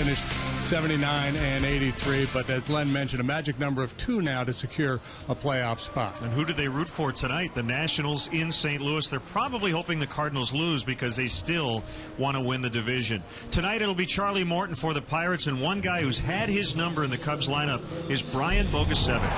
finished 79 and 83. But as Len mentioned, a magic number of 2 now to secure a playoff spot. And who do they root for tonight? The Nationals in St. Louis. They're probably hoping the Cardinals lose because they still want to win the division. Tonight it'll be Charlie Morton for the Pirates, and one guy who's had his number in the Cubs lineup is Brian Bogusevic.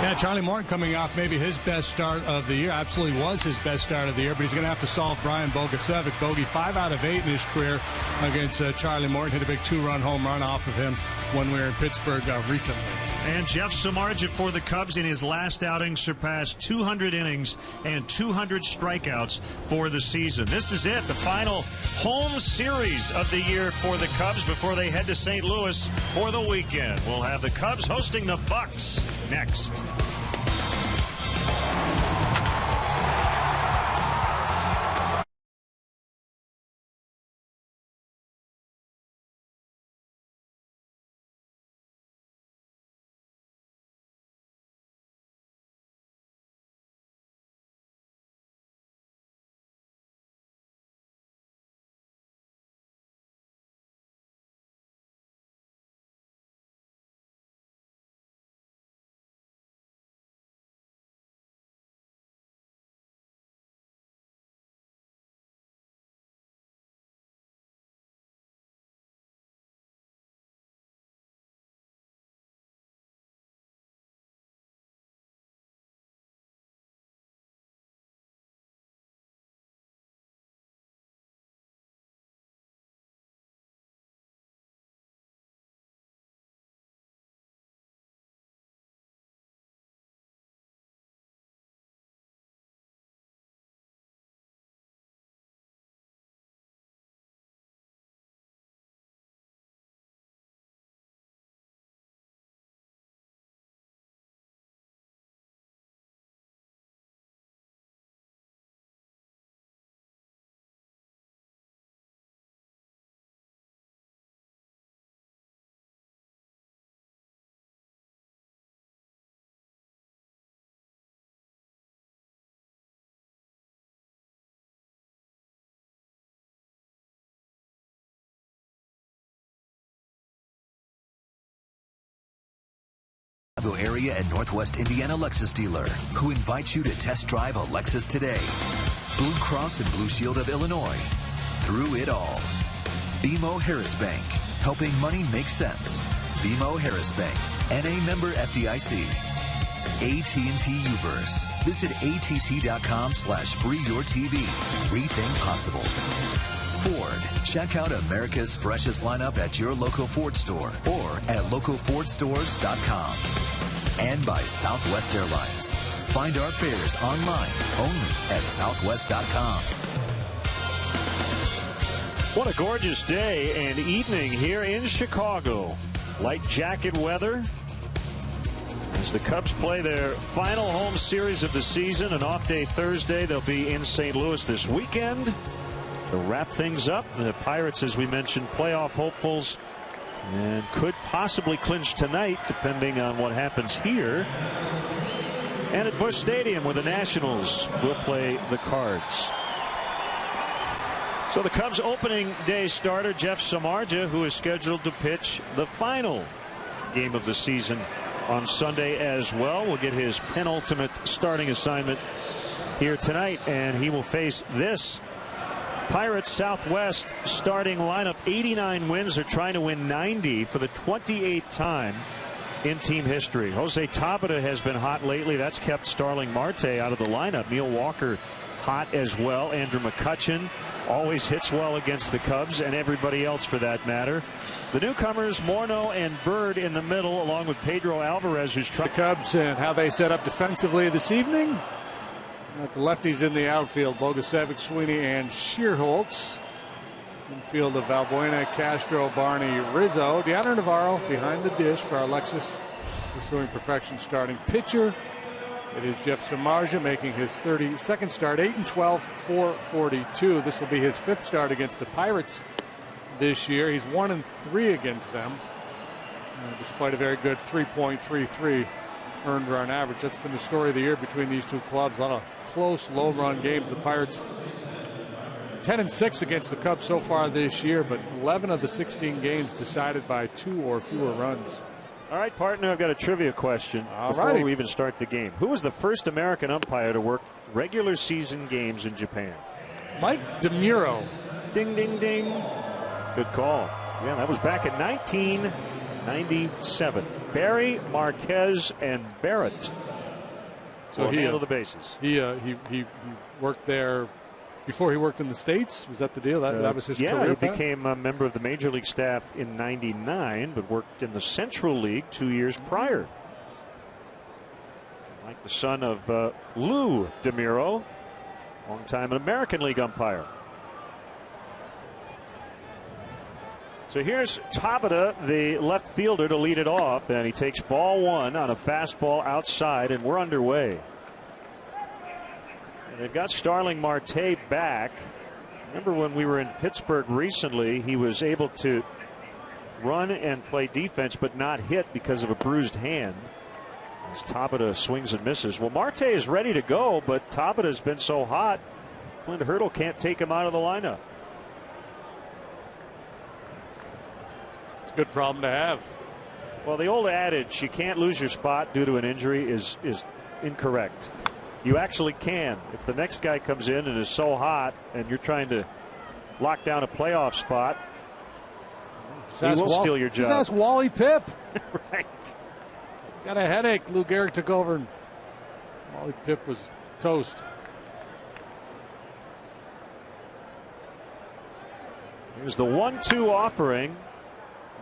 Yeah, Charlie Morton coming off maybe his best start of the year. Absolutely was his best start of the year, but he's going to have to solve Brian Bogusevic. Bogey 5 out of 8 in his career against Charlie Morton. Hit a big 2-run home run off of him when we were in Pittsburgh recently. And Jeff Samardzija for the Cubs in his last outing surpassed 200 innings and 200 strikeouts for the season. This is it, the final home series of the year for the Cubs before they head to St. Louis for the weekend. We'll have the Cubs hosting the Bucs next. Area and Northwest Indiana Lexus dealer who invites you to test drive a Lexus today. Blue Cross and Blue Shield of Illinois. Through it all. BMO Harris Bank. Helping money make sense. BMO Harris Bank. NA member FDIC. AT&T Uverse. Visit att.com/freeyourtv. Rethink possible. Ford. Check out America's freshest lineup at your local Ford store or at localfordstores.com. And by Southwest Airlines. Find our fares online only at southwest.com. What a gorgeous day and evening here in Chicago. Light jacket weather as the Cubs play their final home series of the season. An off day Thursday. They'll be in St. Louis this weekend to wrap things up. The Pirates, as we mentioned, playoff hopefuls and could possibly clinch tonight depending on what happens here. And at Busch Stadium where the Nationals will play the Cards. So the Cubs opening day starter Jeff Samardzija, who is scheduled to pitch the final game of the season on Sunday as well, will get his penultimate starting assignment here tonight, and he will face this Pirates Southwest starting lineup. 89 wins. They're trying to win 90 for the 28th time in team history. Jose Tabata has been hot lately. That's kept Starling Marte out of the lineup. Neil Walker hot as well. Andrew McCutchen always hits well against the Cubs and everybody else for that matter. The newcomers Morneau and Bird in the middle, along with Pedro Alvarez, who's trying. The Cubs and how they set up defensively this evening. Got the lefties in the outfield, Bogusevic, Sweeney, and Shearholtz. Infield of Valbuena, Castro, Barney, Rizzo. Deanna Navarro behind the dish for Alexis, pursuing perfection starting pitcher. It is Jeff Samardzija making his 32nd start, 8-12, 442. This will be his 5th start against the Pirates this year. He's 1-3 against them, despite a very good 3.33 earned run average. That's been the story of the year between these two clubs. A lot of close, low-run games. The Pirates 10-6 against the Cubs so far this year, but 11 of the 16 games decided by 2 or fewer runs. All right, partner, I've got a trivia question before we even start the game. Who was the first American umpire to work regular season games in Japan? Mike DeMuro. Ding, ding, ding. Good call. Yeah, that was back in 1997. Barry, Marquez, and Barrett. So he handled the bases. He worked there before he worked in the States. Was that the deal? That was his career Yeah, he path? became a member of the Major League staff in '99, but worked in the Central League 2 years prior. Like the son of Lou DeMuro, longtime American League umpire. So here's Tabata, the left fielder, to lead it off, and he takes ball one on a fastball outside, and we're underway. And they've got Starling Marte back. Remember when we were in Pittsburgh recently, he was able to run and play defense but not hit because of a bruised hand. As Tabata swings and misses. Well, Marte is ready to go, but Tabata has been so hot, Clint Hurdle can't take him out of the lineup. Good problem to have. Well, the old adage, you can't lose your spot due to an injury, is incorrect. You actually can. If the next guy comes in and is so hot and you're trying to lock down a playoff spot, he will steal your job. Just ask Wally Pipp. Right. Got a headache. Lou Gehrig took over and Wally Pipp was toast. Here's the 1-2 offering.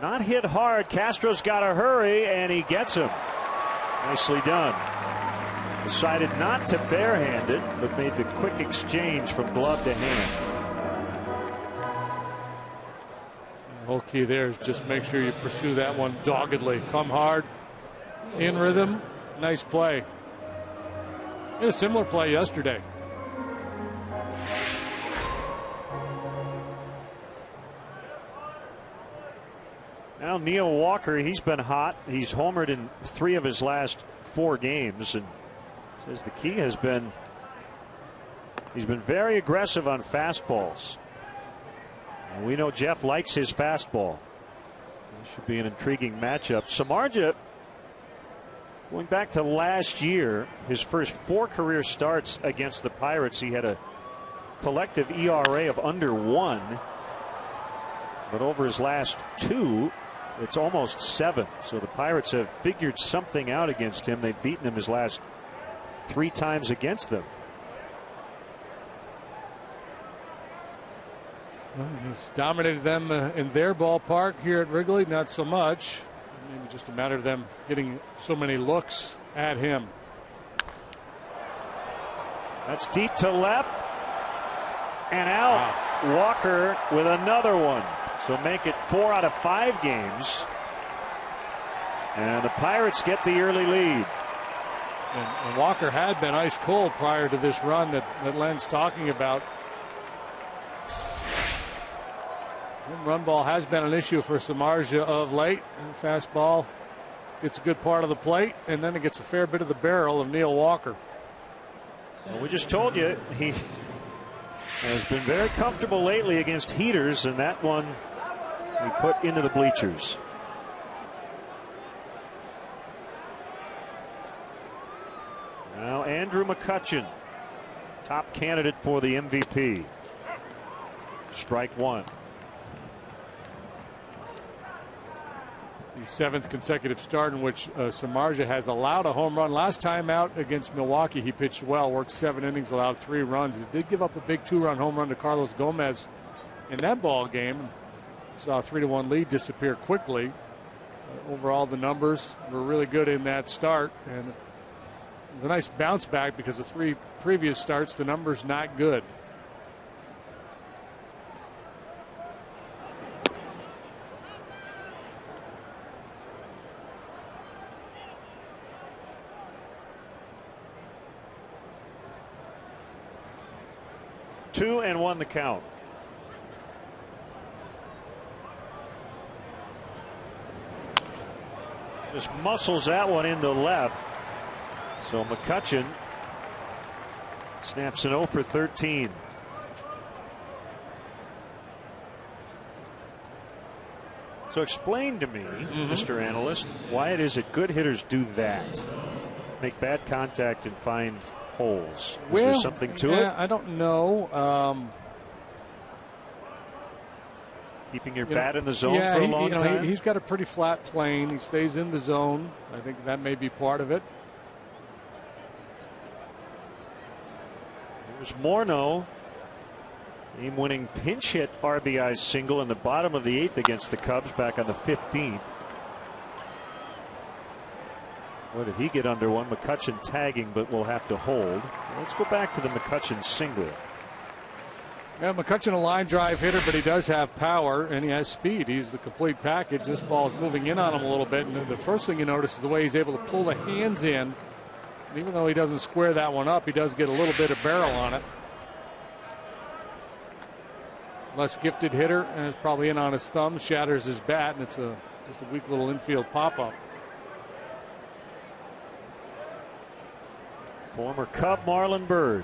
Not hit hard. Castro's got to hurry, and he gets him. Nicely done. Decided not to barehand it, but made the quick exchange from glove to hand. The whole key there is just make sure you pursue that one doggedly. Come hard, in rhythm. Nice play. He had a similar play yesterday. Now Neil Walker, he's been hot. He's homered in 3 of his last 4 games, and says the key has been he's been very aggressive on fastballs. And we know Jeff likes his fastball. This should be an intriguing matchup. Samardzija, going back to last year, his first 4 career starts against the Pirates, he had a collective ERA of under 1. But over his last 2, it's almost 7. So the Pirates have figured something out against him. They've beaten him his last 3 times against them. Well, he's dominated them in their ballpark. Here at Wrigley, not so much. Maybe just a matter of them getting so many looks at him. That's deep to left and out. Wow. Walker with another one. So make it 4 out of 5 games. And the Pirates get the early lead. And Walker had been ice cold prior to this run that Len's talking about. Run ball has been an issue for Samardzija of late. And fastball gets a good part of the plate, and then it gets a fair bit of the barrel of Neil Walker. Well, we just told you he has been very comfortable lately against heaters, and that one he put into the bleachers. Now Andrew McCutchen, top candidate for the MVP. Strike 1. The 7th consecutive start in which Samardzija has allowed a home run. Last time out against Milwaukee, he pitched well, worked 7 innings, allowed 3 runs. He did give up a big 2-run home run to Carlos Gomez in that ball game. Saw a 3-1 lead disappear quickly. Overall, the numbers were really good in that start, and it was a nice bounce back because the 3 previous starts, the numbers not good. Two and 1 the count. Just muscles that one into left. So McCutchen snaps an 0 for 13. So explain to me, Mr. Analyst, why it is that good hitters do that? Make bad contact and find holes. Is there something to it? I don't know. Keeping your bat in the zone for a long time? He's got a pretty flat plane. He stays in the zone. I think that may be part of it. There's Morneau. Game-winning pinch hit RBI single in the bottom of the 8th against the Cubs back on the 15th. Where did he get under one? McCutchen tagging, but will have to hold. Let's go back to the McCutchen single. Yeah, McCutchen a line drive hitter, but he does have power and he has speed. He's the complete package. This ball is moving in on him a little bit, and the first thing you notice is the way he's able to pull the hands in. And even though he doesn't square that one up, he does get a little bit of barrel on it. Less gifted hitter, and it's probably in on his thumb, shatters his bat, and it's just a weak little infield pop-up. Former Cub Marlon Byrd,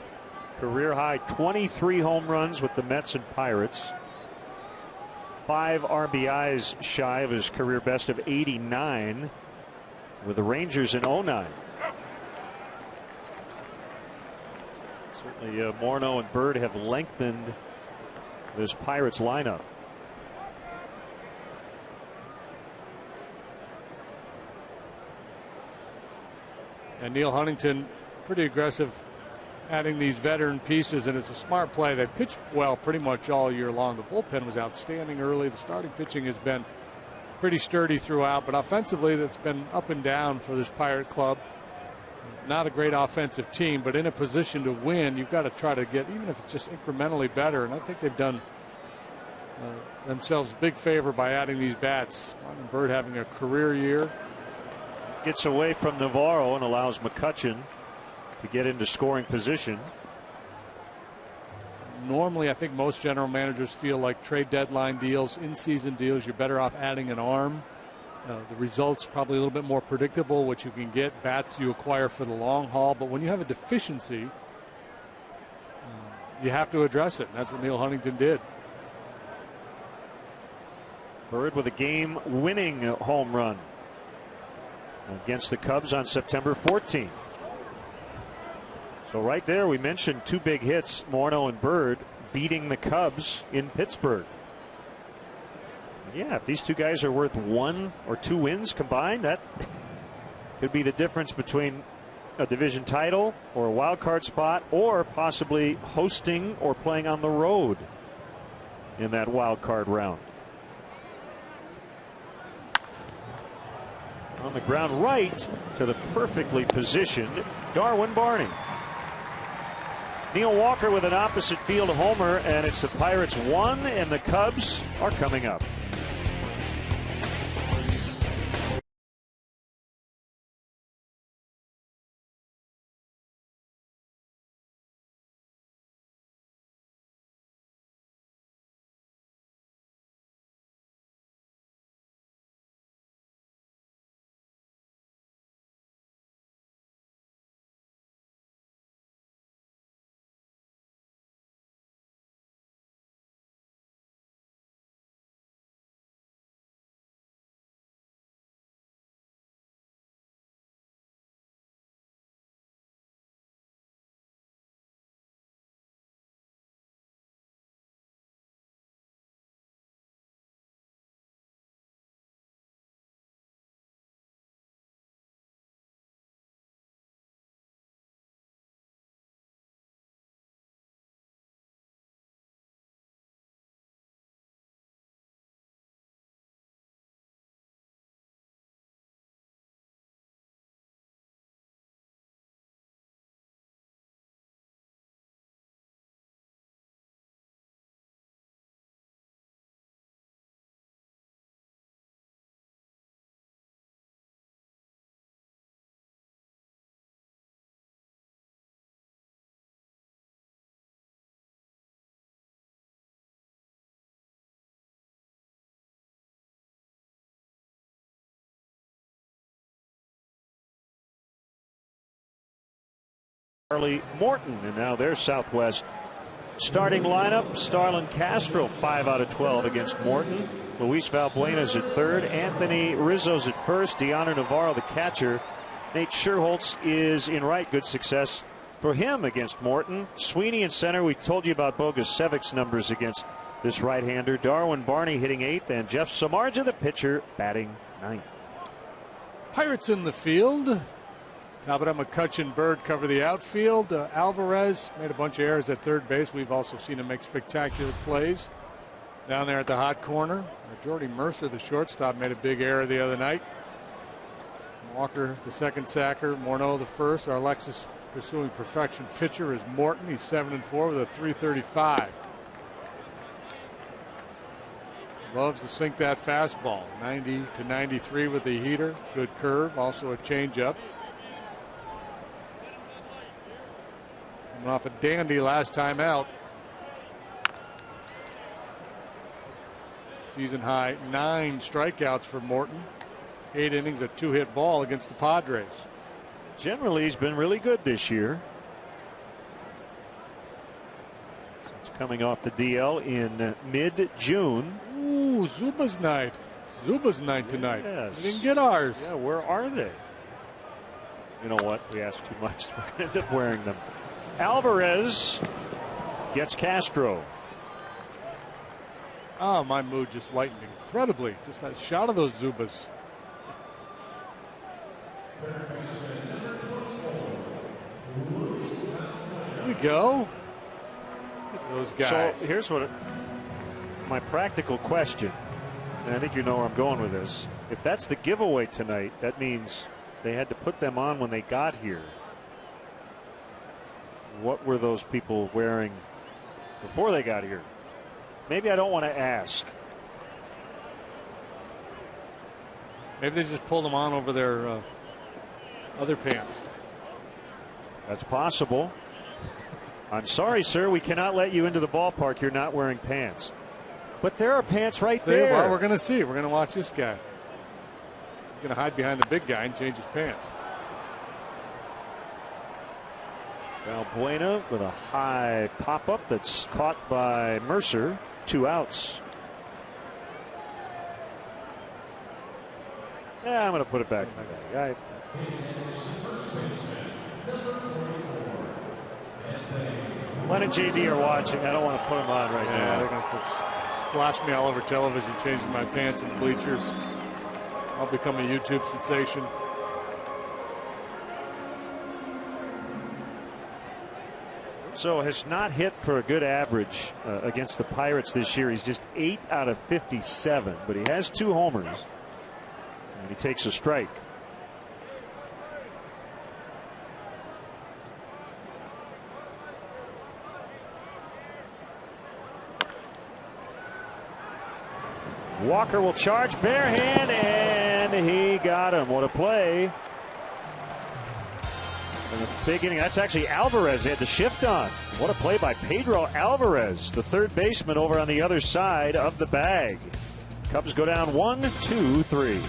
career high 23 home runs with the Mets and Pirates. 5 RBIs shy of his career best of 89 with the Rangers in 09. Certainly Morneau and Byrd have lengthened this Pirates lineup. And Neil Huntington pretty aggressive adding these veteran pieces, and it's a smart play. They've pitched well pretty much all year long. The bullpen was outstanding early. The starting pitching has been pretty sturdy throughout, but offensively that's been up and down for this Pirate club. Not a great offensive team, but in a position to win, you've got to try to get, even if it's just incrementally better. And I think they've done themselves a big favor by adding these bats. Marlon Byrd having a career year. Gets away from Navarro and allows McCutchen to get into scoring position. Normally, I think most general managers feel like trade deadline deals, in-season deals, you're better off adding an arm. The results probably a little bit more predictable, what you can get, bats you acquire for the long haul. But when you have a deficiency, you have to address it. And that's what Neil Huntington did. Byrd with a game-winning home run against the Cubs on September 14th. So right there, we mentioned 2 big hits, Morneau and Byrd beating the Cubs in Pittsburgh. Yeah, if these 2 guys are worth 1 or 2 wins combined, that could be the difference between a division title or a wild card spot, or possibly hosting or playing on the road in that wild card round. On the ground right to the perfectly positioned Darwin Barney. Neil Walker with an opposite field homer, and it's the Pirates 1 and the Cubs are coming up. Charlie Morton, and now their Southwest Starting lineup: Starlin Castro 5 out of 12 against Morton. Luis Valbuena's at third. Anthony Rizzo's at first. Deanna Navarro, the catcher. Nate Scherholtz is in right. Good success for him against Morton. Sweeney in center. We told you about Bogusevic's numbers against this right-hander. Darwin Barney hitting 8th, and Jeff Samardzija, the pitcher, batting 9th. Pirates in the field. Tabata, McCutcheon, Bird cover the outfield. Alvarez made a bunch of errors at third base. We've also seen him make spectacular plays down there at the hot corner. Jordy Mercer, the shortstop, made a big error the other night. Walker, the second sacker. Morneau, the first. Our Lexus pursuing perfection pitcher is Morton. He's 7-4 with a .335. Loves to sink that fastball. 90 to 93 with the heater. Good curve. Also a changeup. Coming off a dandy last time out. Season high 9 strikeouts for Morton. 8 innings, a 2-hit ball against the Padres. Generally, he's been really good this year. It's coming off the DL in mid-June. Ooh, Zuba's night. Zuba's night tonight. Yes. We didn't get ours. Yeah, where are they? You know what? We asked too much. We're going to end up wearing them. Alvarez gets Castro. Oh, my mood just lightened incredibly. Just that shot of those Zubas. There we go. Look at those guys. So here's my practical question, and I think you know where I'm going with this. If that's the giveaway tonight, that means they had to put them on when they got here. What were those people wearing before they got here? Maybe I don't want to ask. Maybe they just pulled them on over their other pants. That's possible. I'm sorry, sir. We cannot let you into the ballpark. You're not wearing pants. But there are pants right there. Well, we're going to see. We're going to watch this guy. He's going to hide behind the big guy and change his pants. Valbuena with a high pop-up that's caught by Mercer. 2 outs. Yeah, I'm going to put it back. Len and JD are watching. I don't want to put them on right now. They're going to splash me all over television, changing my pants and bleachers. I'll become a YouTube sensation. So has not hit for a good average against the Pirates this year. He's just 8 out of 57, but he has 2 homers, and he takes a strike. Walker will charge bare hand, and he got him. What a play. In the big inning, that's actually Alvarez. He had the shift on. What a play by Pedro Alvarez, the third baseman over on the other side of the bag. Cubs go down 1-2-3.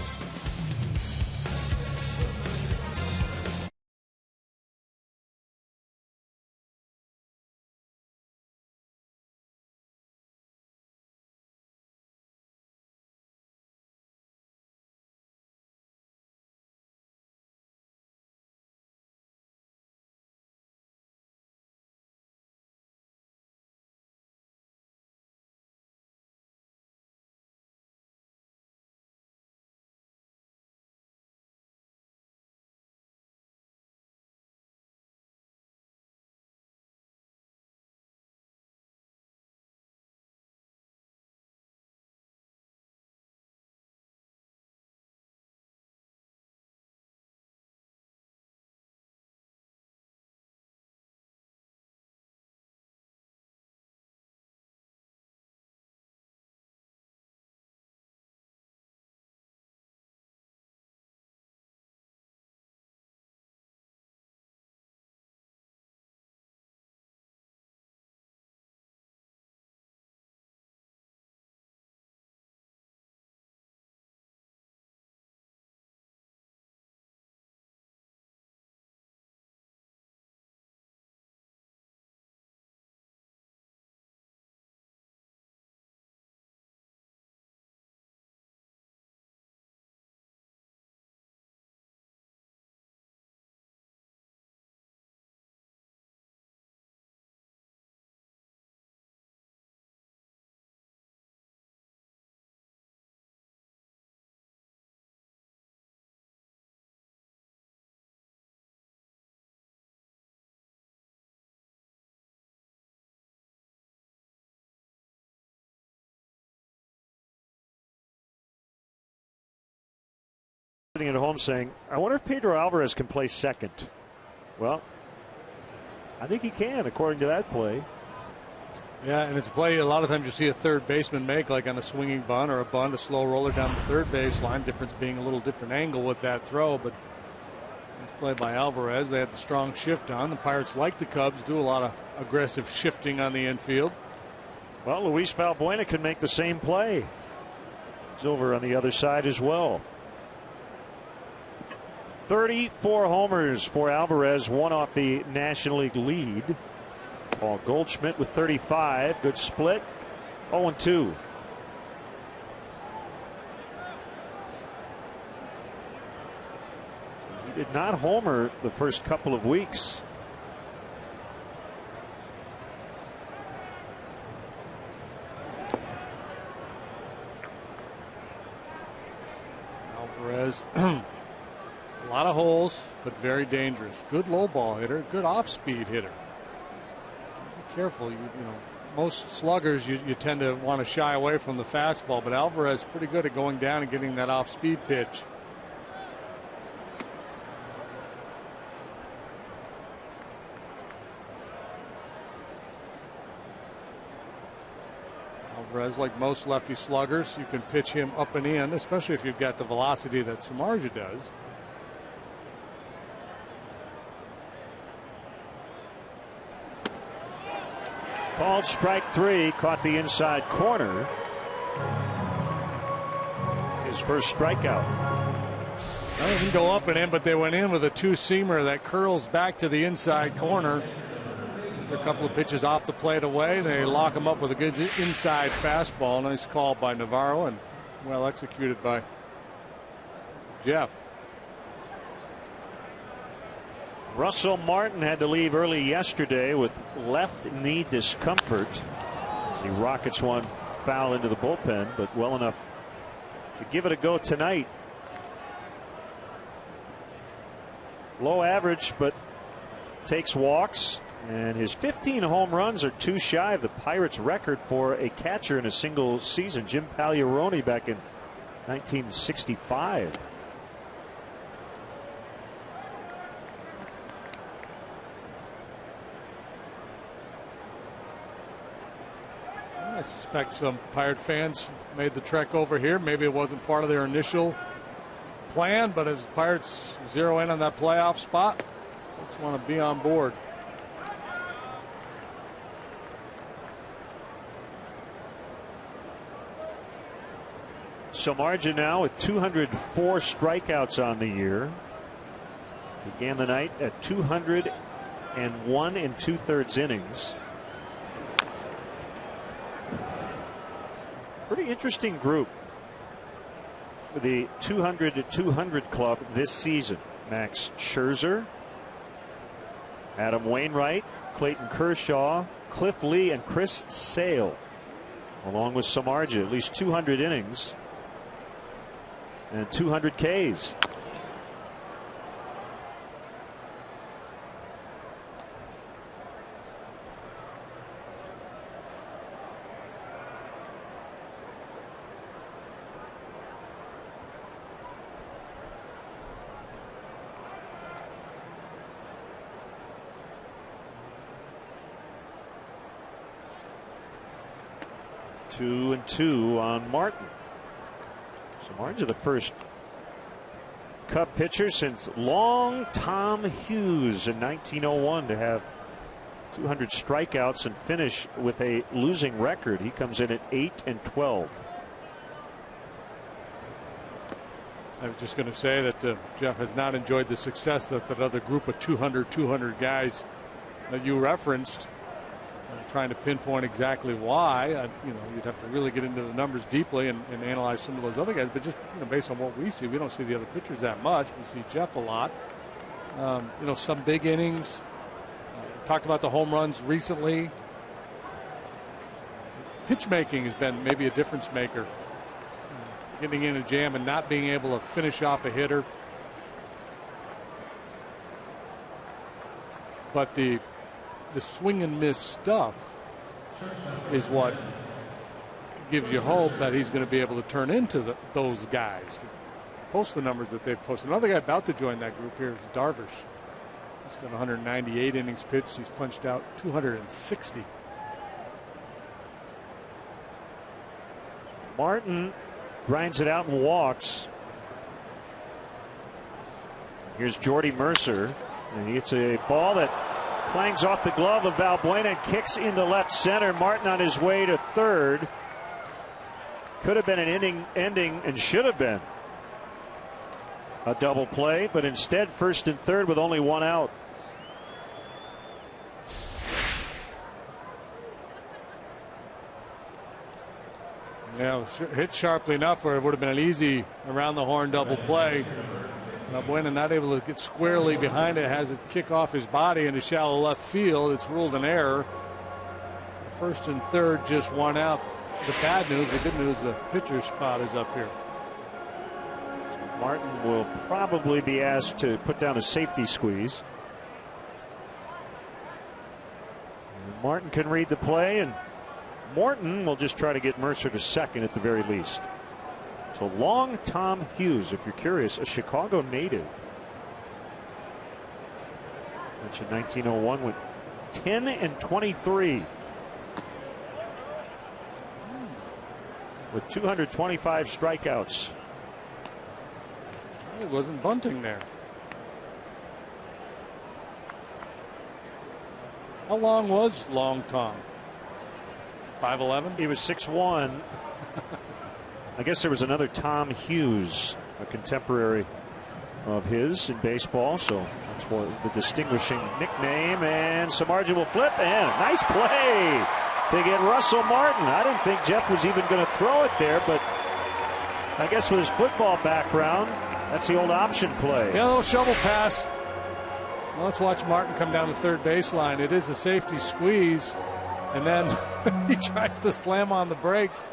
Sitting at home saying, I wonder if Pedro Alvarez can play second. Well, I think he can, according to that play. Yeah, and it's a play a lot of times you see a third baseman make, like on a swinging bunt or a bunt, a slow roller down the third baseline. Difference being a little different angle with that throw, but it's played by Alvarez. They had the strong shift on. The Pirates, like the Cubs, do a lot of aggressive shifting on the infield. Well, Luis Valbuena can make the same play. He's over on the other side as well. 34 homers for Alvarez, one off the National League lead. Paul Goldschmidt with 35. Good split. 0-2. He did not homer the first couple of weeks. Alvarez, a lot of holes, but very dangerous. Good low ball hitter, good off speed hitter. Careful, you know, most sluggers you tend to want to shy away from the fastball, but Alvarez pretty good at going down and getting that off speed pitch. Alvarez, like most lefty sluggers, you can pitch him up and in, especially if you've got the velocity that Samardzija does. Called strike three, caught the inside corner. His first strikeout. They didn't go up and in, but they went in with a two-seamer that curls back to the inside corner. After a couple of pitches off the plate away, they lock him up with a good inside fastball. Nice call by Navarro and well executed by Jeff. Russell Martin had to leave early yesterday with left knee discomfort. He rockets one foul into the bullpen, but well enough to give it a go tonight. Low average, but takes walks, and his 15 home runs are too shy of the Pirates' record for a catcher in a single season. Jim Pagliarone back in 1965. I suspect some Pirate fans made the trek over here. Maybe it wasn't part of their initial plan, but as the Pirates zero in on that playoff spot, folks want to be on board. Samardzija now with 204 strikeouts on the year. Began the night at 201 2/3 innings. Pretty interesting group. The 200-200 club this season. Max Scherzer, Adam Wainwright, Clayton Kershaw, Cliff Lee, and Chris Sale, along with Samardzija. At least 200 innings and 200 Ks. Two and two on Martin. Samardzija, the first Cub pitcher since long Tom Hughes in 1901 to have 200 strikeouts and finish with a losing record. He comes in at 8-12. I was just going to say that Jeff has not enjoyed the success that that other group of 200 guys that you referenced. Trying to pinpoint exactly why. You know, you'd have to really get into the numbers deeply and analyze some of those other guys. But just based on what we see, we don't see the other pitchers that much. We see Jeff a lot. Some big innings. Talked about the home runs recently. Pitch making has been maybe a difference maker. Getting in a jam and not being able to finish off a hitter. But the swing and miss stuff is what gives you hope that he's going to be able to turn into those guys. post the numbers that they've posted. Another guy about to join that group here is Darvish. He's got 198 innings pitched. He's punched out 260. Martin grinds it out and walks. Here's Jordy Mercer, and he gets a ball that clangs off the glove of Valbuena and kicks into left center. Martin on his way to third. Could have been an inning ending and should have been a double play, but instead first and third with only one out. Yeah, hit sharply enough where it would have been an easy around the horn double play. Valbuena not able to get squarely behind it, has it kick off his body into shallow left field. It's ruled an error. First and third, just one out. The bad news, the good news, the pitcher's spot is up here. So Martin will probably be asked to put down a safety squeeze. And Martin can read the play, and Morton will just try to get Mercer to second at the very least. So long Tom Hughes, if you're curious, a Chicago native. Mentioned 1901, went 10 and 23 with 225 strikeouts. It wasn't bunting there. How long was Long Tom? 5'11"? He was 6'1". I guess there was another Tom Hughes, a contemporary of his in baseball, so that's what the distinguishing nickname. And Samardzija will flip, and a nice play to get Russell Martin. I didn't think Jeff was even going to throw it there, but I guess with his football background, that's the old option play. Yeah, a little shovel pass. Well, let's watch Martin come down the third baseline. It is a safety squeeze, and then he tries to slam on the brakes.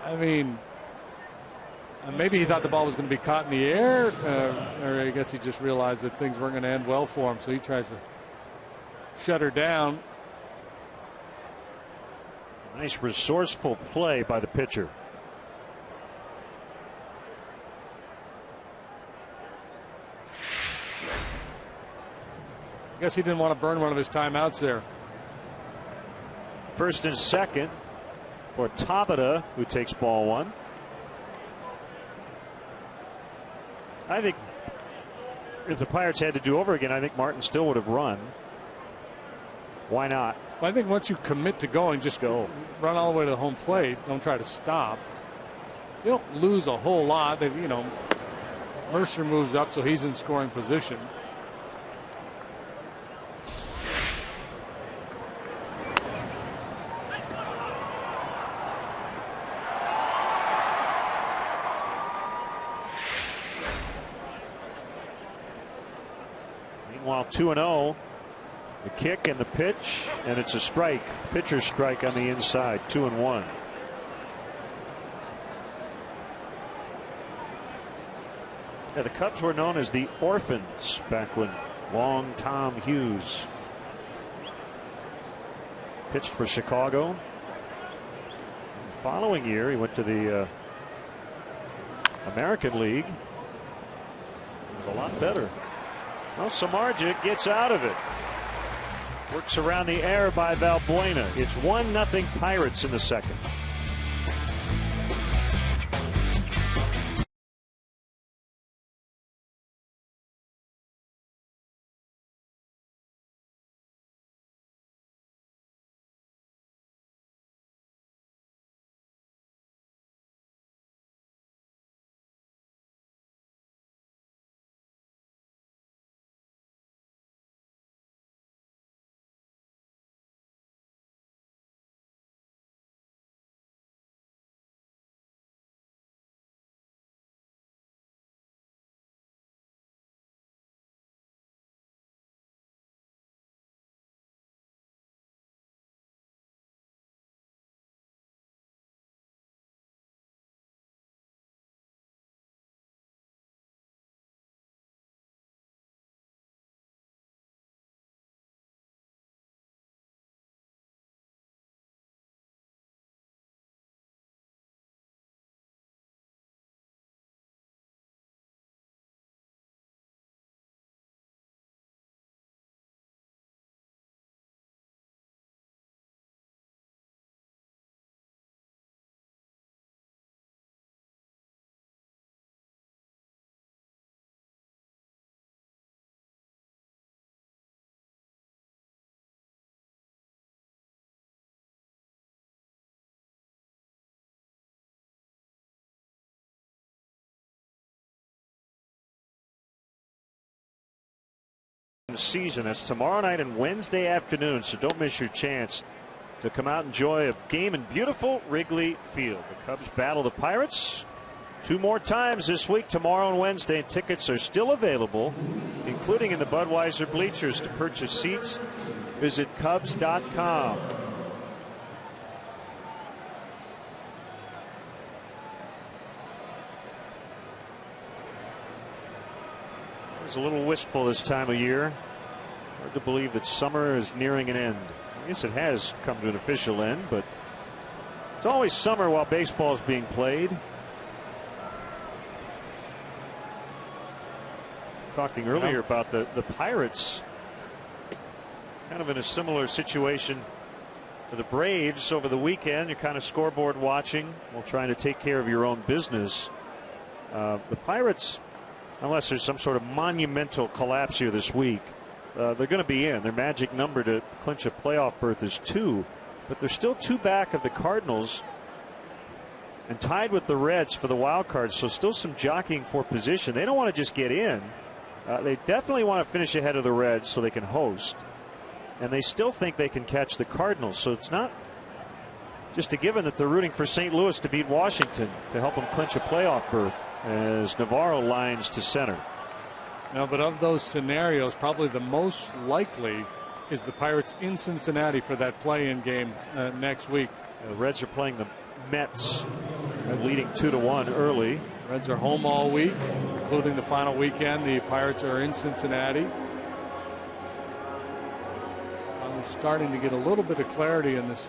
I mean, maybe he thought the ball was going to be caught in the air, or I guess he just realized that things weren't going to end well for him, so he tries to shut her down. Nice resourceful play by the pitcher. I guess he didn't want to burn one of his timeouts there. First and second for Tabata, who takes ball one. I think if the Pirates had to do over again, I think Martin still would have run. Why not? Well, I think once you commit to going, just go. Run all the way to the home plate. Don't try to stop. You don't lose a whole lot. They've, Mercer moves up, so he's in scoring position. Meanwhile, 2-0. The kick and the pitch, and it's a strike. Pitcher's strike on the inside, 2-1. Yeah, the Cubs were known as the Orphans back when Long Tom Hughes pitched for Chicago. The following year, he went to the American League. It was a lot better. Well, Samardzija gets out of it. Works around the error by Valbuena. It's 1-0 Pirates in the second. season. That's tomorrow night and Wednesday afternoon, so don't miss your chance to come out and enjoy a game in beautiful Wrigley Field. The Cubs battle the Pirates 2 more times this week, tomorrow and Wednesday, and tickets are still available, including in the Budweiser bleachers. To purchase seats, visit Cubs.com. It's a little wistful this time of year. Hard to believe that summer is nearing an end. I guess it has come to an official end, but it's always summer while baseball is being played. Talking earlier about the Pirates, kind of in a similar situation to the Braves over the weekend. You're kind of scoreboard watching while trying to take care of your own business. The Pirates, unless there's some sort of monumental collapse here this week, they're going to be in. Their magic number to clinch a playoff berth is 2, but they're still 2 back of the Cardinals and tied with the Reds for the wild card. So still some jockeying for position. They don't want to just get in. They definitely want to finish ahead of the Reds so they can host, and they still think they can catch the Cardinals. So it's not just a given that they're rooting for St. Louis to beat Washington to help them clinch a playoff berth as Navarro lines to center. No, but of those scenarios, probably the most likely is the Pirates in Cincinnati for that play-in game next week. The Reds are playing the Mets, leading 2-1 early. Reds are home all week, including the final weekend. The Pirates are in Cincinnati. I'm starting to get a little bit of clarity in this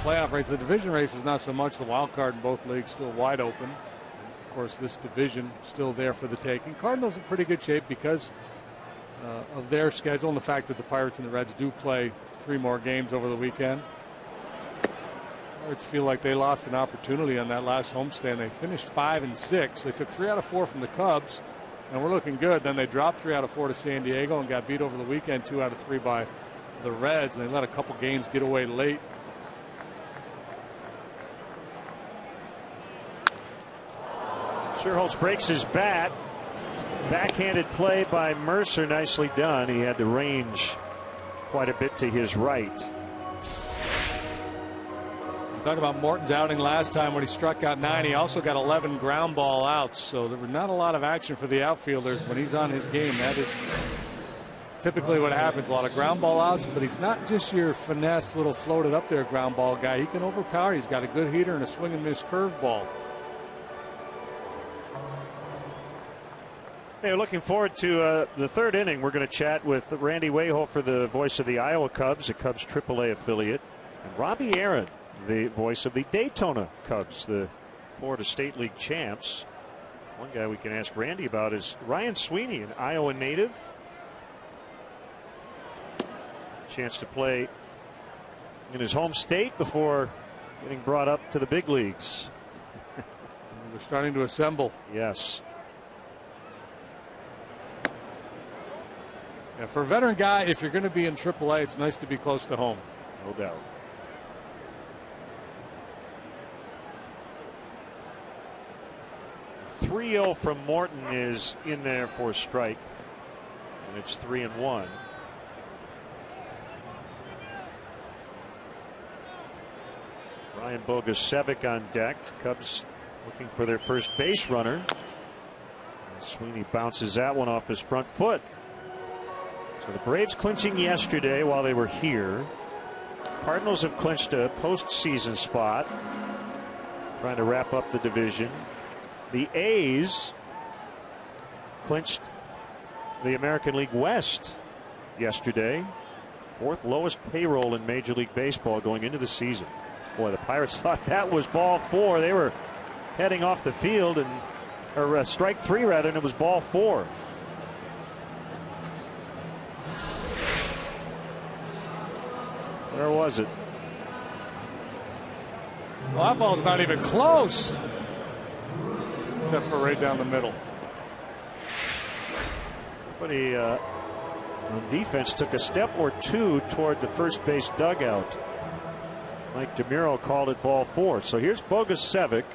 playoff race. The division race is not so much. The wild card in both leagues still wide open. Of course, this division still there for the taking. Cardinals in pretty good shape because of their schedule and the fact that the Pirates and the Reds do play 3 more games over the weekend. Pirates feel like they lost an opportunity on that last homestand. They finished 5-6. They took 3 out of 4 from the Cubs, and we're looking good. Then they dropped 3 out of 4 to San Diego and got beat over the weekend 2 out of 3 by the Reds, and they let a couple games get away late. Sherholtz breaks his bat. Backhanded play by Mercer, nicely done. He had the range quite a bit to his right. Talk about Morton's outing last time when he struck out 9. He also got 11 ground ball outs, so there was not a lot of action for the outfielders when he's on his game. That is typically what happens. A lot of ground ball outs, but he's not just your finesse little floated up there ground ball guy. He can overpower. He's got a good heater and a swing and miss curveball. Hey, looking forward to the 3rd inning. We're going to chat with Randy Wayhofer, the voice of the Iowa Cubs, a Cubs AAA affiliate, and Robbie Aaron, the voice of the Daytona Cubs, the Florida State League champs. One guy we can ask Randy about is Ryan Sweeney, an Iowa native. Chance to play in his home state before getting brought up to the big leagues. They're starting to assemble. Yes. Yeah, for a veteran guy, if you're going to be in AAA, it's nice to be close to home. No doubt. The 3-0 from Morton is in there for a strike, and it's 3-1. Ryan Bogusevic on deck. Cubs looking for their first base runner. And Sweeney bounces that one off his front foot. So the Braves clinching yesterday while they were here. Cardinals have clinched a postseason spot, trying to wrap up the division. The A's clinched the American League West yesterday. 4th lowest payroll in Major League Baseball going into the season. Boy, the Pirates thought that was ball 4. They were heading off the field, or strike 3 rather, and it was ball 4. Where was it? Well, that ball's not even close, except for right down the middle. Everybody on defense took a step or 2 toward the first base dugout. Mike DeMuro called it ball 4. So here's Bogusevic.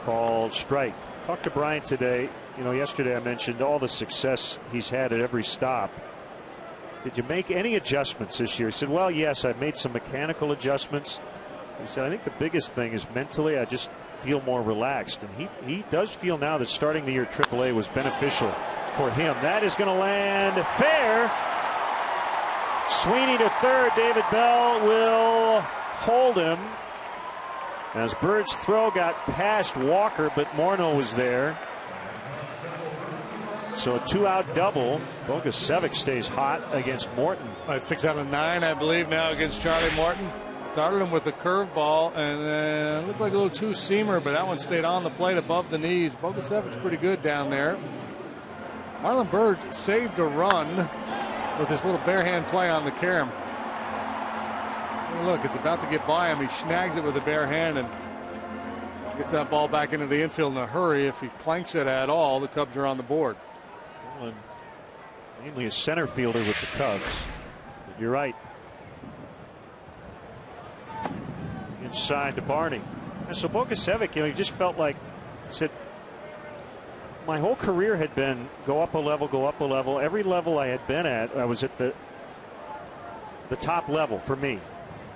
Call called strike. Talked to Brian today. You know, yesterday I mentioned all the success he's had at every stop. Did you make any adjustments this year? He said, well, yes, I made some mechanical adjustments. He said, I think the biggest thing is mentally I just feel more relaxed. And he does feel now that starting the year at AAA was beneficial for him. That is going to land fair. Sweeney to third. David Bell will hold him. As Bird's throw got past Walker, but Morneau was there. So a 2-out double. Bogusevic stays hot against Morton. 6 out of 9, I believe, now against Charlie Morton. Started him with a curveball and looked like a little two-seamer, but that one stayed on the plate above the knees. Bogusevic's pretty good down there. Marlon Byrd saved a run with this little bare hand play on the carom. Look, it's about to get by him. He snags it with a bare hand and gets that ball back into the infield in a hurry. If he planks it at all, the Cubs are on the board. Well, mainly a center fielder with the Cubs. But you're right. Inside to Barney. And so Bogusevic, he just felt like, he said, my whole career had been go up a level, go up a level. Every level I had been at, I was at the top level for me.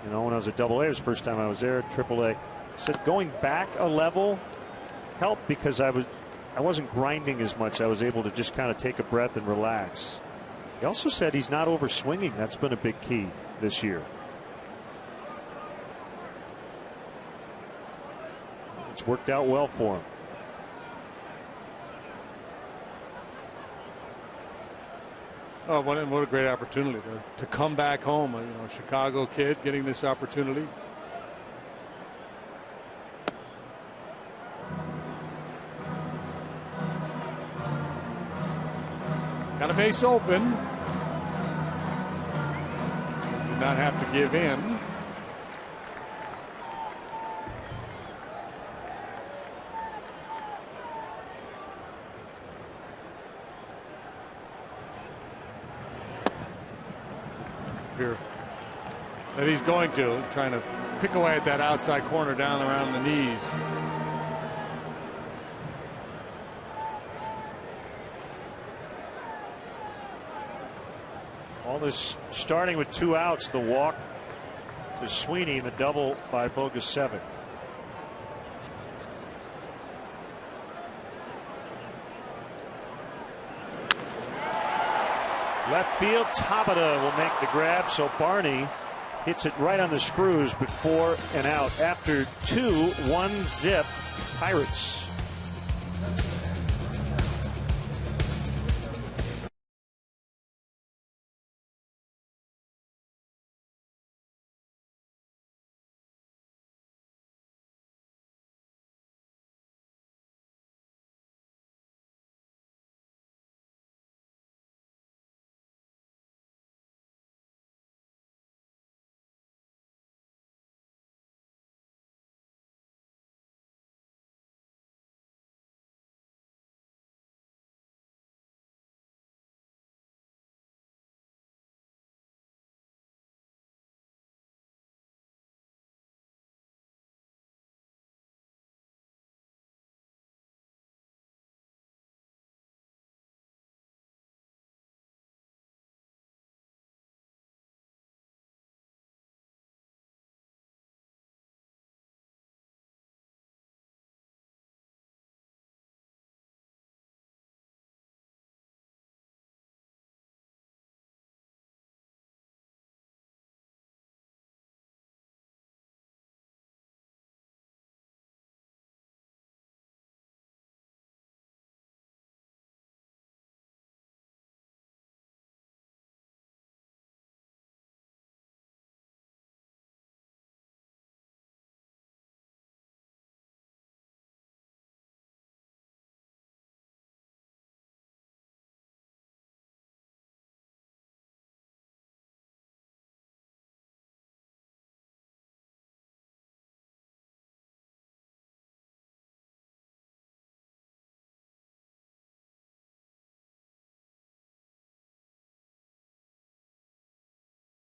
You know, when I was at AA, it was the first time I was there. AAA. He said going back a level helped because I wasn't grinding as much. I was able to just kind of take a breath and relax. He also said he's not over swinging. That's been a big key this year. It's worked out well for him. Oh, what a great opportunity to come back home. You know, Chicago kid getting this opportunity. Got a base open. Did not have to give in. Here that he's going to, trying to pick away at that outside corner down around the knees. All this starting with 2 outs, the walk to Sweeney, the double by Bogusevic. Left field, Tabata will make the grab, so Barney hits it right on the screws, but 4 and out after 2, 1-zip Pirates.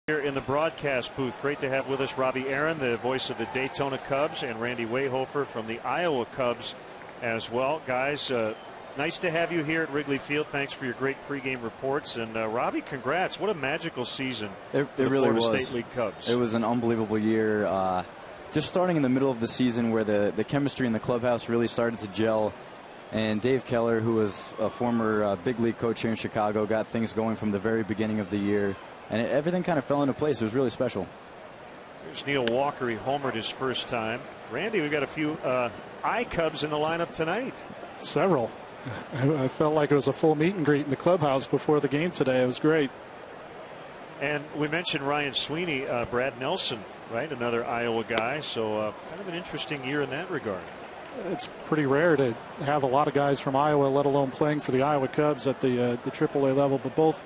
Here in the broadcast booth, great to have with us Robbie Aaron, the voice of the Daytona Cubs, and Randy Wayhofer from the Iowa Cubs as well. Guys, nice to have you here at Wrigley Field. Thanks for your great pregame reports. And Robbie, congrats. What a magical season it for the really Florida was. State League Cubs. It was an unbelievable year. Just starting in the middle of the season where the chemistry in the clubhouse really started to gel. And Dave Keller, who was a former big league coach here in Chicago, got things going from the very beginning of the year. And everything kind of fell into place. It was really special. There's Neil Walker. He homered his first time. Randy, we've got a few I-Cubs in the lineup tonight. Several. I felt like it was a full meet and greet in the clubhouse before the game today. It was great. And we mentioned Ryan Sweeney, Brad Nelson, right? Another Iowa guy. So kind of an interesting year in that regard. It's pretty rare to have a lot of guys from Iowa, let alone playing for the Iowa Cubs at the AAA level. But both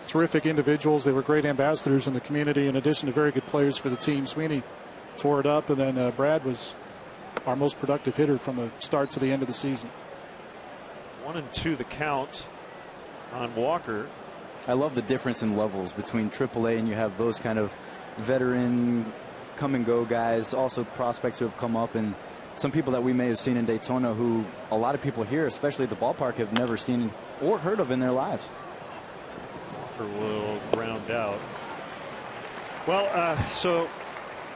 terrific individuals. They were great ambassadors in the community, in addition to very good players for the team. Sweeney tore it up, and then Brad was our most productive hitter from the start to the end of the season. 1-2 the count on Walker. I love the difference in levels between AAA and you have those kind of veteran come and go guys, also prospects who have come up, and some people that we may have seen in Daytona who a lot of people here, especially at the ballpark, have never seen or heard of in their lives. Walker will ground out. Well, so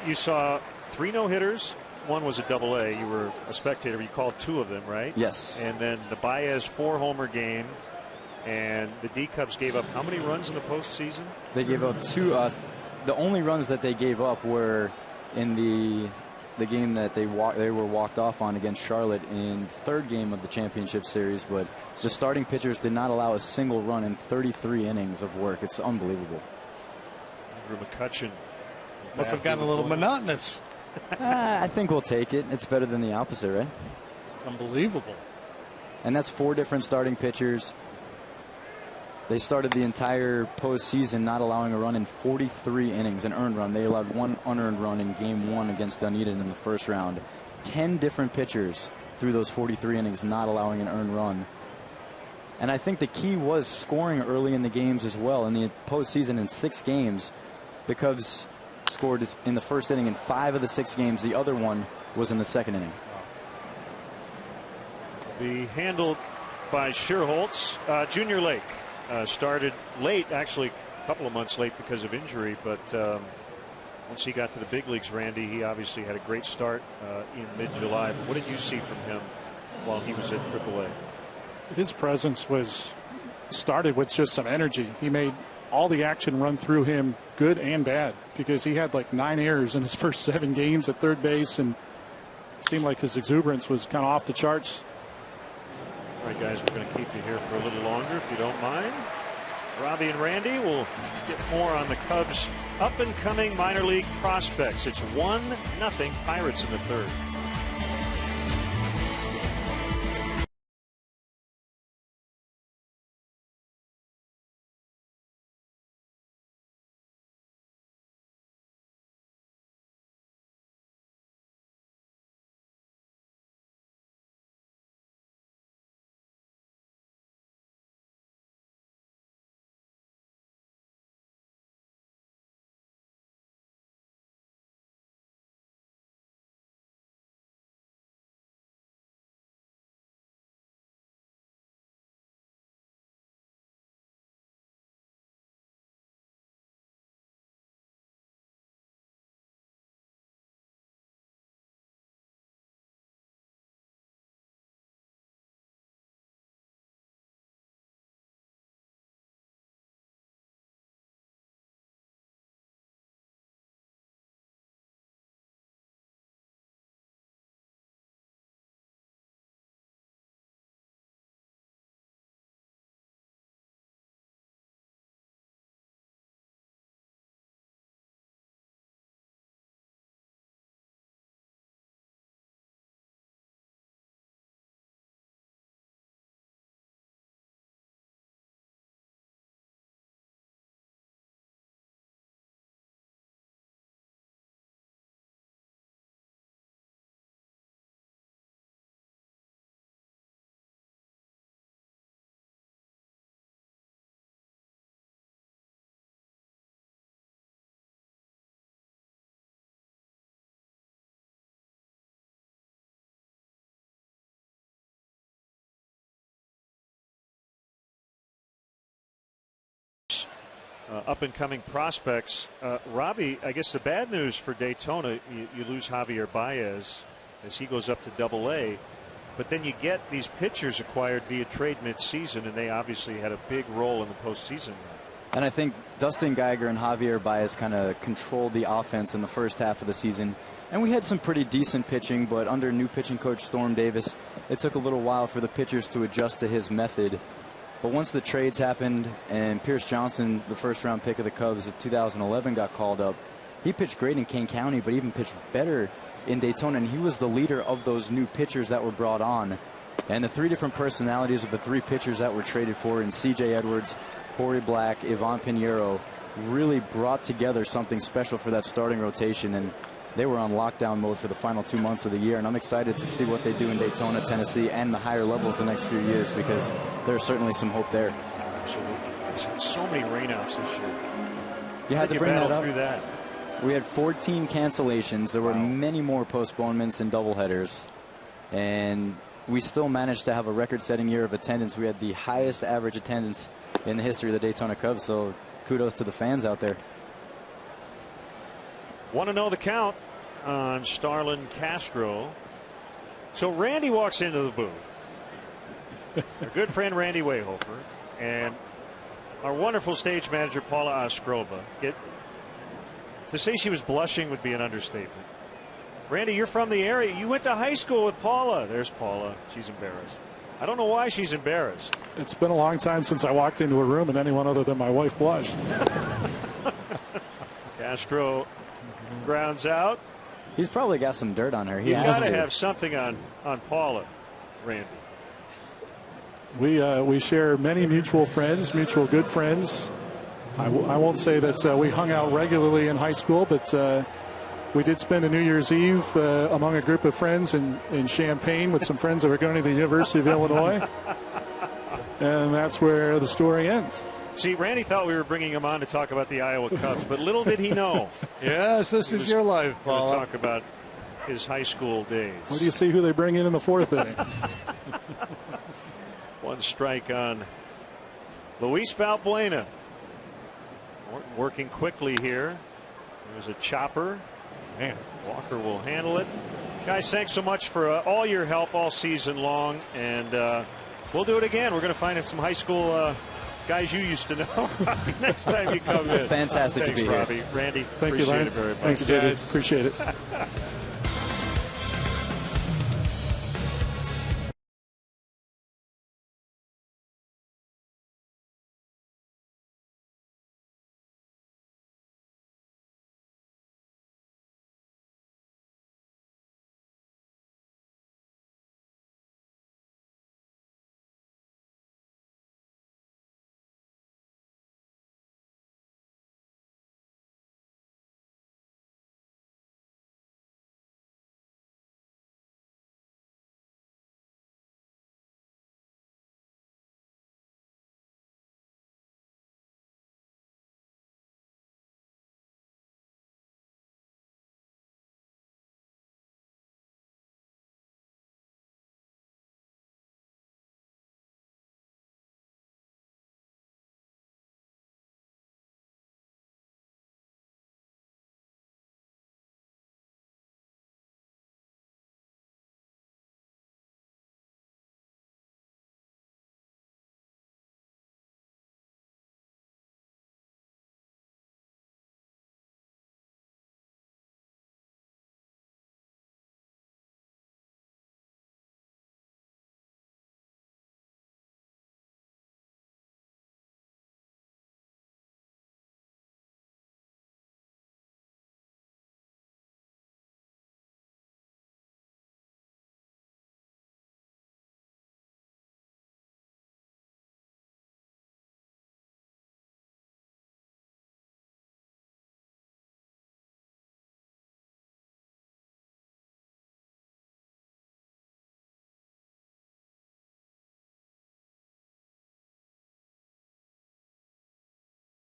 you saw 3 no-hitters. One was a double-A. You were a spectator. You called 2 of them, right? Yes. And then the Baez 4-homer game. And the D-Cubs gave up how many runs in the postseason? They gave up 2. The only runs that they gave up were in the game that they were walked off on against Charlotte in 3rd game of the championship series. But the starting pitchers did not allow a single run in 33 innings of work. It's unbelievable. Andrew McCutcheon must have gotten a little monotonous. I think we'll take it. It's better than the opposite, right? It's unbelievable. And that's 4 different starting pitchers. They started the entire postseason not allowing a run in 43 innings, an earned run. They allowed 1 unearned run in game 1 against Dunedin in the first round. 10 different pitchers through those 43 innings not allowing an earned run. And I think the key was scoring early in the games as well. In the postseason, in 6 games, the Cubs scored in the first inning in 5 of the 6 games. The other one was in the 2nd inning. Be handled by Schierholtz. Junior Lake started late, actually a couple of months late because of injury, but once he got to the big leagues, Randy, he obviously had a great start in mid-July. But what did you see from him while he was at AAA? His presence started with just some energy. He made all the action run through him, good and bad, because he had like 9 errors in his first 7 games at third base, and it seemed like his exuberance was kind of off the charts. All right, guys, we're going to keep you here for a little longer, if you don't mind. Robbie and Randy will get more on the Cubs' up-and-coming minor league prospects. It's 1-0 Pirates in the 3rd. up-and-coming prospects. Robbie, I guess the bad news for Daytona, you lose Javier Baez as he goes up to Double-A. But then you get these pitchers acquired via trade midseason, and they obviously had a big role in the postseason. And I think Dustin Geiger and Javier Baez kind of controlled the offense in the first half of the season. And we had some pretty decent pitching, but under new pitching coach Storm Davis, it took a little while for the pitchers to adjust to his method. But once the trades happened and Pierce Johnson, the first-round pick of the Cubs of 2011, got called up, he pitched great in Kane County, but even pitched better in Daytona, and he was the leader of those new pitchers that were brought on. And the three different personalities of the three pitchers that were traded for in C.J. Edwards, Corey Black, Ivan Pinheiro really brought together something special for that starting rotation, and they were on lockdown mode for the final 2 months of the year. And I'm excited to see what they do in Daytona, Tennessee, and the higher levels the next few years, because there's certainly some hope there. Absolutely. So many rainouts this year. You had to bring that up. Through that. We had 14 cancellations. There were many more postponements and doubleheaders, and we still managed to have a record-setting year of attendance. We had the highest average attendance in the history of the Daytona Cubs, so kudos to the fans out there. Want to know the count on Starlin Castro. So Randy walks into the booth. Our good friend Randy Wayhofer and our wonderful stage manager Paula Ostroba. To say she was blushing would be an understatement. Randy, you're from the area. You went to high school with Paula. There's Paula. She's embarrassed. I don't know why she's embarrassed. It's been a long time since I walked into a room and anyone other than my wife blushed. Castro grounds out. He's probably got some dirt on her. You've got to have something on Paula, Randy. We share many mutual friends, mutual good friends. I won't say that we hung out regularly in high school, but we did spend a New Year's Eve among a group of friends in Champaign with some friends that were going to the University of Illinois. And that's where the story ends. See, Randy thought we were bringing him on to talk about the Iowa Cubs, but little did he know. Yes, this is your life, Paul. Talk about his high school days. Where do you see who they bring in the fourth inning? One strike on Luis Valbuena. Working quickly here. There's a chopper. Man, Walker will handle it. Guys, thanks so much for all your help all season long, and we'll do it again. We're going to find some high school guys you used to know next time you come in. Fantastic thanks, to be Robbie. here. Randy, thank appreciate you, Ryan. It very much. Thanks, guys. Appreciate it.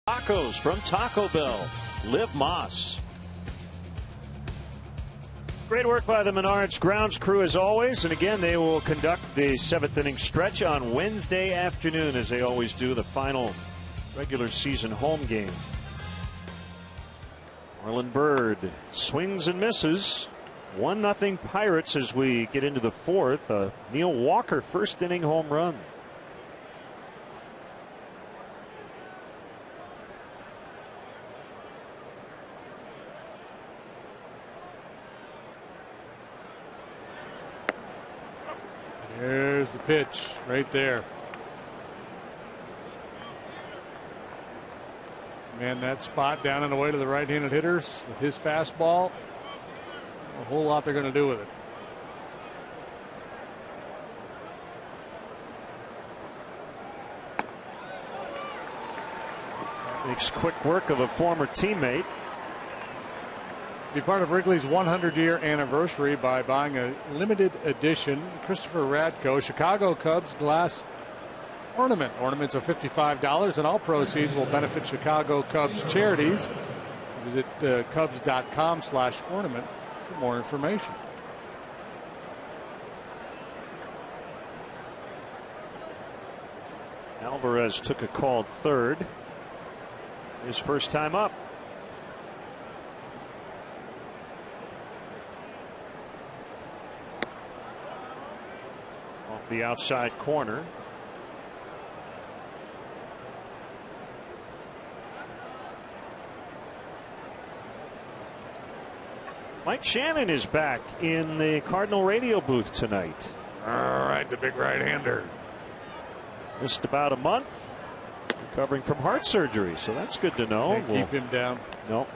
Tacos from Taco Bell. Liv Moss. Great work by the Menards grounds crew as always. And again, they will conduct the 7th inning stretch on Wednesday afternoon, as they always do, the final regular season home game. Marlon Byrd swings and misses. 1-0 Pirates as we get into the fourth. Neil Walker first inning home run. There's the pitch right there. Man, that spot down and away to the right-handed hitters with his fastball. A whole lot they're going to do with it. Makes quick work of a former teammate. Be part of Wrigley's 100-year anniversary by buying a limited edition Christopher Radko Chicago Cubs glass ornament. Ornaments are $55 and all proceeds will benefit Chicago Cubs charities. Visit Cubs.com/ornament for more information. Alvarez took a called third. His first time up. Off the outside corner. Mike Shannon is back in the Cardinal radio booth tonight. All right, the big right-hander. Missed about a month, recovering from heart surgery, so that's good to know. Can't keep him down. No.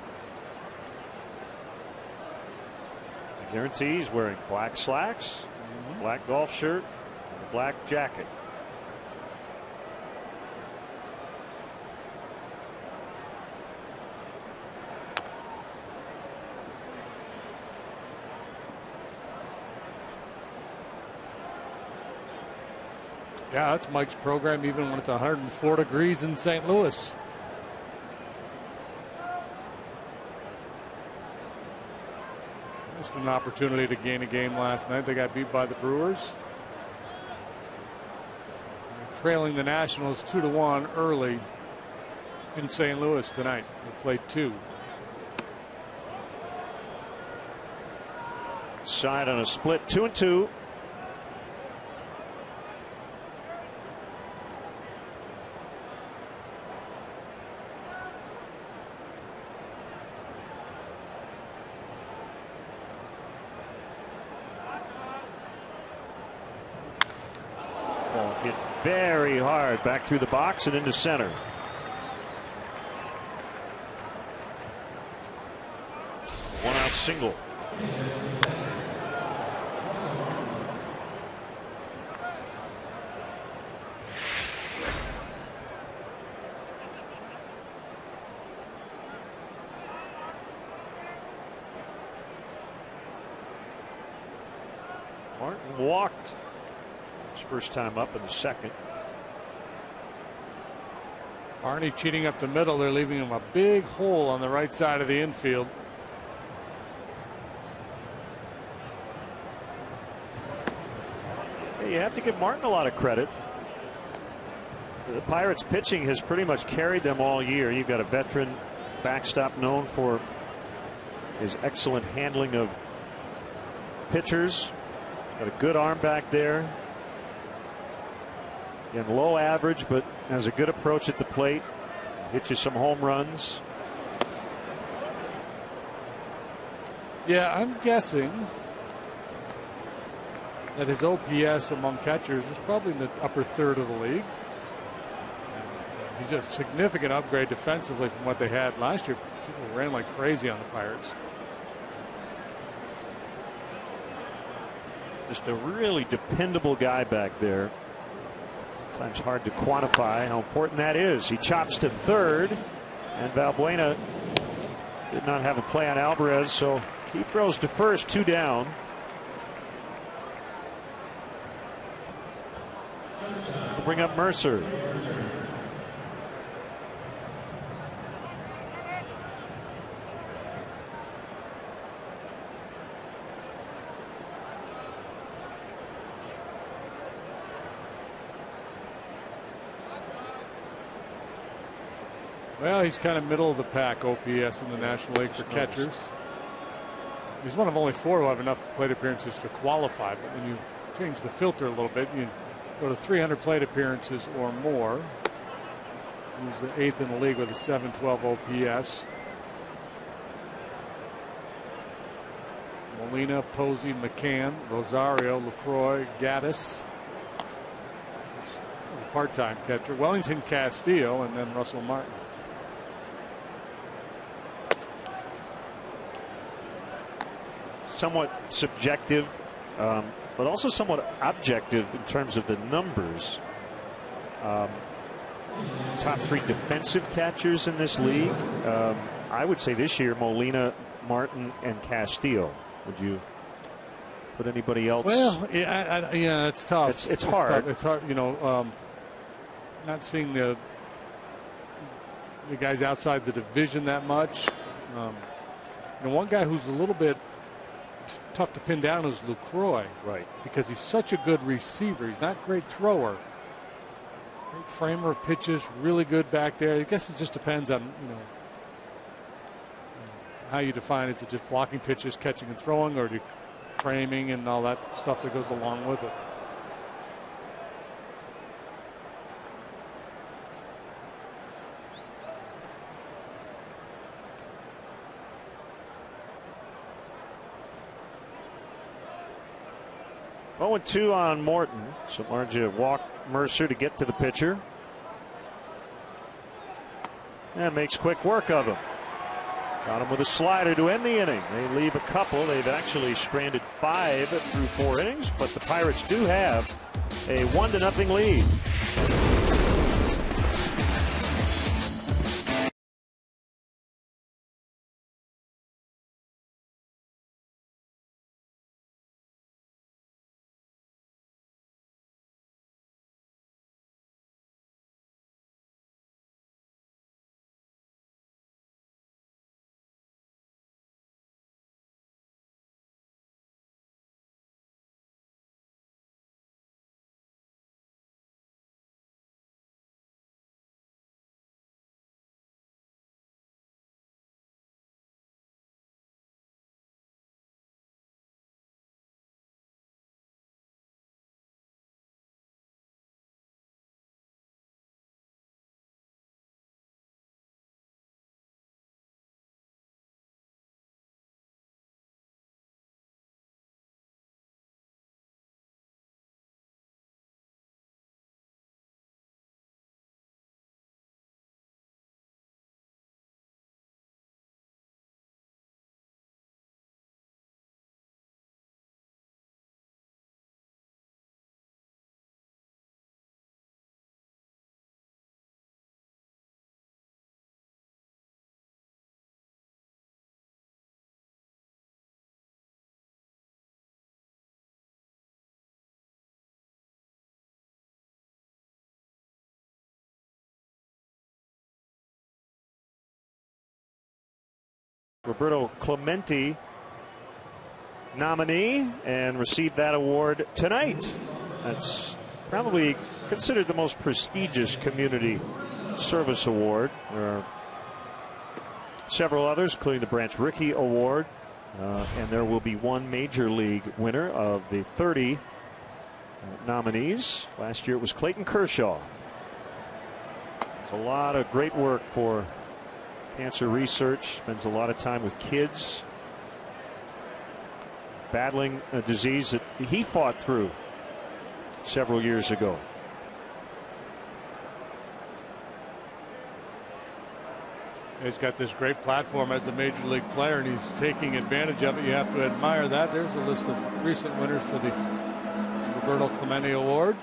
I guarantee he's wearing black slacks, black golf shirt, and a black jacket. Yeah, that's Mike's program even when it's 104 degrees in St. Louis. Missed an opportunity to gain a game last night. They got beat by the Brewers. They're trailing the Nationals 2-1 early in St. Louis tonight. They played 2. Side on a split 2-2. Hit very hard back through the box and into center. One out single. Martin walked his first time up in the second. Barney cheating up the middle. They're leaving him a big hole on the right side of the infield. You have to give Martin a lot of credit. The Pirates pitching has pretty much carried them all year. You've got a veteran backstop known for his excellent handling of pitchers. Got a good arm back there. In low average, but has a good approach at the plate. Hit you some home runs. Yeah, I'm guessing that his OPS among catchers is probably in the upper third of the league. He's a significant upgrade defensively from what they had last year. People ran like crazy on the Pirates. Just a really dependable guy back there. Sometimes hard to quantify how important that is. He chops to third, and Valbuena did not have a play on Alvarez, so he throws to first, 2 down. We'll bring up Mercer. Well, he's kind of middle of the pack OPS in the National League for catchers. He's one of only 4 who have enough plate appearances to qualify. But when you change the filter a little bit, you go to 300 plate appearances or more. He's the 8th in the league with a 712 OPS. Molina, Posey, McCann, Rosario, LaCroix, Gaddis. Part-time catcher. Wellington Castillo, and then Russell Martin. Somewhat subjective, but also somewhat objective in terms of the numbers. Top 3 defensive catchers in this league. I would say this year Molina, Martin, and Castillo. Would you put anybody else? Well, yeah, it's tough. It's hard. Tough. It's hard. You know, not seeing the guys outside the division that much. You know, one guy who's a little bit tough to pin down is LaCroix. Right. Because he's such a good receiver. He's not a great thrower. Great framer of pitches, really good back there. I guess it just depends on, you know, how you define it. Is it just blocking pitches, catching and throwing, or framing and all that stuff that goes along with it? Oh, 2 on Morton. Samardzija walked Mercer to get to the pitcher. And makes quick work of him. Got him with a slider to end the inning. They leave a couple. They've actually stranded 5 through 4 innings, but the Pirates do have a 1-0 lead. Roberto Clemente nominee and received that award tonight. That's probably considered the most prestigious community service award. There are several others, including the Branch Rickey Award, and there will be one major league winner of the 30 nominees. Last year it was Clayton Kershaw. It's a lot of great work for cancer research, spends a lot of time with kids battling a disease that he fought through several years ago. He's got this great platform as a major league player, and he's taking advantage of it. You have to admire that. There's a list of recent winners for the Roberto Clemente Award.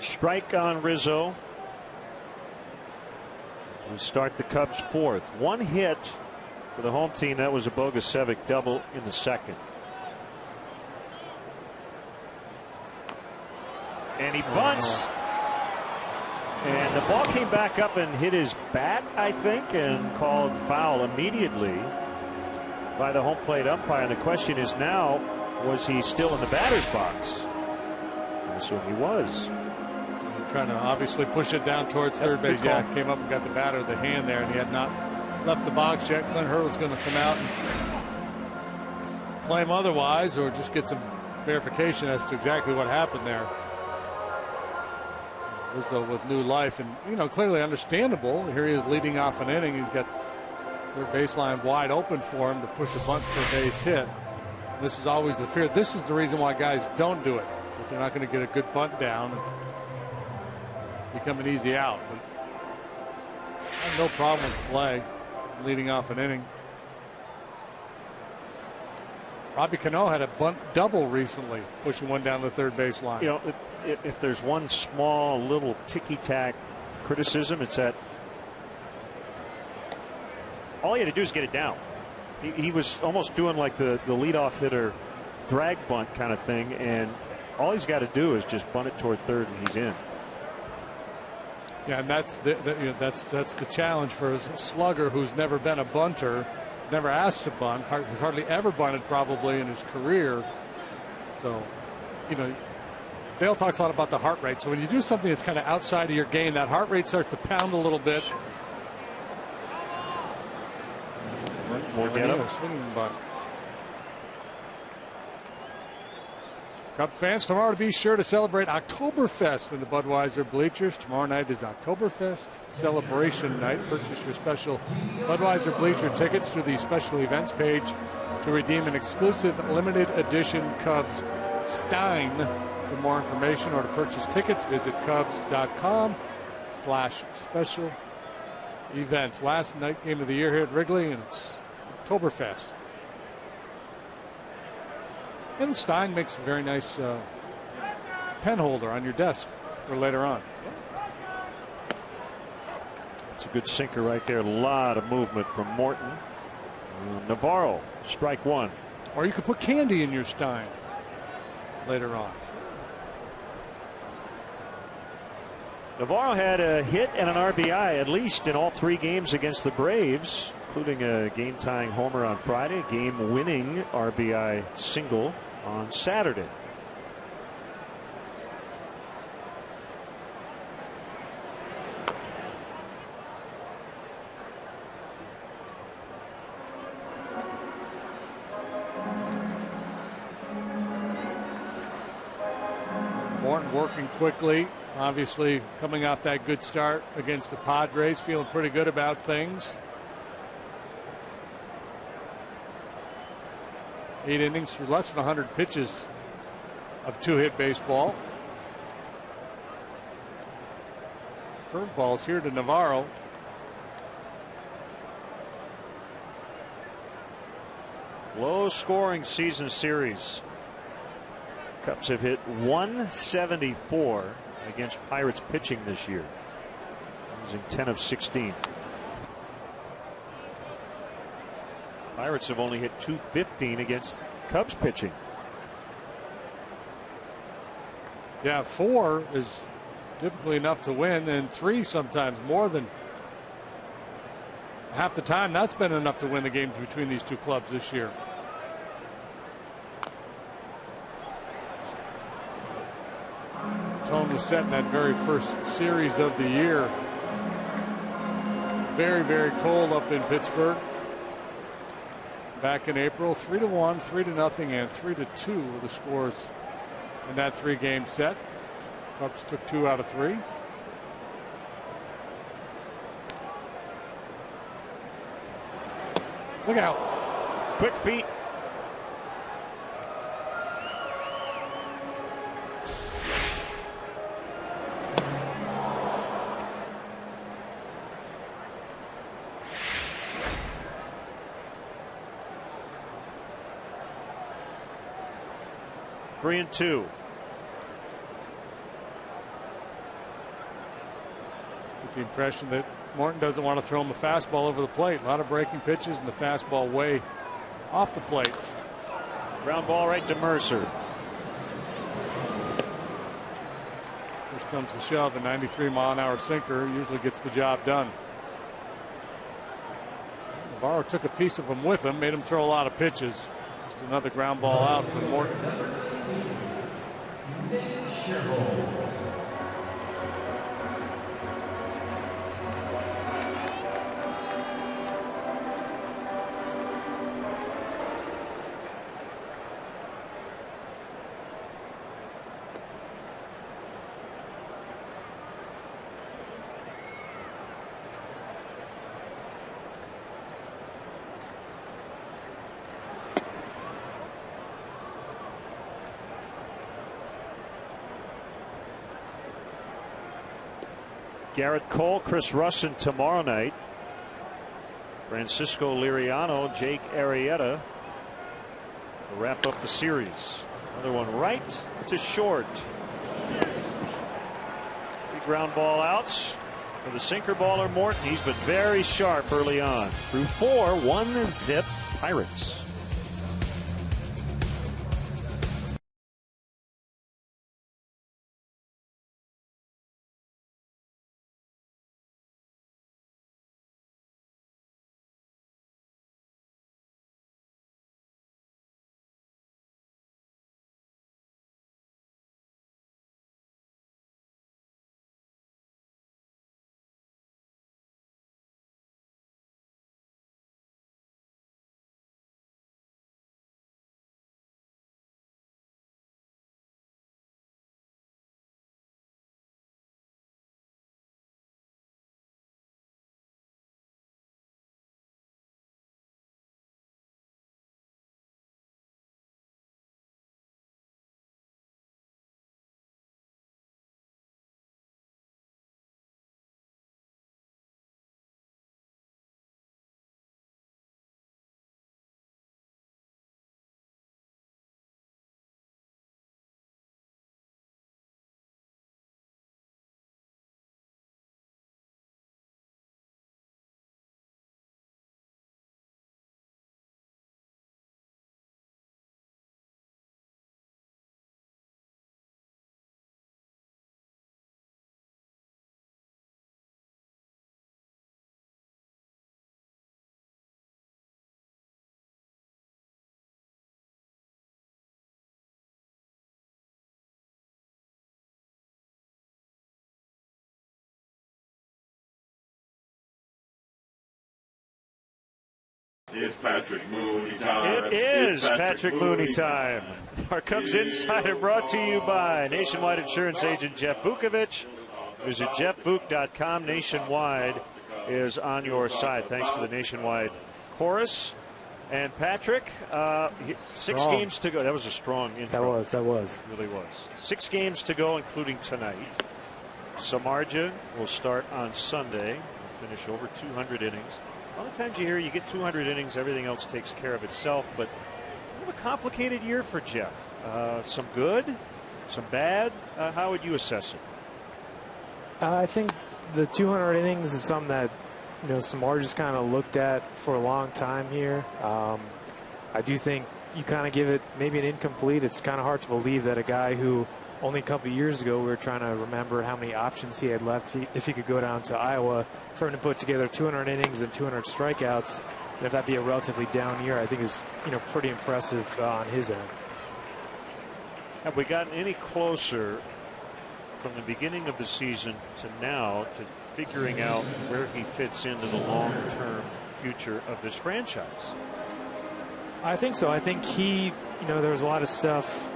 Strike on Rizzo. We start the Cubs 4th. One hit for the home team. That was a Bogusevic double in the 2nd. And he bunts. And the ball came back up and hit his bat, I think, and called foul immediately. by the home plate umpire. And the question is now, was he still in the batter's box? I assume he was. Trying to obviously push it down towards third base. Yeah, came up and got the batter of the hand there, and he had not left the box yet. Clint Hurdle's going to come out and claim otherwise, or just get some verification as to exactly what happened there. Rizzo with new life, and clearly understandable. Here he is leading off an inning. He's got third baseline wide open for him to push a bunt for a base hit. And this is always the fear. This is the reason why guys don't do it. But they're not going to get a good bunt down and become an easy out. But I have no problem with the play, leading off an inning. Robbie Cano had a bunt double recently, pushing one down the third baseline. If there's one small little ticky-tack criticism, it's that all he had to do is get it down. He was almost doing like the leadoff hitter drag bunt kind of thing, and all he's got to do is just bunt it toward third, and he's in. Yeah, and that's the challenge for a slugger who's never been a bunter, never asked to bunt, has hardly ever bunted probably in his career. So, Dale talks a lot about the heart rate. So when you do something that's kind of outside of your game, that heart rate starts to pound a little bit. We'll get him. Swinging bunt. Cub fans, tomorrow to be sure to celebrate Oktoberfest in the Budweiser bleachers. Tomorrow night is Oktoberfest celebration night. Purchase your special Budweiser bleacher tickets through the special events page to redeem an exclusive limited edition Cubs Stein. For more information or to purchase tickets, visit Cubs.com/special events. Last night game of the year here at Wrigley, and it's Oktoberfest. And Stein makes a very nice pen holder on your desk for later on. It's a good sinker right there. A lot of movement from Morton. Navarro, strike one. Or you could put candy in your Stein later on. Navarro had a hit and an RBI at least in all 3 games against the Braves, including a game-tying homer on Friday, game-winning RBI single on Saturday. Morton working quickly. Obviously, coming off that good start against the Padres, feeling pretty good about things. 8 innings through less than 100 pitches of 2-hit baseball. Curveballs here to Navarro. Low scoring season series. Cubs have hit 174 against Pirates pitching this year, losing 10 of 16. Pirates have only hit 215 against Cubs pitching. Yeah, 4 is typically enough to win, and 3 sometimes more than half the time. That's been enough to win the games between these two clubs this year. Tone was set in that very first series of the year. Very, very cold up in Pittsburgh. Back in April, 3-1, 3-0, and 3-2 were the scores in that 3-game set. Cubs took 2 out of 3. Look out. Quick feet. Three and two. Get the impression that Morton doesn't want to throw him a fastball over the plate. A lot of breaking pitches and the fastball way off the plate. Ground ball right to Mercer. Push comes the shove. A 93-mile-an-hour sinker usually gets the job done. Navarro took a piece of him with him, made him throw a lot of pitches. Just another ground ball out for Morton. Garrett Cole, Chris Russin tomorrow night. Francisco Liriano, Jake Arrieta to wrap up the series. Another one right to short. 3 ground ball outs for the sinker baller Morton. He's been very sharp early on. Through 4, 1-zip Pirates. It's Patrick Mooney time. It is Patrick Mooney time. Our Cubs Insider brought to you by Nationwide Insurance Agent Jeff Vukovich. Visit jeffvuk.com. Nationwide is on your side. Thanks to the Nationwide Chorus. And Patrick, 6 games to go. That was a strong intro. That was. It really was. 6 games to go, including tonight. Samardzija will start on Sunday. We'll finish over 200 innings. A lot of times you hear you get 200 innings, everything else takes care of itself, but kind of a complicated year for Jeff. Some good, some bad. How would you assess it? I think the 200 innings is something that Samardzija's kind of looked at for a long time here. I do think you kind of give it maybe an incomplete. It's kind of hard to believe that a guy who only a couple of years ago we were trying to remember how many options he had left if he could go down to Iowa, for him to put together 200 innings and 200 strikeouts, and if that'd be a relatively down year, I think is pretty impressive on his end. Have we gotten any closer from the beginning of the season to now to figuring out where he fits into the long-term future of this franchise? I think so. I think he, there was a lot of stuff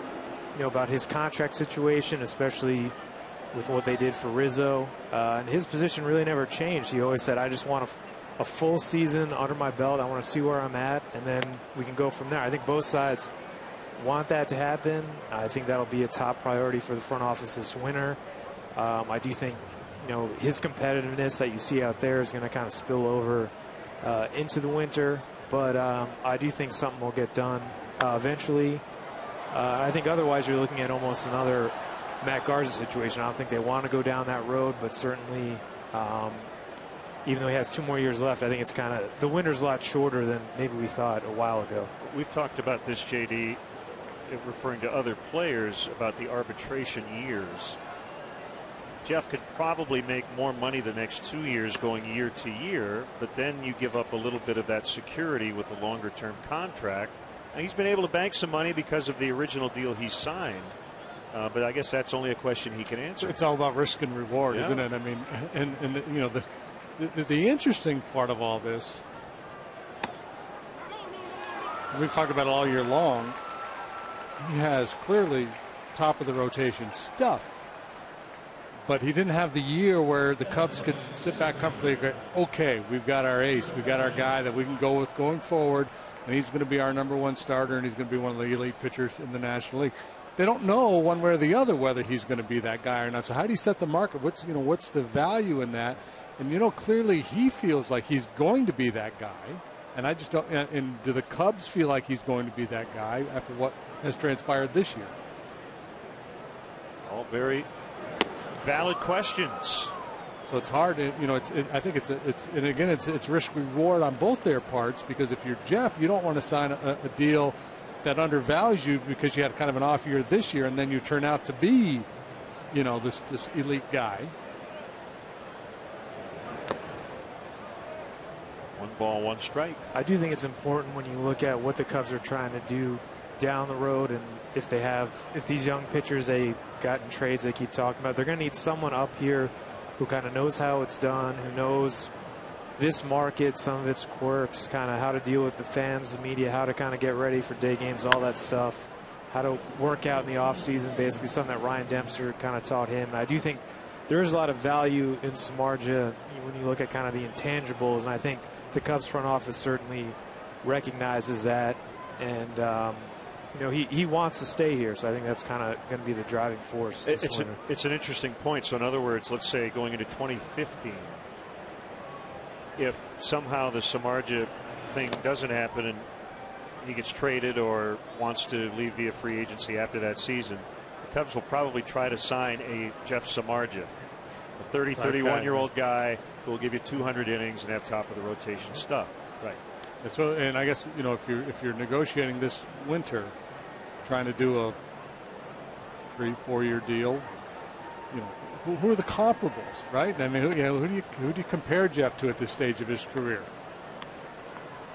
about his contract situation, especially with what they did for Rizzo. And his position really never changed. He always said, I just want a full season under my belt. I want to see where I'm at, and then we can go from there. I think both sides want that to happen. I think that'll be a top priority for the front office this winter. I do think, his competitiveness that you see out there is going to kind of spill over into the winter. But I do think something will get done eventually. I think otherwise you're looking at almost another Matt Garza situation. I don't think they want to go down that road, but certainly even though he has 2 more years left, I think it's kind of, the winter's a lot shorter than maybe we thought a while ago. We've talked about this, JD, referring to other players, about the arbitration years. Jeff could probably make more money the next 2 years going year to year, but then you give up a little bit of that security with the longer term contract. And he's been able to bank some money because of the original deal he signed. But I guess that's only a question he can answer. It's all about risk and reward, isn't it? I mean, and you know, the interesting part of all this, we've talked about it all year long, he has clearly top of the rotation stuff. But he didn't have the year where the Cubs could sit back comfortably and go, okay, we've got our ace. We've got our guy that we can go with going forward, and he's going to be our #1 starter, and he's going to be one of the elite pitchers in the National League. They don't know one way or the other whether he's going to be that guy or not. So how do you set the market? What's the value in that? And, clearly he feels like he's going to be that guy. And I just don't – and do the Cubs feel like he's going to be that guy after what has transpired this year? All very – valid questions. So it's hard. I think it's risk reward on both their parts, because if you're Jeff, you don't want to sign a deal that undervalues you because you had kind of an off year this year, and then you turn out to be, this elite guy. 1 ball, 1 strike. I do think it's important when you look at what the Cubs are trying to do down the road, and if these young pitchers they got in trades they keep talking about, they're going to need someone up here who kind of knows how it's done, who knows this market, some of its quirks, kind of how to deal with the fans, the media, how to kind of get ready for day games, all that stuff, how to work out in the offseason, basically something that Ryan Dempster kind of taught him. And I do think there is a lot of value in Samardzija when you look at kind of the intangibles, and I think the Cubs front office certainly recognizes that, and he wants to stay here, so I think that's kind of going to be the driving force. It's an interesting point. So in other words, let's say going into 2015, if somehow the Samardzija thing doesn't happen and he gets traded or wants to leave via free agency after that season, the Cubs will probably try to sign a Jeff Samardzija, a 31-year-old guy who will give you 200 innings and have top of the rotation stuff. Right. And so, and I guess if you're negotiating this winter, trying to do a 3-4 year deal, who are the comparables, right? I mean, who do you compare Jeff to at this stage of his career?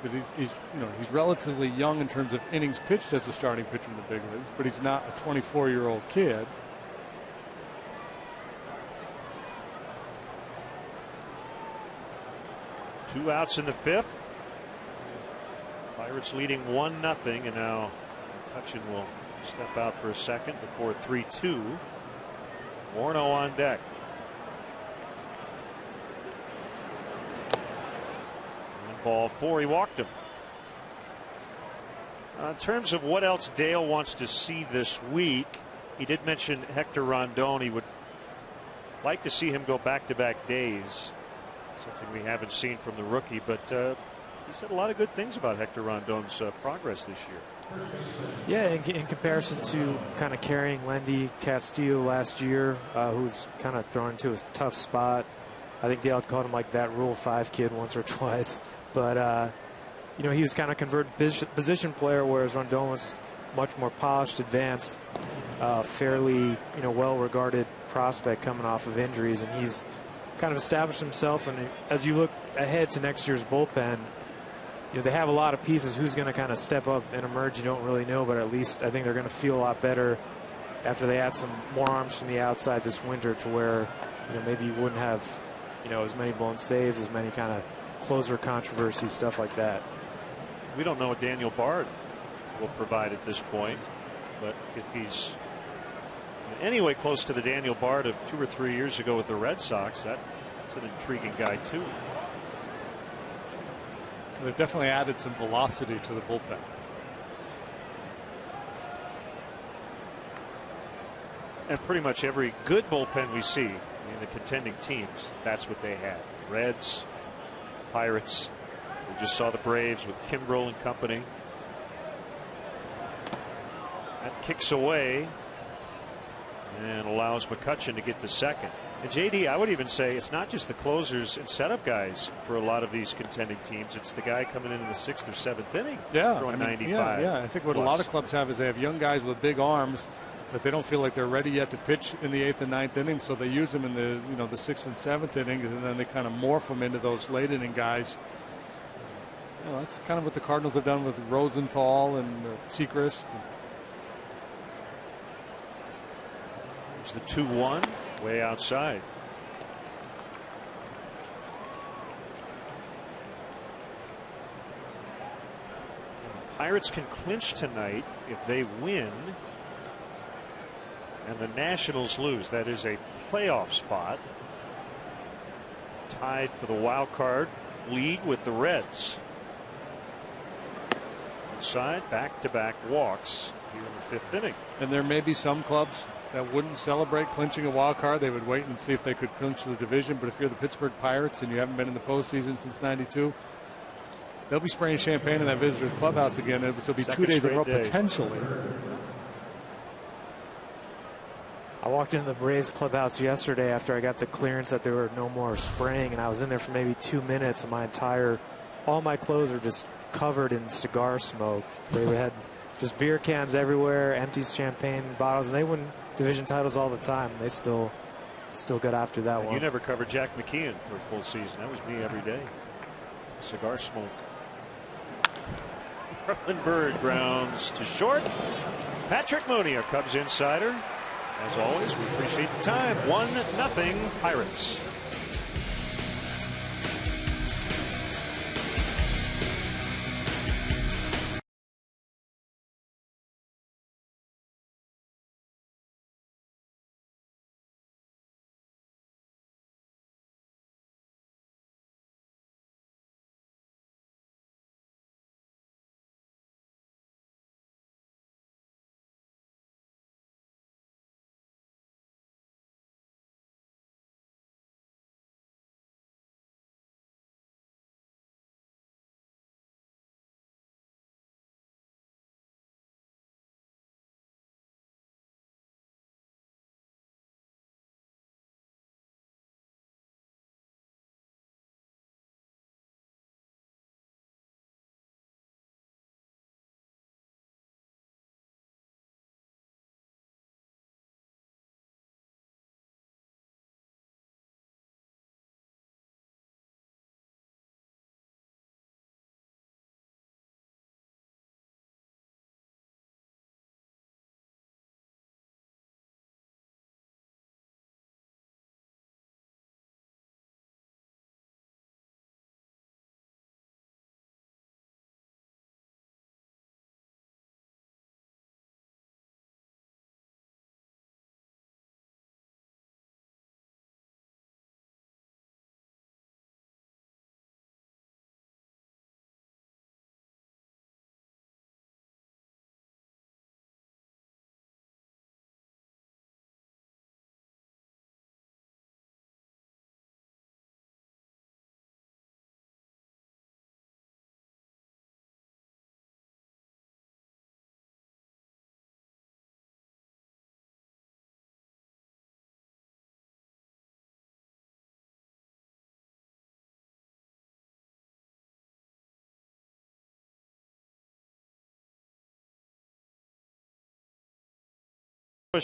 Because he's relatively young in terms of innings pitched as a starting pitcher in the big leagues, but he's not a 24-year-old kid. Two outs in the 5th. Pirates leading 1-0, and now Hutchin will step out for a second before 3-2. Morneau on deck. And ball 4, he walked him. In terms of what else Dale wants to see this week, he did mention Hector Rondon. He would like to see him go back-to-back days. Something we haven't seen from the rookie, but he said a lot of good things about Hector Rondon's progress this year. Yeah, in comparison to kind of carrying Lendy Castillo last year, who's kind of thrown into a tough spot. I think Dale called him like that Rule 5 kid once or twice. But, he was kind of converted position player, whereas Rondon was much more polished, advanced, fairly, well-regarded prospect coming off of injuries. And he's kind of established himself. And as you look ahead to next year's bullpen, they have a lot of pieces. Who's going to kind of step up and emerge, you don't really know, but at least I think they're going to feel a lot better after they add some more arms from the outside this winter, to where maybe you wouldn't have as many blown saves, as many kind of closer controversies, stuff like that. We don't know what Daniel Bard will provide at this point, but if he's in any way close to the Daniel Bard of 2 or 3 years ago with the Red Sox, that's an intriguing guy too. They've definitely added some velocity to the bullpen. And pretty much every good bullpen we see in the contending teams, that's what they had. Reds, Pirates. We just saw the Braves with Kimbrel and company. That kicks away and allows McCutchen to get to second. And JD, I would even say it's not just the closers and setup guys for a lot of these contending teams. It's the guy coming in the 6th or 7th inning. Yeah, throwing 95. Yeah, I think what a lot of clubs have is they have young guys with big arms that they don't feel like they're ready yet to pitch in the 8th and 9th inning, so they use them in the the 6th and 7th innings, and then they kind of morph them into those late inning guys. That's kind of what the Cardinals have done with Rosenthal and Sechrist. There's the 2-1 way outside. Pirates can clinch tonight if they win and the Nationals lose. That is a playoff spot. Tied for the wild card lead with the Reds. Inside, back-to-back walks here in the 5th inning. And there may be some clubs that wouldn't celebrate clinching a wild card. They would wait and see if they could clinch the division. But if you're the Pittsburgh Pirates and you haven't been in the postseason since '92, they'll be spraying champagne in that visitors clubhouse again. It'll be 2 days in a row potentially. I walked into the Braves clubhouse yesterday after I got the clearance that there were no more spraying, and I was in there for maybe 2 minutes, and all my clothes were just covered in cigar smoke. They had just beer cans everywhere, empty champagne bottles, and they win division titles all the time. They still got after that one. You never covered Jack McKeon for a full season. That was me every day. Cigar smoke. Harlan Bird grounds to short. Patrick Mooney, our Cubs insider. As always, we appreciate the time. 1-0 Pirates.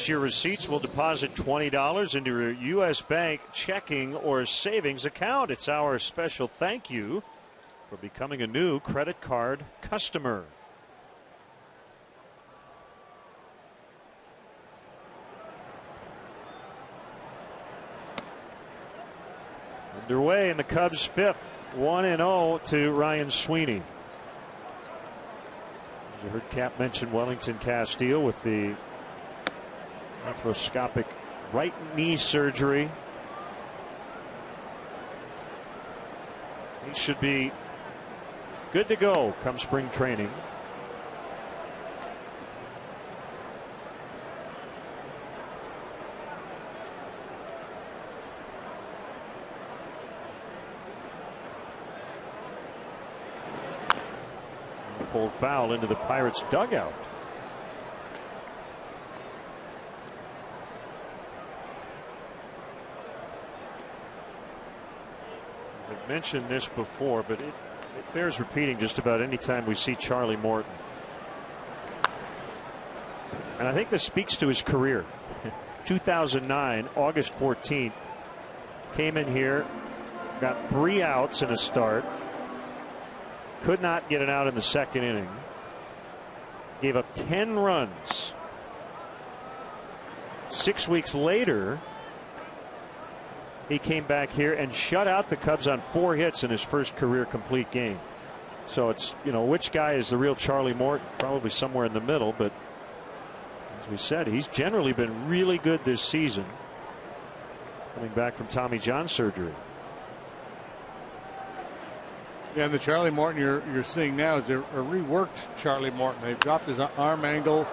Your receipts will deposit $20 into your U.S. Bank checking or savings account. It's our special thank you for becoming a new credit card customer. Underway in the Cubs' 5th, 1-0 to Ryan Sweeney. You heard Cap mention Wellington Castillo with the arthroscopic right knee surgery. He should be good to go come spring training. Pulled foul into the Pirates dugout. I've mentioned this before, but it bears repeating just about any time we see Charlie Morton. And I think this speaks to his career. 2009, August 14th, came in here, got 3 outs in a start, could not get an out in the second inning, gave up 10 runs. 6 weeks later, he came back here and shut out the Cubs on 4 hits in his first career complete game. So it's, you know, which guy is the real Charlie Morton? Probably somewhere in the middle, but as we said, he's generally been really good this season, coming back from Tommy John surgery. Yeah, and the Charlie Morton you're seeing now is a reworked Charlie Morton. They've dropped his arm angle,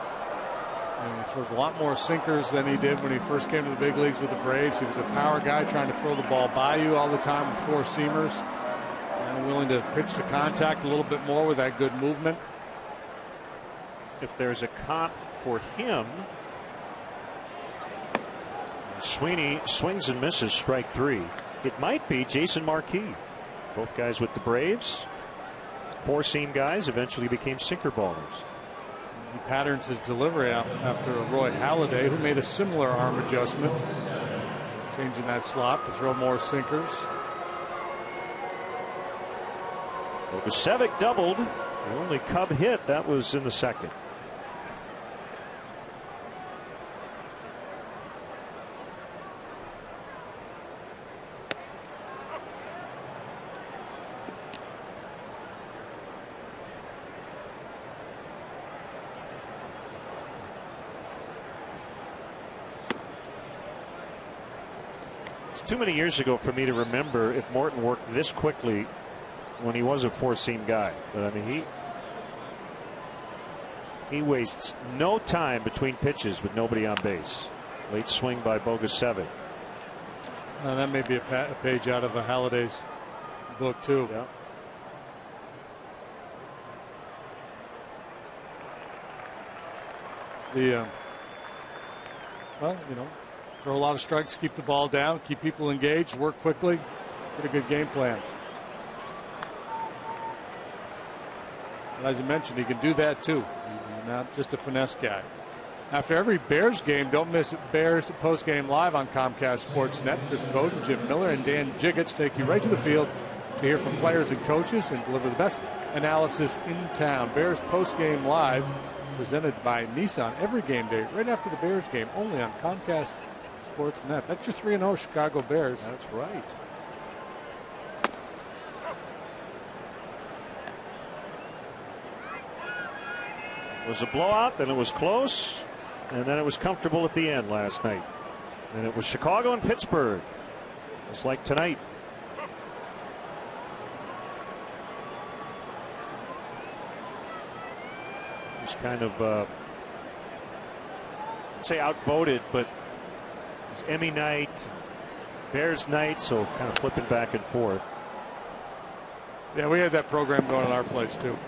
and he throws a lot more sinkers than he did when he first came to the big leagues with the Braves. He was a power guy trying to throw the ball by you all the time with 4 seamers, and willing to pitch to contact a little bit more with that good movement. If there's a comp for him, Sweeney swings and misses, strike 3. It might be Jason Marquis. Both guys with the Braves, 4-seam guys, eventually became sinker ballers. He patterns his delivery after Roy Halladay, who made a similar arm adjustment, changing that slot to throw more sinkers. Bogusevic doubled. The only Cub hit, that was in the second. Too many years ago for me to remember if Morton worked this quickly when he was a 4-seam guy. But I mean, he wastes no time between pitches with nobody on base. Late swing by Bogusevic. That may be a page out of a Halladay's book too. Yeah. Well, you know, throw a lot of strikes, keep the ball down, keep people engaged, work quickly, get a good game plan. And as you mentioned, he can do that too. He's not just a finesse guy. After every Bears game, don't miss Bears post-game live on Comcast Sportsnet. Chris Bowden, Jim Miller, and Dan Jiggets take you right to the field to hear from players and coaches and deliver the best analysis in town. Bears post-game live, presented by Nissan every game day, right after the Bears game, only on Comcast Sportsnet. That's your 3-0 Chicago Bears. That's right. It was a blowout, then it was close, and then it was comfortable at the end last night. And it was Chicago and Pittsburgh, just like tonight. He's kind of, I'd say outvoted, but Emmy night, Bears night, so kind of flipping back and forth. Yeah, we had that program going in our place too.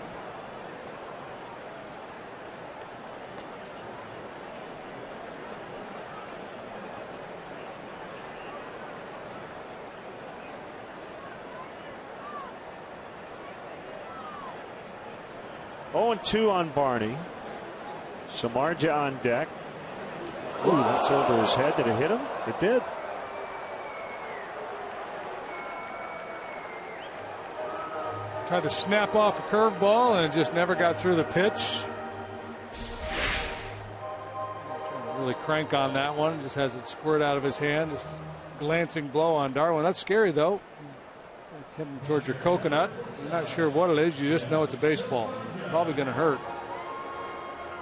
And 2 on Barney. Samardzija on deck. Ooh, that's over his head. Did it hit him? It did. Tried to snap off a curveball and it just never got through the pitch. Trying to really crank on that one. Just has it squirt out of his hand. Just glancing blow on Darwin. That's scary though. Coming towards your coconut. You're not sure what it is. You just know it's a baseball. Probably going to hurt.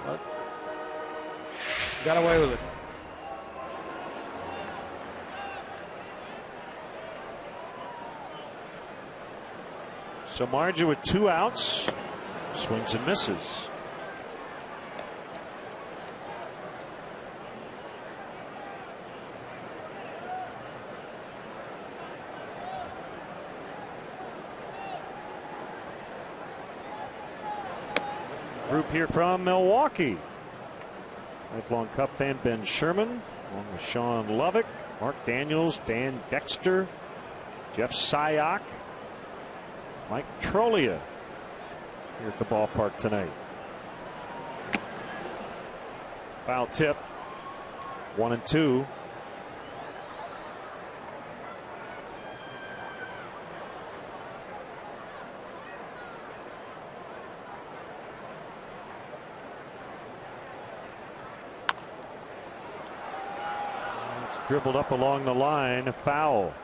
But got away with it. Samardzija with 2 outs. Swings and misses. Group here from Milwaukee. Lifelong Cub fan Ben Sherman, along with Sean Lovick, Mark Daniels, Dan Dexter, Jeff Syock, Mike Trolia here at the ballpark tonight. Foul tip. 1-2. It's dribbled up along the line. A foul.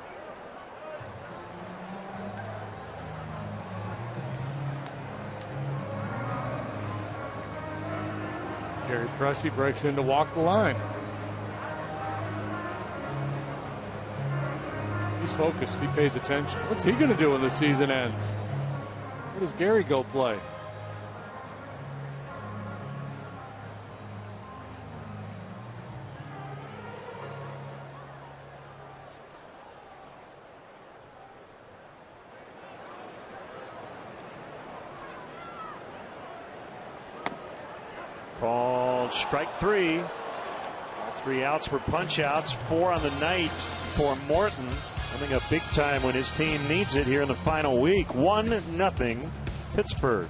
Gary Pressey breaks in to walk the line. He's focused. He pays attention. What's he going to do when the season ends? Where does Gary go play? Called strike 3. All 3 outs were punch outs. 4 on the night for Morton. Having a big time when his team needs it here in the final week. 1-0 Pittsburgh.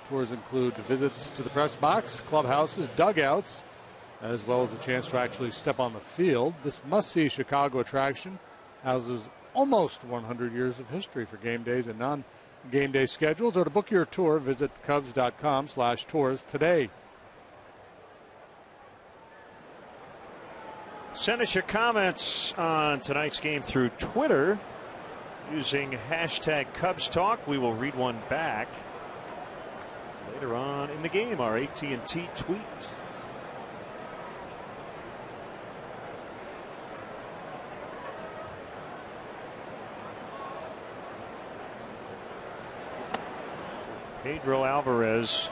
Tours include visits to the press box, clubhouses, dugouts, as well as a chance to actually step on the field. This must-see Chicago attraction houses almost 100 years of history for game days and non-game day schedules. Or to book your tour, visit Cubs.com/tours today. Send us your comments on tonight's game through Twitter using hashtag Cubs Talk. We will read one back later on in the game, our AT&T tweet. Pedro Alvarez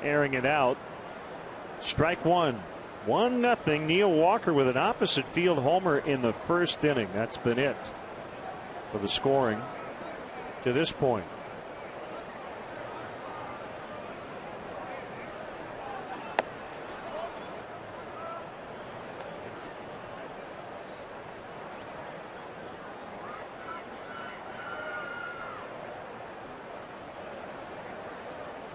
airing it out. Strike 1. 1-0. Neil Walker with an opposite field homer in the first inning. That's been it for the scoring to this point.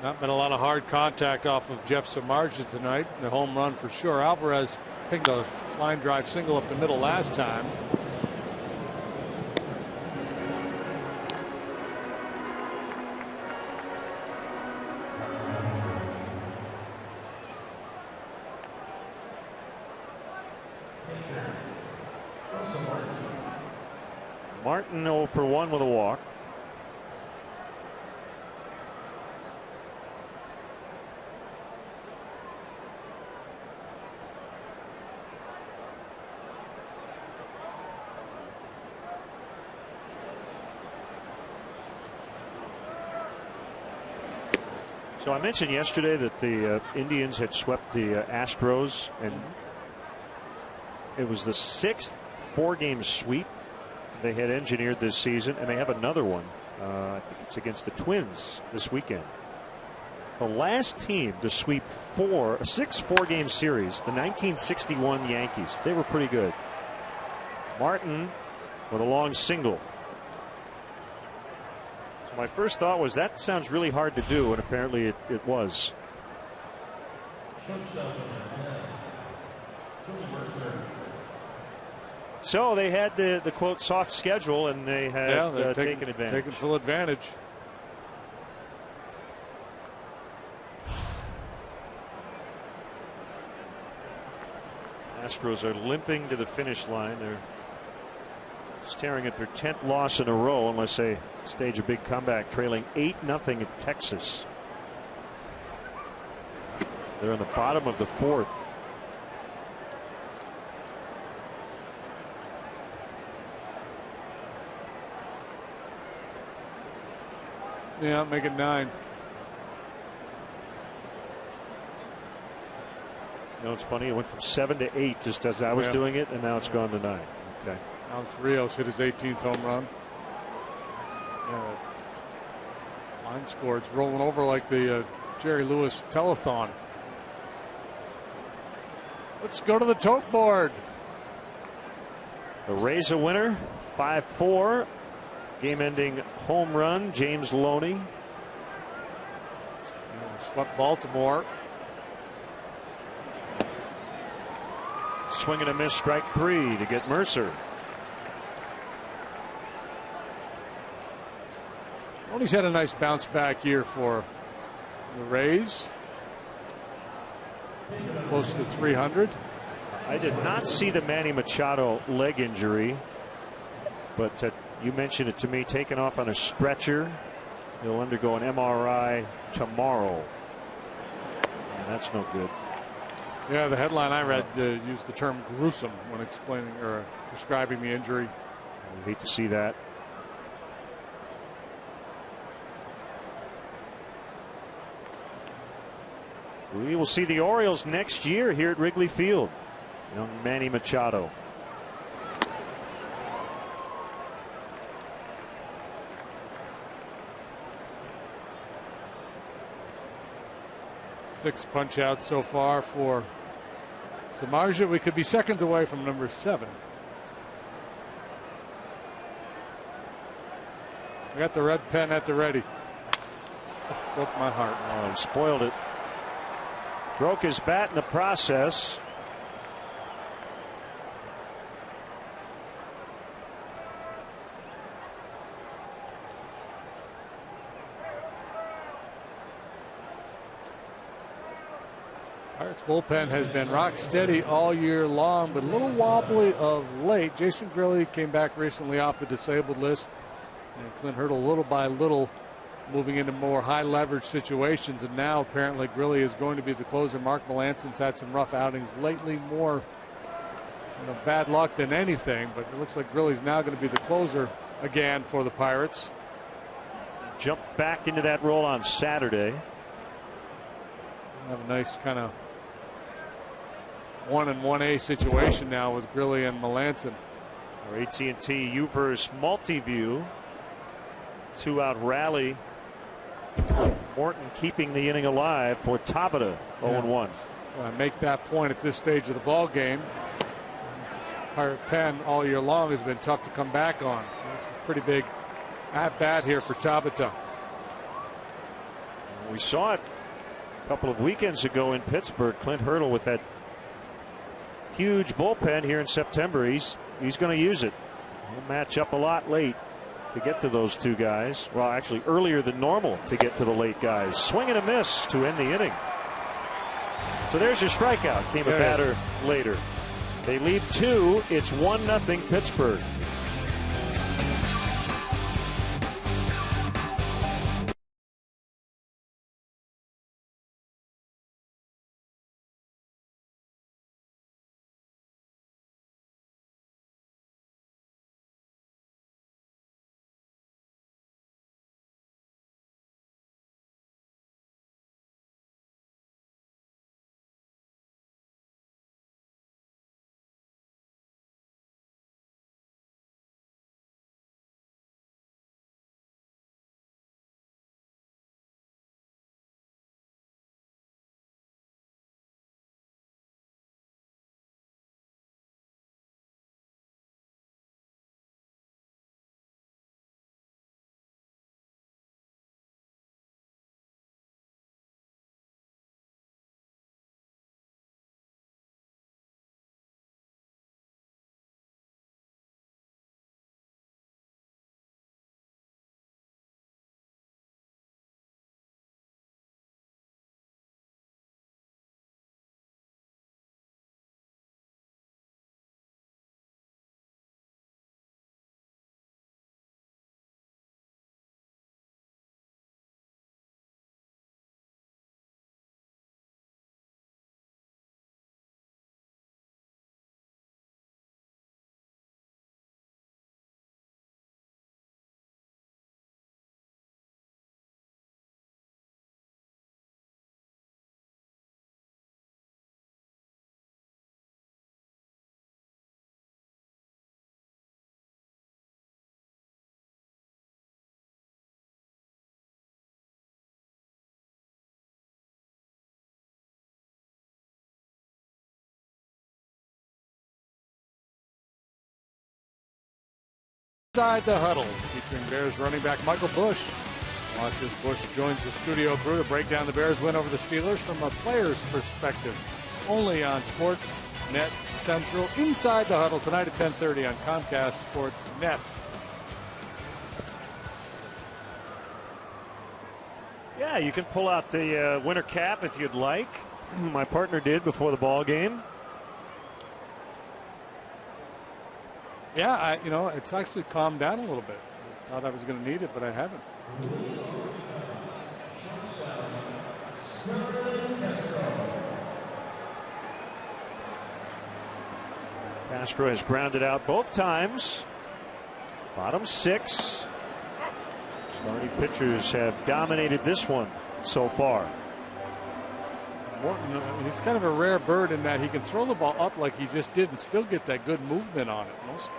Not been a lot of hard contact off of Jeff Samardzija tonight. The home run for sure. Alvarez picked a line drive single up the middle last time. Martin 0 for 1 with a walk. So I mentioned yesterday that the Indians had swept the Astros, and it was the 6th 4-game sweep they had engineered this season, and they have another one. I think it's against the Twins this weekend. The last team to sweep a 6 4-game series, the 1961 Yankees. They were pretty good. Martin with a long single. So my first thought was that sounds really hard to do, and apparently it was. So they had the quote soft schedule, and they had taken advantage. Taken full advantage. Astros are limping to the finish line. They're staring at their 10th loss in a row unless they stage a big comeback, trailing 8-0 at Texas. They're in the bottom of the 4th. Yeah, make it 9. You know, it's funny. It went from 7 to 8 just as I was doing it, and now it's gone to 9. Okay. Alex Rios hit his 18th home run. Line score. It's rolling over like the Jerry Lewis telethon. Let's go to the tote board. The Rays a winner, 5-4. Game-ending home run, James Loney. Swept Baltimore. Swing and a miss, strike 3 to get Mercer. Loney's had a nice bounce back year for the Rays. Close to 300. I did not see the Manny Machado leg injury, but you mentioned it to me, taken off on a stretcher. He'll undergo an MRI tomorrow. And that's no good. Yeah, the headline I read used the term gruesome when explaining or describing the injury. I hate to see that. We will see the Orioles next year here at Wrigley Field. Young Manny Machado. Six punch outs so far for Samardzija. We could be seconds away from number 7. I got the red pen at the ready. Broke my heart. Oh, he spoiled it. Broke his bat in the process. Pirates bullpen has been rock steady all year long, but a little wobbly of late. Jason Grilli came back recently off the disabled list, and Clint Hurdle little by little moving into more high leverage situations, and now apparently Grilli is going to be the closer. Mark Melanson's had some rough outings lately, more bad luck than anything, but it looks like Grilli's now going to be the closer again for the Pirates. Jumped back into that role on Saturday. Have a nice kind of 1 and 1A situation now with Grilli and Melanson. Our AT&T Uverse multi-view 2-out rally. Morton keeping the inning alive for Tabata, 0-1. So I make that point at this stage of the ball game. Pirate pen all year long has been tough to come back on. So this is a pretty big at bat here for Tabata. We saw it a couple of weekends ago in Pittsburgh. Clint Hurdle with that huge bullpen here in September. He's going to use it. He'll match up a lot late to get to those two guys. Well, actually earlier than normal to get to the late guys. Swing and a miss to end the inning. So there's your strikeout. Came a batter later. They leave 2. It's 1-0 Pittsburgh. Inside the Huddle, featuring Bears running back Michael Bush. Watch as Bush joins the studio crew to break down the Bears win over the Steelers from a player's perspective. Only on Sportsnet Central. Inside the Huddle tonight at 10:30 on Comcast Sportsnet. Yeah, you can pull out the winter cap if you'd like. My partner did before the ball game. Yeah, it's actually calmed down a little bit. I thought I was going to need it, but I haven't. Castro has grounded out both times. Bottom 6. Starting pitchers have dominated this one so far. Morton, he's kind of a rare bird in that he can throw the ball up like he just did and still get that good movement on it. Most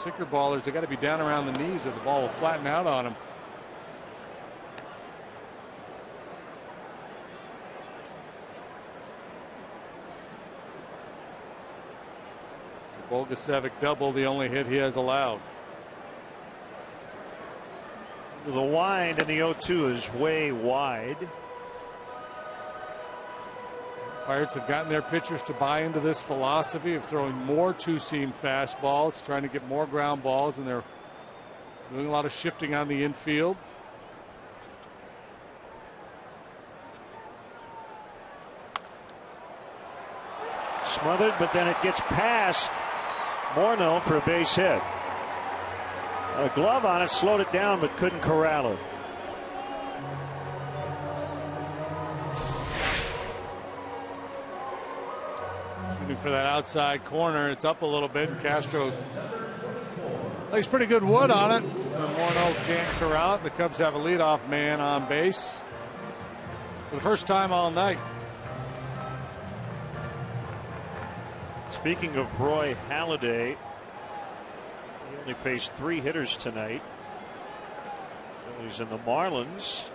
sicker ballers, they got to be down around the knees or the ball will flatten out on him. The Bogusevic double, the only hit he has allowed. The wind in the 0-2 is way wide. Pirates have gotten their pitchers to buy into this philosophy of throwing more two-seam fastballs, trying to get more ground balls, and they're doing a lot of shifting on the infield. Smothered, but then it gets past Morneau for a base hit. A glove on it, slowed it down, but couldn't corral it. Shooting for that outside corner. It's up a little bit, and Castro lays pretty good wood on it. And Morneau can't corral it. The Cubs have a leadoff man on base for the first time all night. Speaking of Roy Halladay, he only faced 3 hitters tonight. Phillies and the Marlins.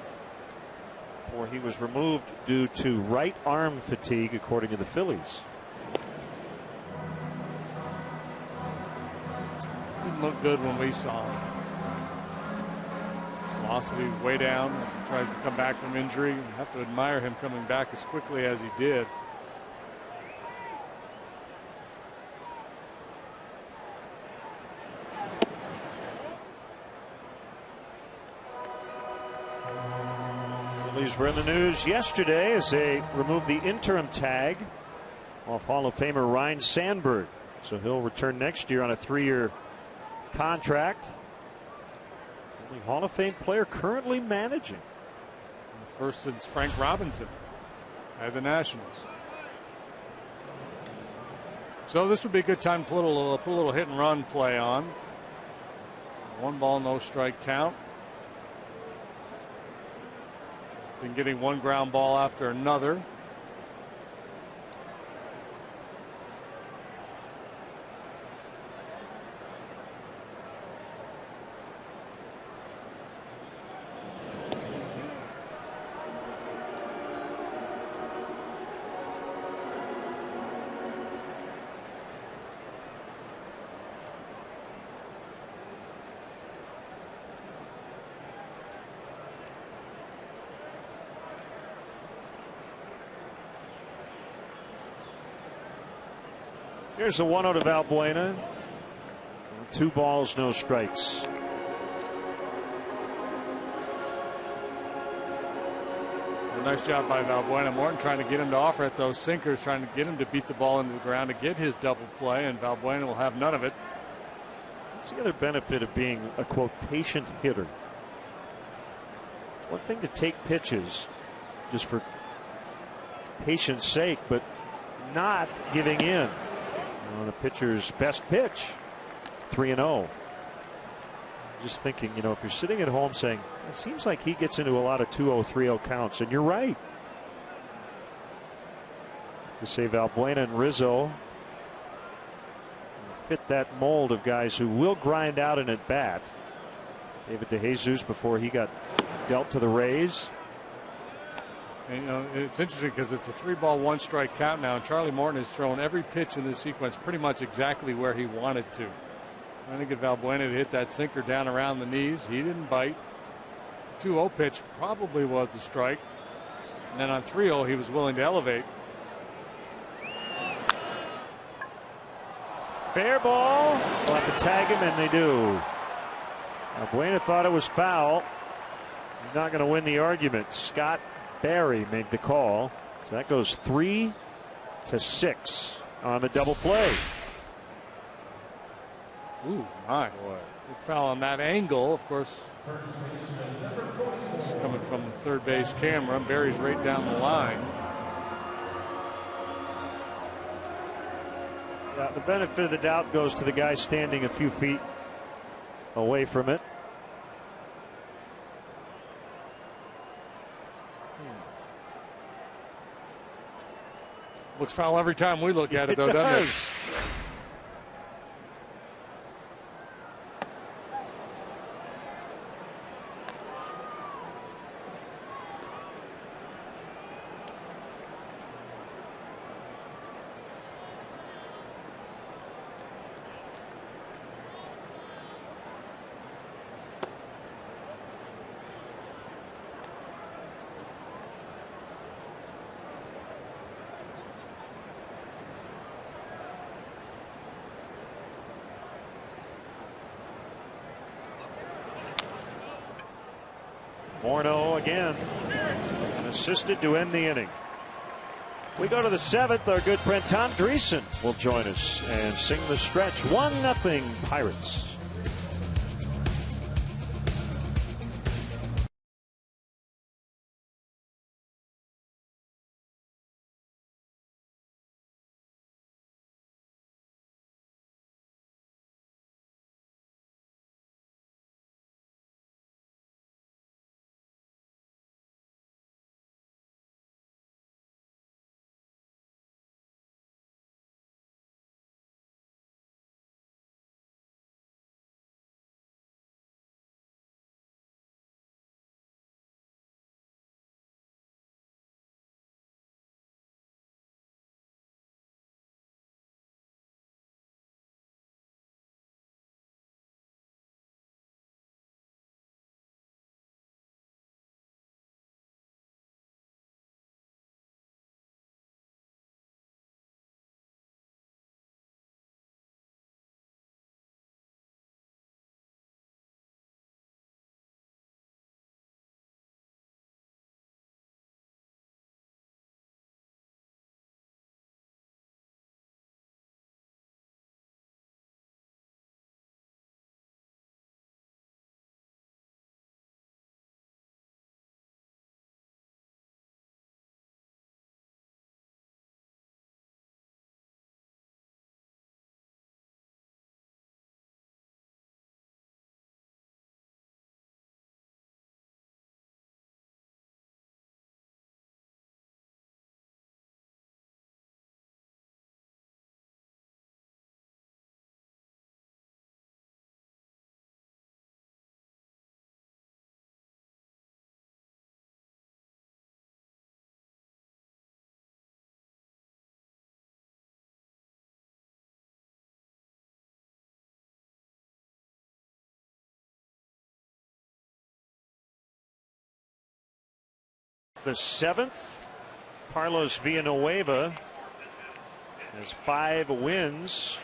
Before he was removed due to right arm fatigue, according to the Phillies. Didn't look good when we saw him. Velocity way down as he tries to come back from injury. You have to admire him coming back as quickly as he did. Phillies were in the news yesterday as they removed the interim tag off Hall of Famer Ryne Sandberg. So he'll return next year on a 3-year contract. Only Hall of Fame player currently managing. First since Frank Robinson at the Nationals. So this would be a good time to put a little hit and run play on. 1 ball, no strike count. Been getting 1 ground ball after another. Here's the 1-0 to Valbuena. 2 balls, no strikes. Nice job by Valbuena. Morton trying to get him to offer at those sinkers, trying to get him to beat the ball into the ground to get his double play, and Valbuena will have none of it. That's the other benefit of being a, quote, patient hitter. It's one thing to take pitches just for patience sake, but not giving in on a pitcher's best pitch. 3-0. Just thinking, if you're sitting at home saying, it seems like he gets into a lot of 2-0, 3-0 counts, and you're right. To say Valbuena and Rizzo fit that mold of guys who will grind out an at bat. David DeJesus before he got dealt to the Rays. And, it's interesting because it's a 3-ball, 1-strike count now, and Charlie Morton has thrown every pitch in this sequence pretty much exactly where he wanted to. Trying to get Valbuena to hit that sinker down around the knees. He didn't bite. 2-0 pitch probably was a strike. And then on 3-0, he was willing to elevate. Fair ball. They'll have to tag him, and they do. Valbuena thought it was foul. He's not going to win the argument. Scott Barry made the call. So that goes 3-6 on the double play. Ooh, my. Big foul on that angle, of course. It's coming from the third base camera. Barry's right down the line. Yeah, the benefit of the doubt goes to the guy standing a few feet away from it. Looks foul every time we look at it, though, doesn't it? Morneau again, assisted to end the inning. We go to the 7th. Our good friend Tom Dreesen will join us and sing the stretch. 1-0 Pirates. The 7th, Carlos Villanueva has 5 wins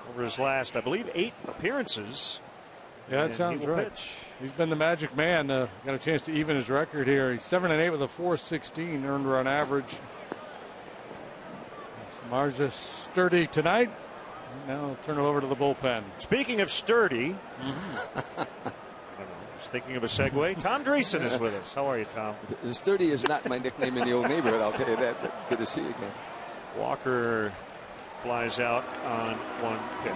over his last, I believe, 8 appearances. Yeah, that sounds right. He's been the magic man. Got a chance to even his record here. He's 7-8 with a 4.16 earned run average. Samardzija sturdy tonight. Now I'll turn it over to the bullpen. Speaking of sturdy, thinking of a segue. Tom Dreesen is with us. How are you, Tom? Sturdy is not my nickname in the old neighborhood, I'll tell you that. But good to see you again. Walker flies out on 1 pitch.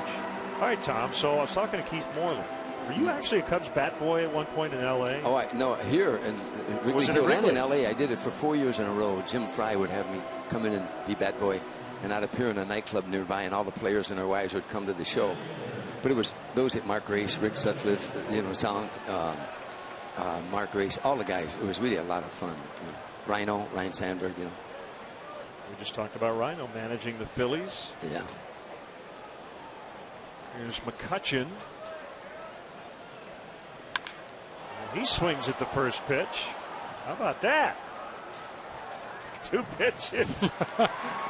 All right, Tom. So I was talking to Keith Moreland. Were you actually a Cubs bat boy at one point in L.A.? Oh, no, here in Wrigley Field and in L.A. I did it for 4 years in a row. Jim Fry would have me come in and be bat boy, and I'd appear in a nightclub nearby, and all the players and their wives would come to the show. But it was those at Mark Grace, Rick Sutcliffe, Sound, Mark Grace, all the guys. It was really a lot of fun. Ryan Sandberg, We just talked about Rhino managing the Phillies. Yeah. Here's McCutcheon. He swings at the first pitch. How about that? 2 pitches.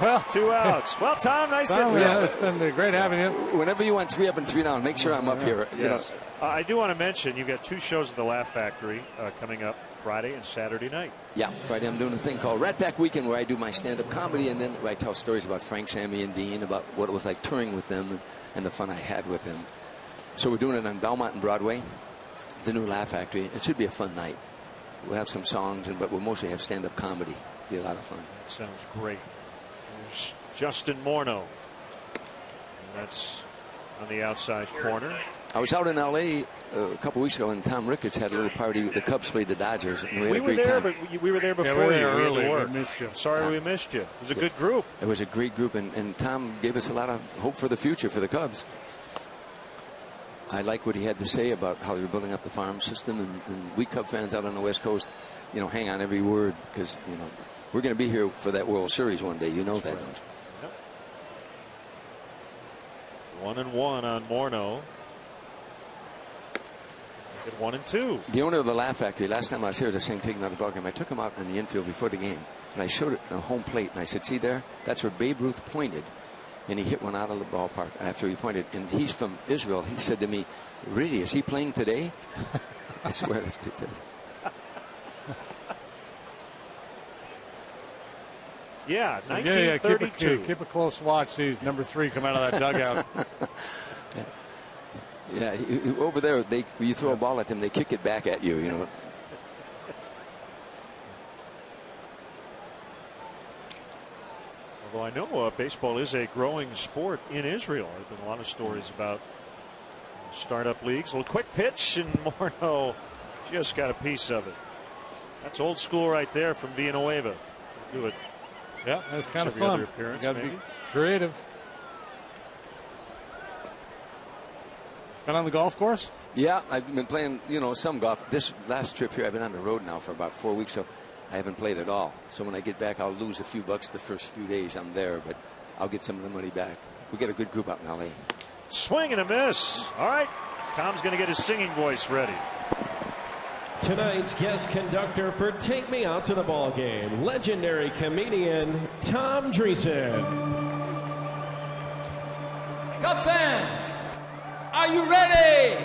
Well, 2 outs. Well, Tom, nice to Tom, meet you. It's been great having you. Whenever you want 3 up and 3 down, make sure I'm up here. You know. I do want to mention you've got 2 shows at the Laugh Factory coming up Friday and Saturday night. Yeah, Friday I'm doing a thing called Rat Pack Weekend where I do my stand-up comedy, and then I tell stories about Frank, Sammy, and Dean, about what it was like touring with them and the fun I had with them. So we're doing it on Belmont and Broadway, the new Laugh Factory. It should be a fun night. We'll have some songs, but we'll mostly have stand-up comedy. It'll be a lot of fun. That sounds great. There's Justin Morneau. And that's on the outside corner. I was out in L.A. A couple weeks ago, and Tom Ricketts had a little party. The Cubs played the Dodgers, and we had a great time. But we were there before we were you. there early. We missed you. Sorry we missed you. It was a good group. It was a great group, and Tom gave us a lot of hope for the future for the Cubs. I like what he had to say about how you're building up the farm system, and we Cub fans out on the West Coast, you know, hang on every word, because, you know, we're going to be here for that World Series one day. You know that, don't you? Yep. 1-1 on Morneau. 1-2. The owner of the Laugh Factory, last time I was here to sing Taking Out the Ball Game, I took him out in the infield before the game, and I showed it on home plate, and I said, see there, that's where Babe Ruth pointed, and he hit one out of the ballpark after he pointed, and he's from Israel. He said to me, really, is he playing today? I swear that's what he said. Yeah, 1932. Keep a close watch. See number 3 come out of that dugout. Yeah, over there, you throw a ball at them, they kick it back at you, you know. Although I know baseball is a growing sport in Israel. There have been a lot of stories about startup leagues. A little quick pitch, and Morneau just got a piece of it. That's old school right there from Villanueva. Do it. Yeah, that's kind of every fun. other appearance, You got to maybe. be creative. Been on the golf course? Yeah, I've been playing, you know, some golf. This last trip here, I've been on the road now for about 4 weeks, so I haven't played at all. So when I get back, I'll lose a few bucks the first few days I'm there, but I'll get some of the money back. We get a good group out in L.A. Swing and a miss. All right, Tom's going to get his singing voice ready. Tonight's guest conductor for Take Me Out to the Ball Game, legendary comedian Tom Dreesen. Cub fans, are you ready?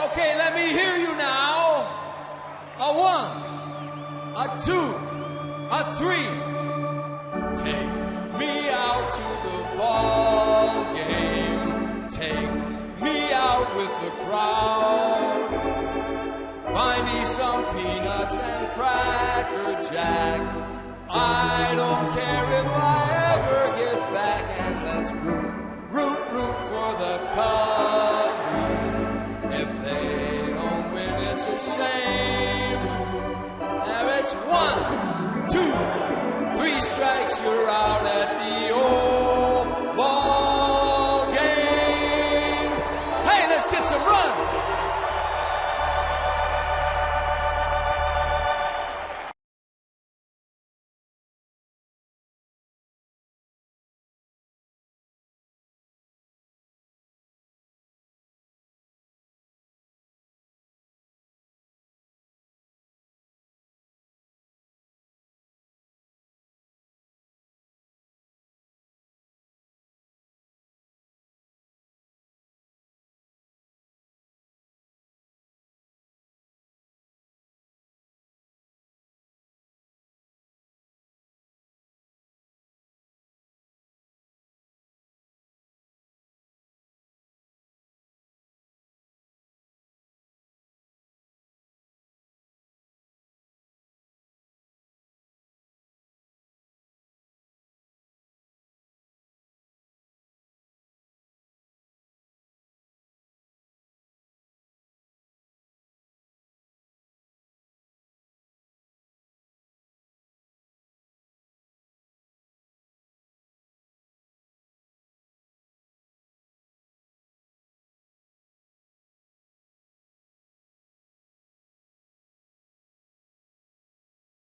Okay, let me hear you now. A 1, a 2, a 3. Take me out to the ball game. Take me out with the crowd. Buy me some peanuts and Cracker Jack. I don't care if I ever get back. And let's root for the Cubbies. If they don't win, it's a shame. There it's 1, 2, 3 strikes, you're out at the old ball game. Hey, let's get some runs.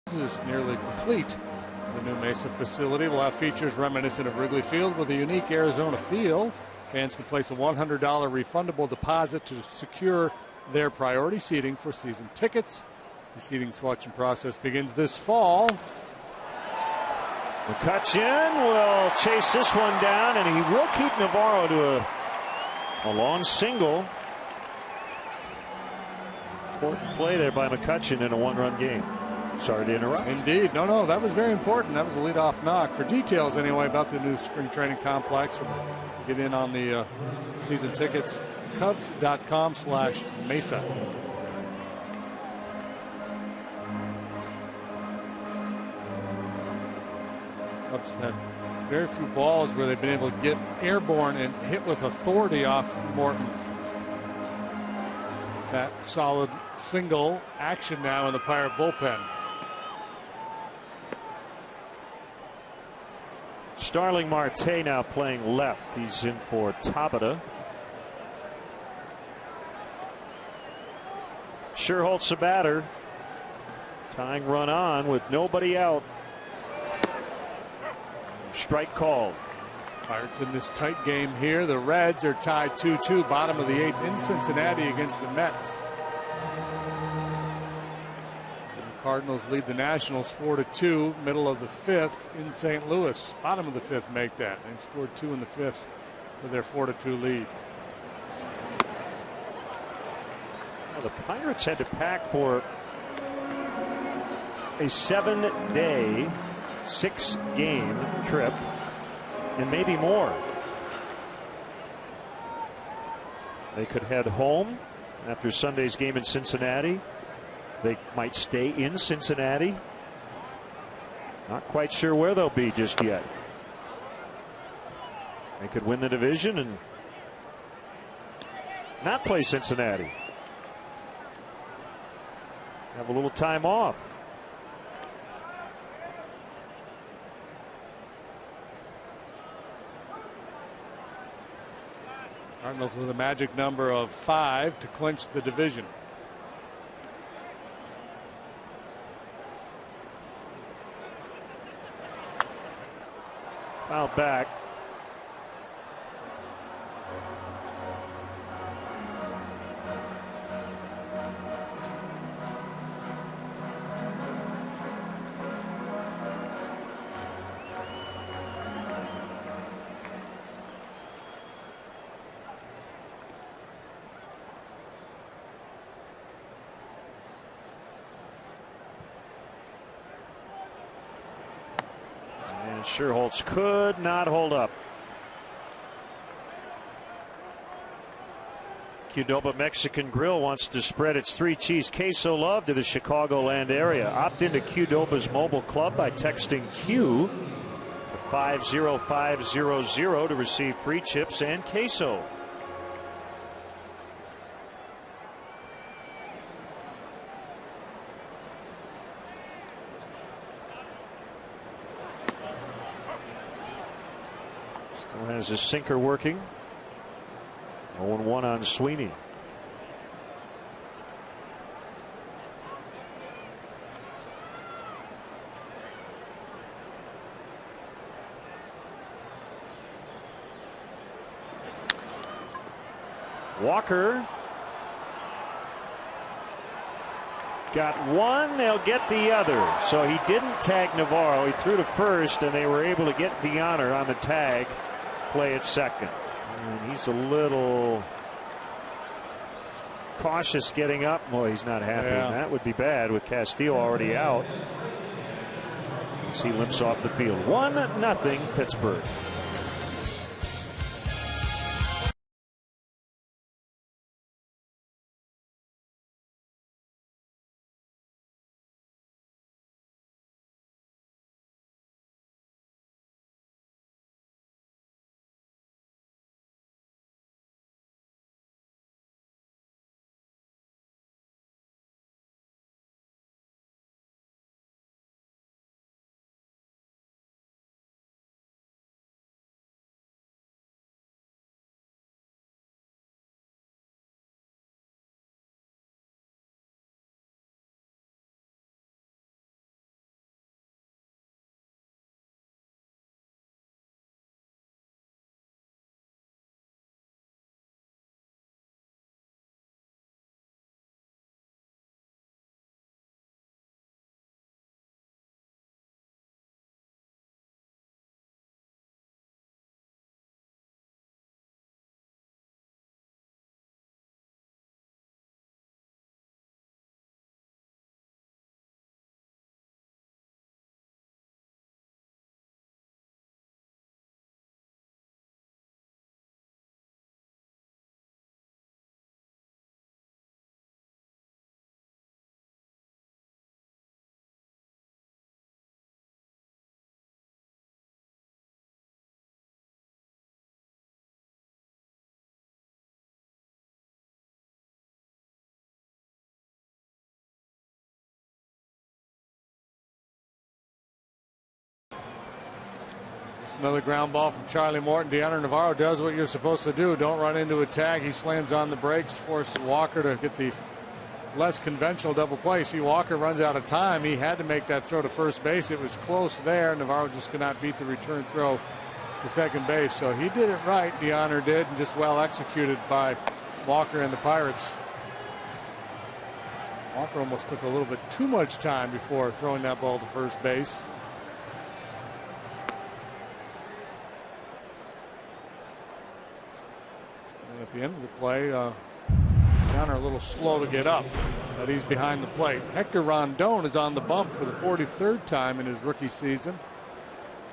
Is nearly complete. The new Mesa facility will have features reminiscent of Wrigley Field with a unique Arizona feel. Fans can place a $100 refundable deposit to secure their priority seating for season tickets. The seating selection process begins this fall. McCutchen will chase this one down, and he will keep Navarro to a long single. Important play there by McCutchen in a one-run game. Sorry to interrupt. Indeed. No, that was very important. That was a leadoff knock. For details, anyway, about the new spring training complex, get in on the season tickets, Cubs.com/Mesa. Cubs had very few balls where they've been able to get airborne and hit with authority off Morton. That solid single action now in the Pirate bullpen. Starling Marte now playing left. He's in for Tabata. Sherholtz a batter. Tying run on with nobody out. Strike called. Pirates in this tight game here. The Reds are tied 2-2, bottom of the 8th in Cincinnati against the Mets. Cardinals lead the Nationals 4-2, middle of the 5th in St. Louis. Bottom of the 5th make that. They've scored 2 in the 5th for their 4-2 lead. Well, the Pirates had to pack for a 7-day, 6-game trip, and maybe more. They could head home after Sunday's game in Cincinnati. They might stay in Cincinnati. Not quite sure where they'll be just yet. They could win the division and not play Cincinnati. Have a little time off. Cardinals with a magic number of 5 to clinch the division. Foul back. And Sherholtz could not hold up. Qdoba Mexican Grill wants to spread its 3-cheese queso love to the Chicagoland area. Opt into Qdoba's mobile club by texting Q to 50500 to receive free chips and queso. Still has his sinker working. 0-1 on Sweeney. Walker got one, they'll get the other. So he didn't tag Navarro. He threw to first, and they were able to get Deonner on the tag, play at second. And he's a little cautious getting up. Boy, he's not happy. Yeah. That would be bad with Castillo already out. As he limps off the field. 1-0 Pittsburgh. It's another ground ball from Charlie Morton. Deanna Navarro does what you're supposed to do. Don't run into a tag. He slams on the brakes, forces Walker to get the less conventional double play. See, Walker runs out of time. He had to make that throw to first base. It was close there. Navarro just could not beat the return throw to second base. So he did it right, DeHonor did, and just well executed by Walker and the Pirates. Walker almost took a little bit too much time before throwing that ball to first base. And at the end of the play, Connor a little slow to get up, but he's behind the plate. Hector Rondon is on the bump for the 43rd time in his rookie season.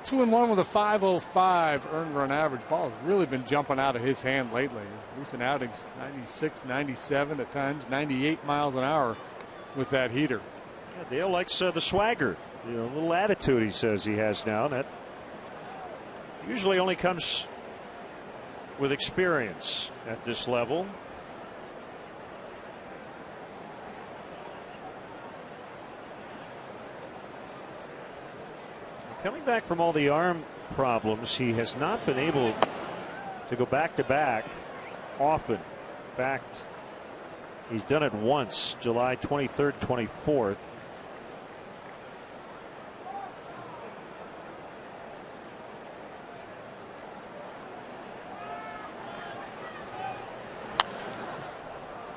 2-1 with a 5.05 earned run average. Ball has really been jumping out of his hand lately. Recent outings 96, 97, at times 98 miles an hour with that heater. Yeah, Dale likes the swagger, little attitude he says he has now. That usually only comes with experience at this level. Coming back from all the arm problems, he has not been able to go back-to-back often. In fact, he's done it once, July 23rd, 24th.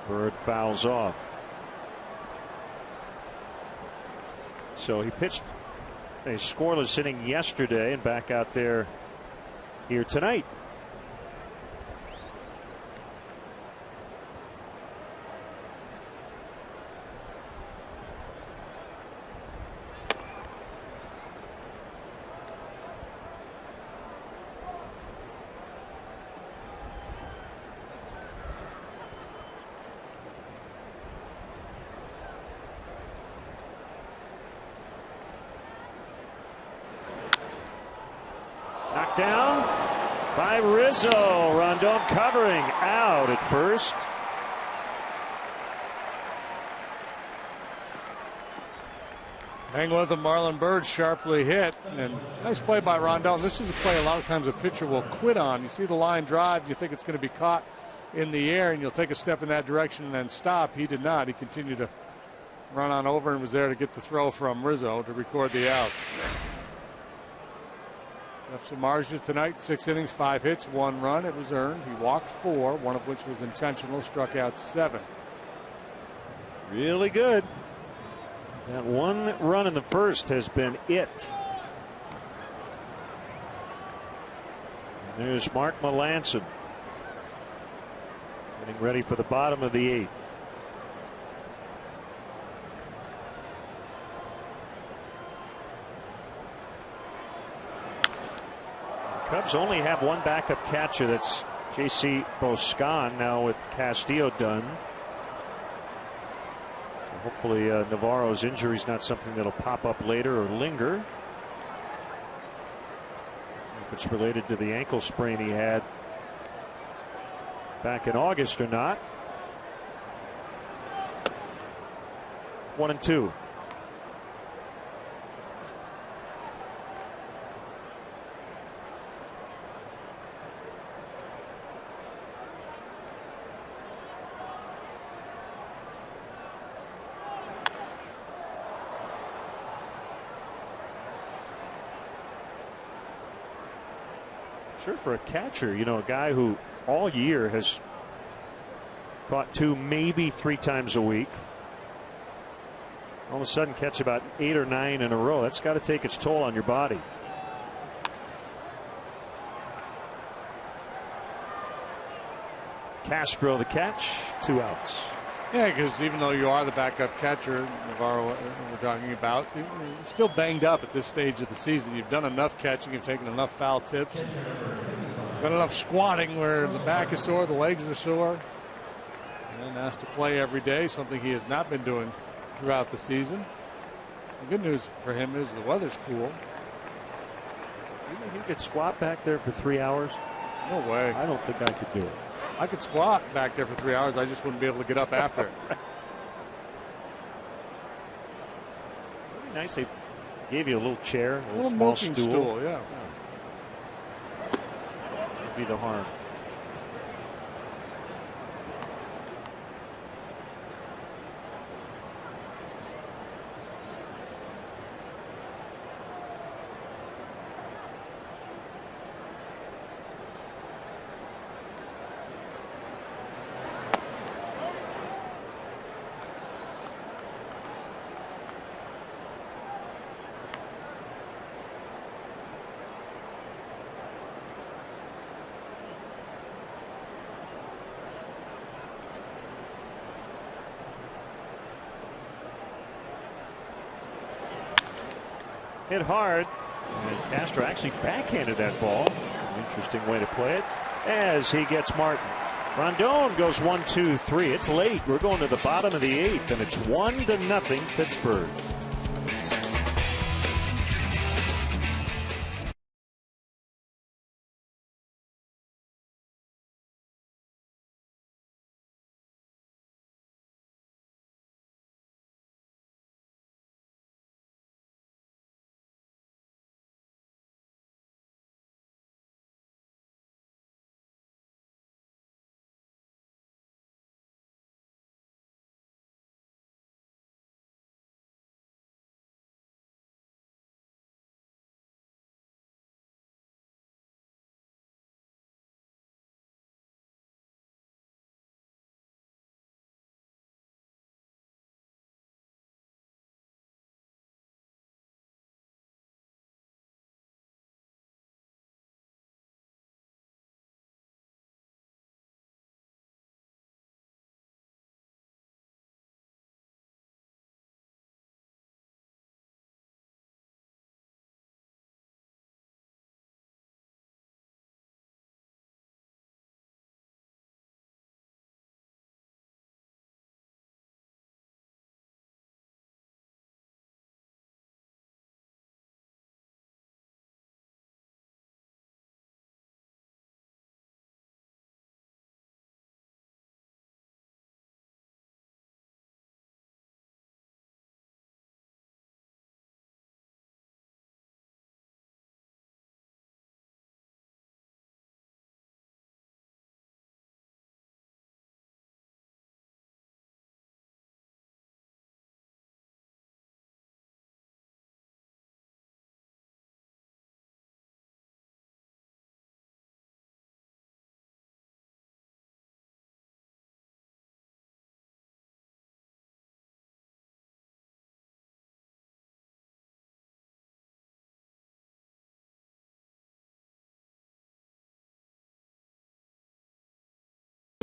Bird fouls off. So he pitched a scoreless inning yesterday and back out there here tonight. Down by Rizzo. Rondon covering, out at first. Hang with him, Marlon Byrd sharply hit, and nice play by Rondon. This is a play a lot of times a pitcher will quit on. You see the line drive, you think it's going to be caught in the air, and you'll take a step in that direction and then stop. He did not. He continued to run on over and was there to get the throw from Rizzo to record the out. Jeff Samardzija tonight, 6 innings, 5 hits, 1 run. It was earned. He walked 4, one of which was intentional, struck out 7. Really good. That 1 run in the first has been it. And there's Mark Melancon getting ready for the bottom of the 8th. Cubs only have 1 backup catcher. That's J.C. Boscan now with Castillo done. So hopefully Navarro's injury is not something that'll pop up later or linger. If it's related to the ankle sprain he had back in August or not. 1-2. Sure, for a catcher, a guy who all year has caught 2, maybe 3 times a week. All of a sudden catch about 8 or 9 in a row. That's got to take its toll on your body. Castro the catch, 2 outs. Yeah, because even though you are the backup catcher, Navarro, we're talking about, you're still banged up at this stage of the season. You've done enough catching, you've taken enough foul tips, done enough squatting where the back is sore, the legs are sore, and asked to play every day, something he has not been doing throughout the season. The good news for him is the weather's cool. You think he could squat back there for 3 hours? No way. I don't think I could do it. I could squat back there for 3 hours. I just wouldn't be able to get up after it. Nice. They gave you a little chair, a little milking small stool. Yeah. be the harm. Hit hard, and Castro actually backhanded that ball. An interesting way to play it as he gets Martin. Rondon goes 1, 2, 3. It's late. We're going to the bottom of the 8th, and it's 1-0 Pittsburgh.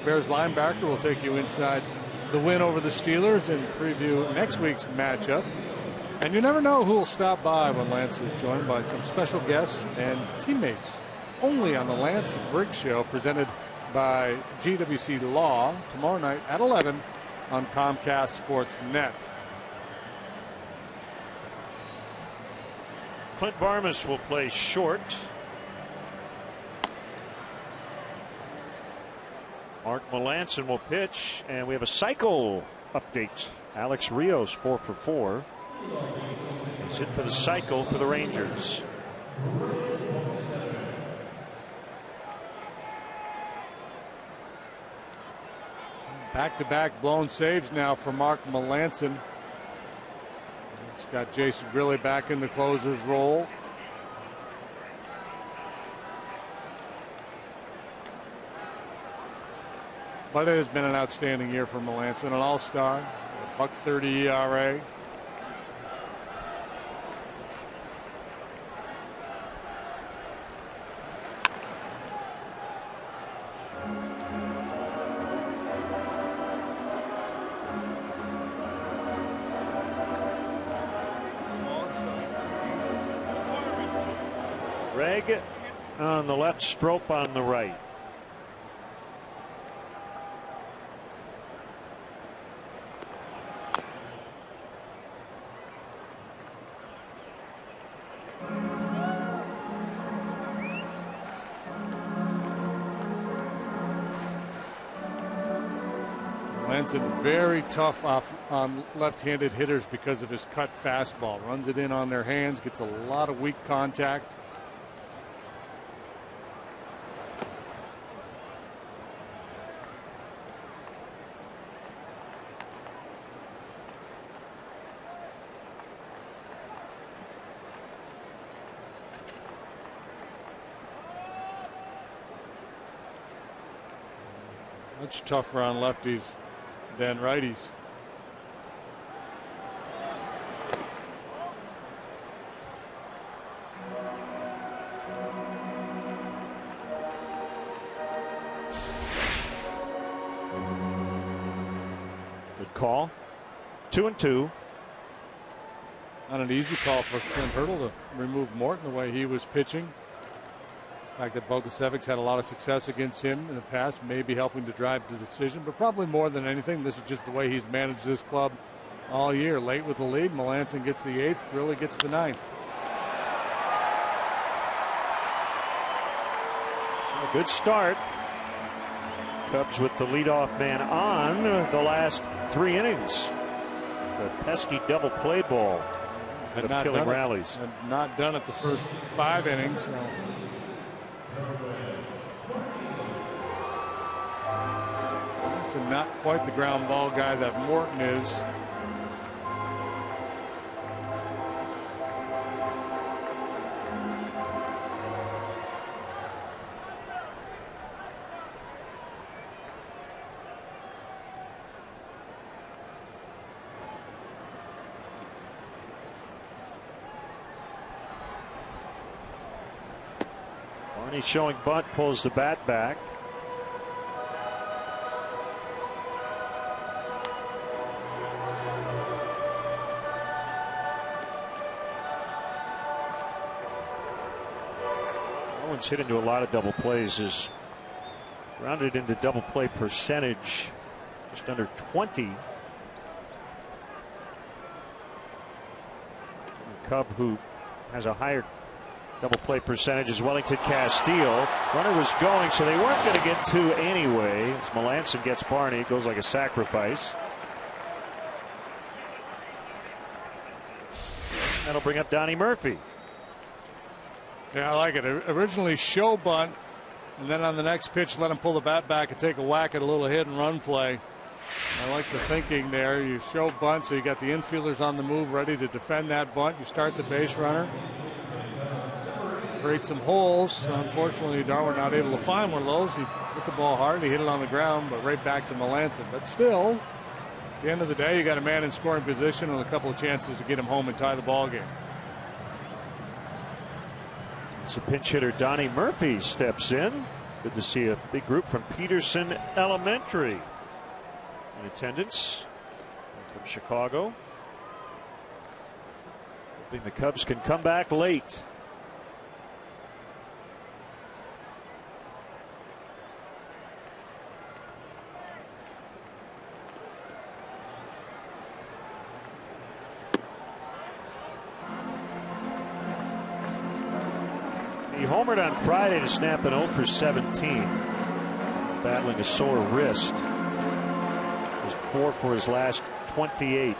Bears linebacker will take you inside the win over the Steelers and preview next week's matchup. And you never know who will stop by when Lance is joined by some special guests and teammates. Only on the Lance and Briggs Show, presented by GWC Law, tomorrow night at 11 on Comcast Sports Net. Clint Barmas will play short. Mark Melanson will pitch, and we have a cycle update. Alex Rios 4 for 4. He's hit for the cycle for the Rangers. Back-to-back blown saves now for Mark Melanson. He's got Jason Grilli back in the closer's role. But it has been an outstanding year for Melanson, an all-star, $1.30 ERA. Greg on the left, Strope on the right. Melanson very tough on left-handed hitters because of his cut fastball. Runs it in on their hands, gets a lot of weak contact. Much tougher on lefties than righties. Good call. 2-2. Not an easy call for Clint Hurdle to remove Morton the way he was pitching. The fact that Bogusevic's had a lot of success against him in the past may be helping to drive the decision, but probably more than anything, this is just the way he's managed this club all year. Late with the lead, Melanson gets the 8th, Grilli gets the 9th. A good start. Cubs with the leadoff man on the last 3 innings. The pesky double play ball. Had not killing done rallies. Had not done it the first 5 innings. So. So not quite the ground ball guy that Morton is. Barney showing bunt, pulls the bat back. Owens hit into a lot of double plays, is rounded into double play percentage just under 20. The Cub who has a higher double play percentage is Wellington Castillo. Runner was going, so they weren't going to get 2 anyway. As Melanson gets Barney, it goes like a sacrifice. That'll bring up Donnie Murphy. Yeah, I like it. Originally show bunt, and then on the next pitch let him pull the bat back and take a whack at a little hit and run play. I like the thinking there. You show bunt, so you got the infielders on the move ready to defend that bunt. You start the base runner. Create some holes. Unfortunately, Darwin not able to find one of those. He hit the ball hard. He hit it on the ground, but right back to Melanson. But still, at the end of the day, you got a man in scoring position and a couple of chances to get him home and tie the ball game. So pinch hitter Donnie Murphy steps in. Good to see a big group from Peterson Elementary in attendance from Chicago. Hoping the Cubs can come back late. He homered on Friday to snap an 0 for 17. Battling a sore wrist. Just 4 for his last 28.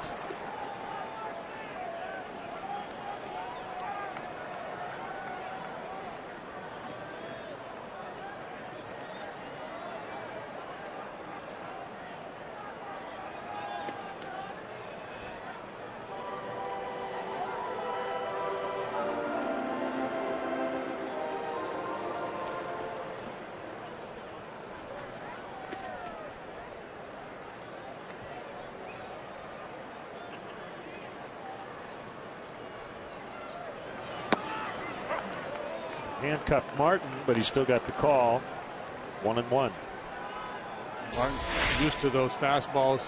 Handcuffed Martin, but he still got the call. 1-1. Martin used to those fastballs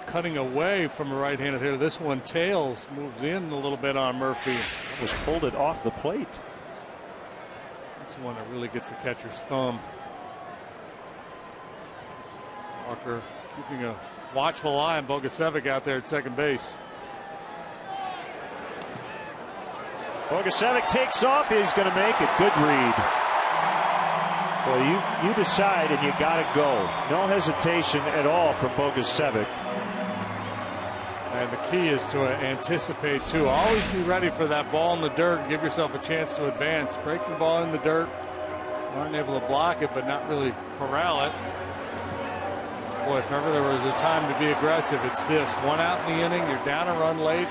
cutting away from a right-handed hitter. This one tails, moves in a little bit on Murphy. Almost pulled it off the plate. That's the one that really gets the catcher's thumb. Walker keeping a watchful eye on Bogusevic out there at second base. Bogusevic takes off. He's going to make it. Good read. Well, you decide and you got to go. No hesitation at all from Bogusevic. And the key is to anticipate too. Always be ready for that ball in the dirt. Give yourself a chance to advance. Break the ball in the dirt. Aren't able to block it, but not really corral it. Boy, if ever there was a time to be aggressive, it's this. 1 out in the inning. You're down a run late.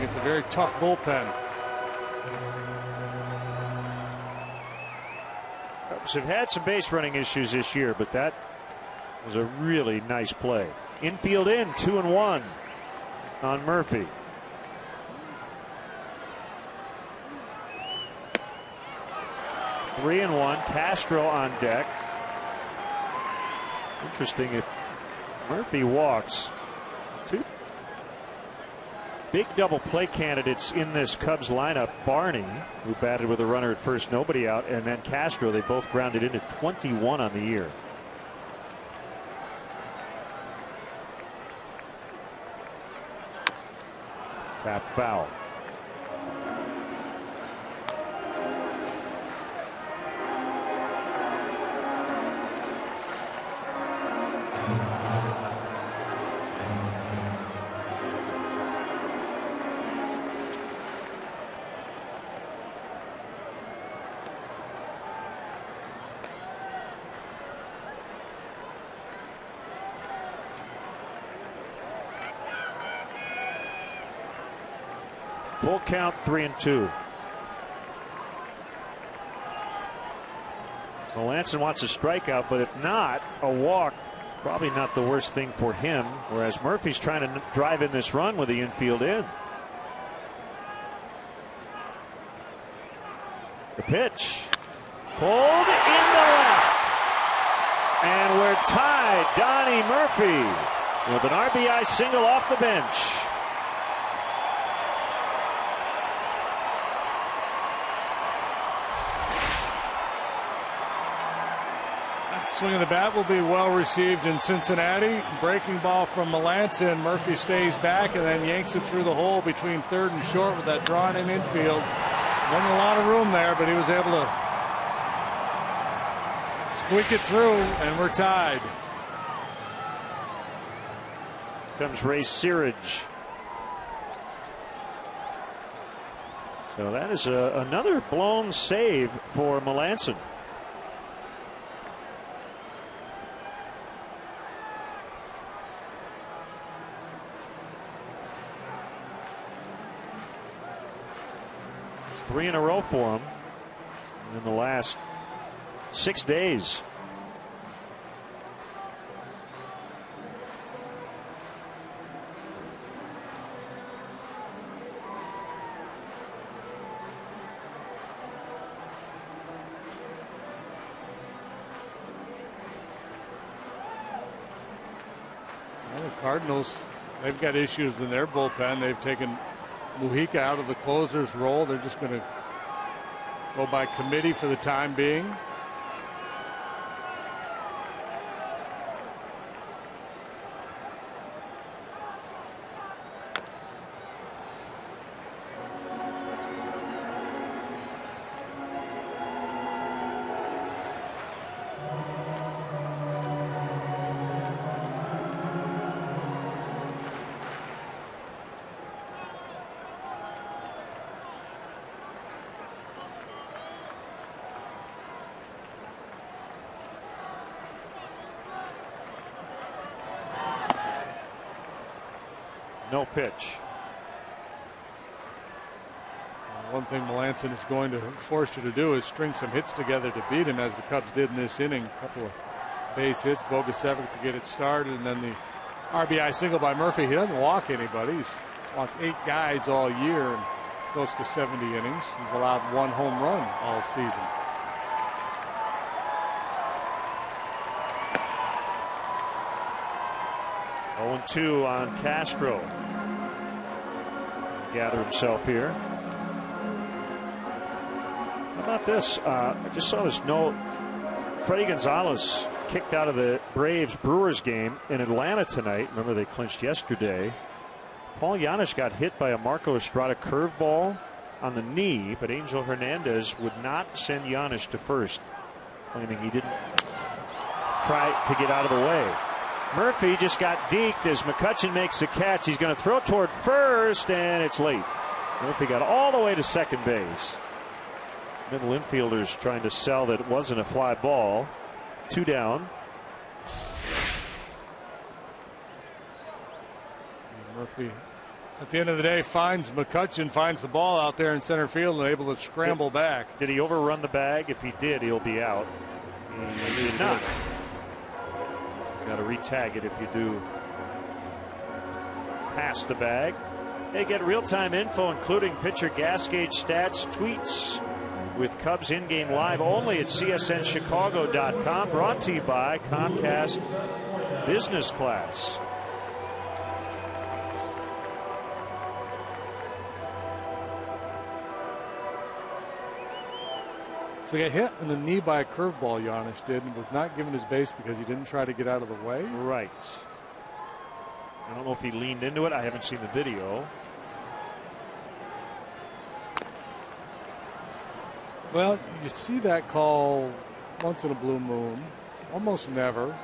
It's a very tough bullpen. Cubs have had some base running issues this year, but that was a really nice play. Infield in, 2-1 on Murphy. Three and one. Castro on deck. It's interesting if Murphy walks. Two big double play candidates in this Cubs lineup. Barney, who batted with a runner at first, nobody out, and then Castro. They both grounded into 21 on the year. Tap foul. Full count, 3-2. Melanson wants a strikeout, but if not, a walk, probably not the worst thing for him. Whereas Murphy's trying to drive in this run with the infield in. The pitch. Pulled in the left. And we're tied. Donnie Murphy with an RBI single off the bench. Swing of the bat will be well received in Cincinnati. Breaking ball from Melanson. Murphy stays back and then yanks it through the hole between third and short with that drawn in infield. Wasn't a lot of room there, but he was able to squeak it through, and we're tied. Comes Ray Searage. So that is another blown save for Melanson. Three in a row for him in the last 6 days. Well, the Cardinals, they've got issues in their bullpen. They've taken Mujica out of the closer's role. They're just going to go by committee for the time being. No pitch. One thing Melanson is going to force you to do is string some hits together to beat him, as the Cubs did in this inning. A couple of base hits, Bogusevic to get it started, and then the RBI single by Murphy. He doesn't walk anybody. He's walked 8 guys all year and close to 70 innings. He's allowed 1 home run all season. Oh, 2 on Castro. Gather himself here. How about this? I just saw this note. Freddie Gonzalez kicked out of the Braves-Brewers game in Atlanta tonight. Remember, they clinched yesterday. Paul Janisch got hit by a Marco Estrada curveball on the knee, but Angel Hernandez would not send Janisch to first, claiming he didn't try to get out of the way. Murphy just got deked as McCutchen makes the catch. He's going to throw toward first, and it's late. Murphy got all the way to second base. Middle infielders trying to sell that it wasn't a fly ball. 2 down. Murphy, at the end of the day, finds McCutchen, finds the ball out there in center field, and able to scramble back. Did he overrun the bag? If he did, he'll be out. He did not. Got to re-tag it if you do pass the bag. They get real-time info, including pitcher gas gauge stats, tweets, with Cubs in-game live only at csnchicago.com. Brought to you by Comcast Business Class. So he got hit in the knee by a curveball, Giannis did, and was not given his base because he didn't try to get out of the way. Right. I don't know if he leaned into it. I haven't seen the video. Well, you see that call once in a blue moon, almost never.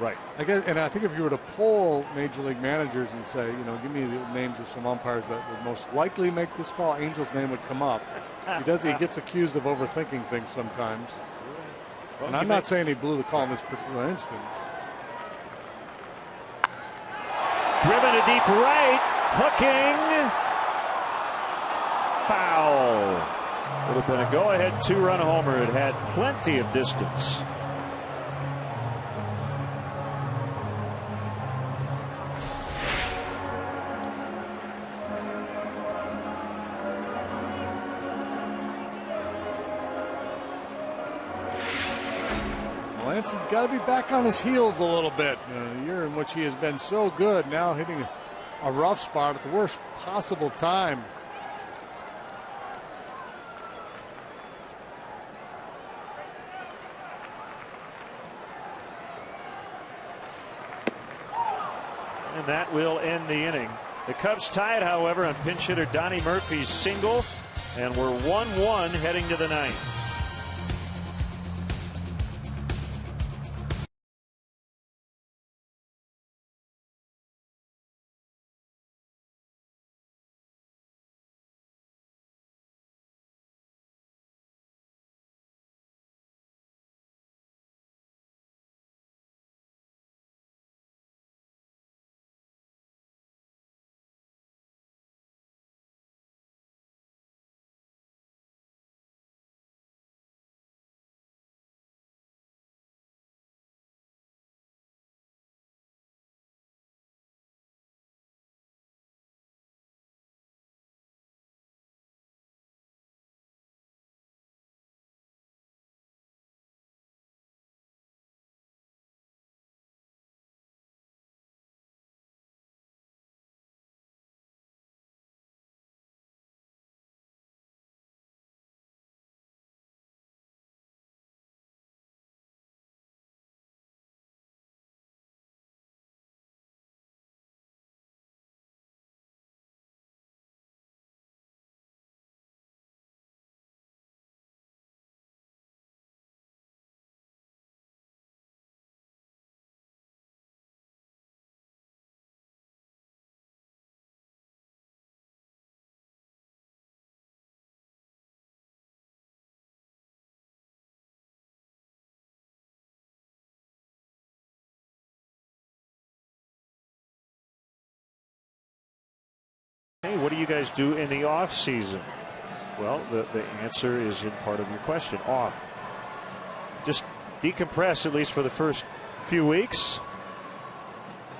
Right. I guess, and I think if you were to poll major league managers and say, you know, give me the names of some umpires that would most likely make this call, Angel's name would come up. He gets accused of overthinking things sometimes. Well, and I'm not saying he blew the call in this particular instance. Driven to deep right, hooking, foul. Would have been a go-ahead 2-run homer. It had plenty of distance. He's got to be back on his heels a little bit. A year in which he has been so good, now hitting a rough spot at the worst possible time. And that will end the inning. The Cubs tied, however, on pinch hitter Donnie Murphy's single, and we're 1-1 heading to the ninth. Hey, what do you guys do in the off season? Well, the answer is in part of your question. Off. Just decompress, at least for the first few weeks.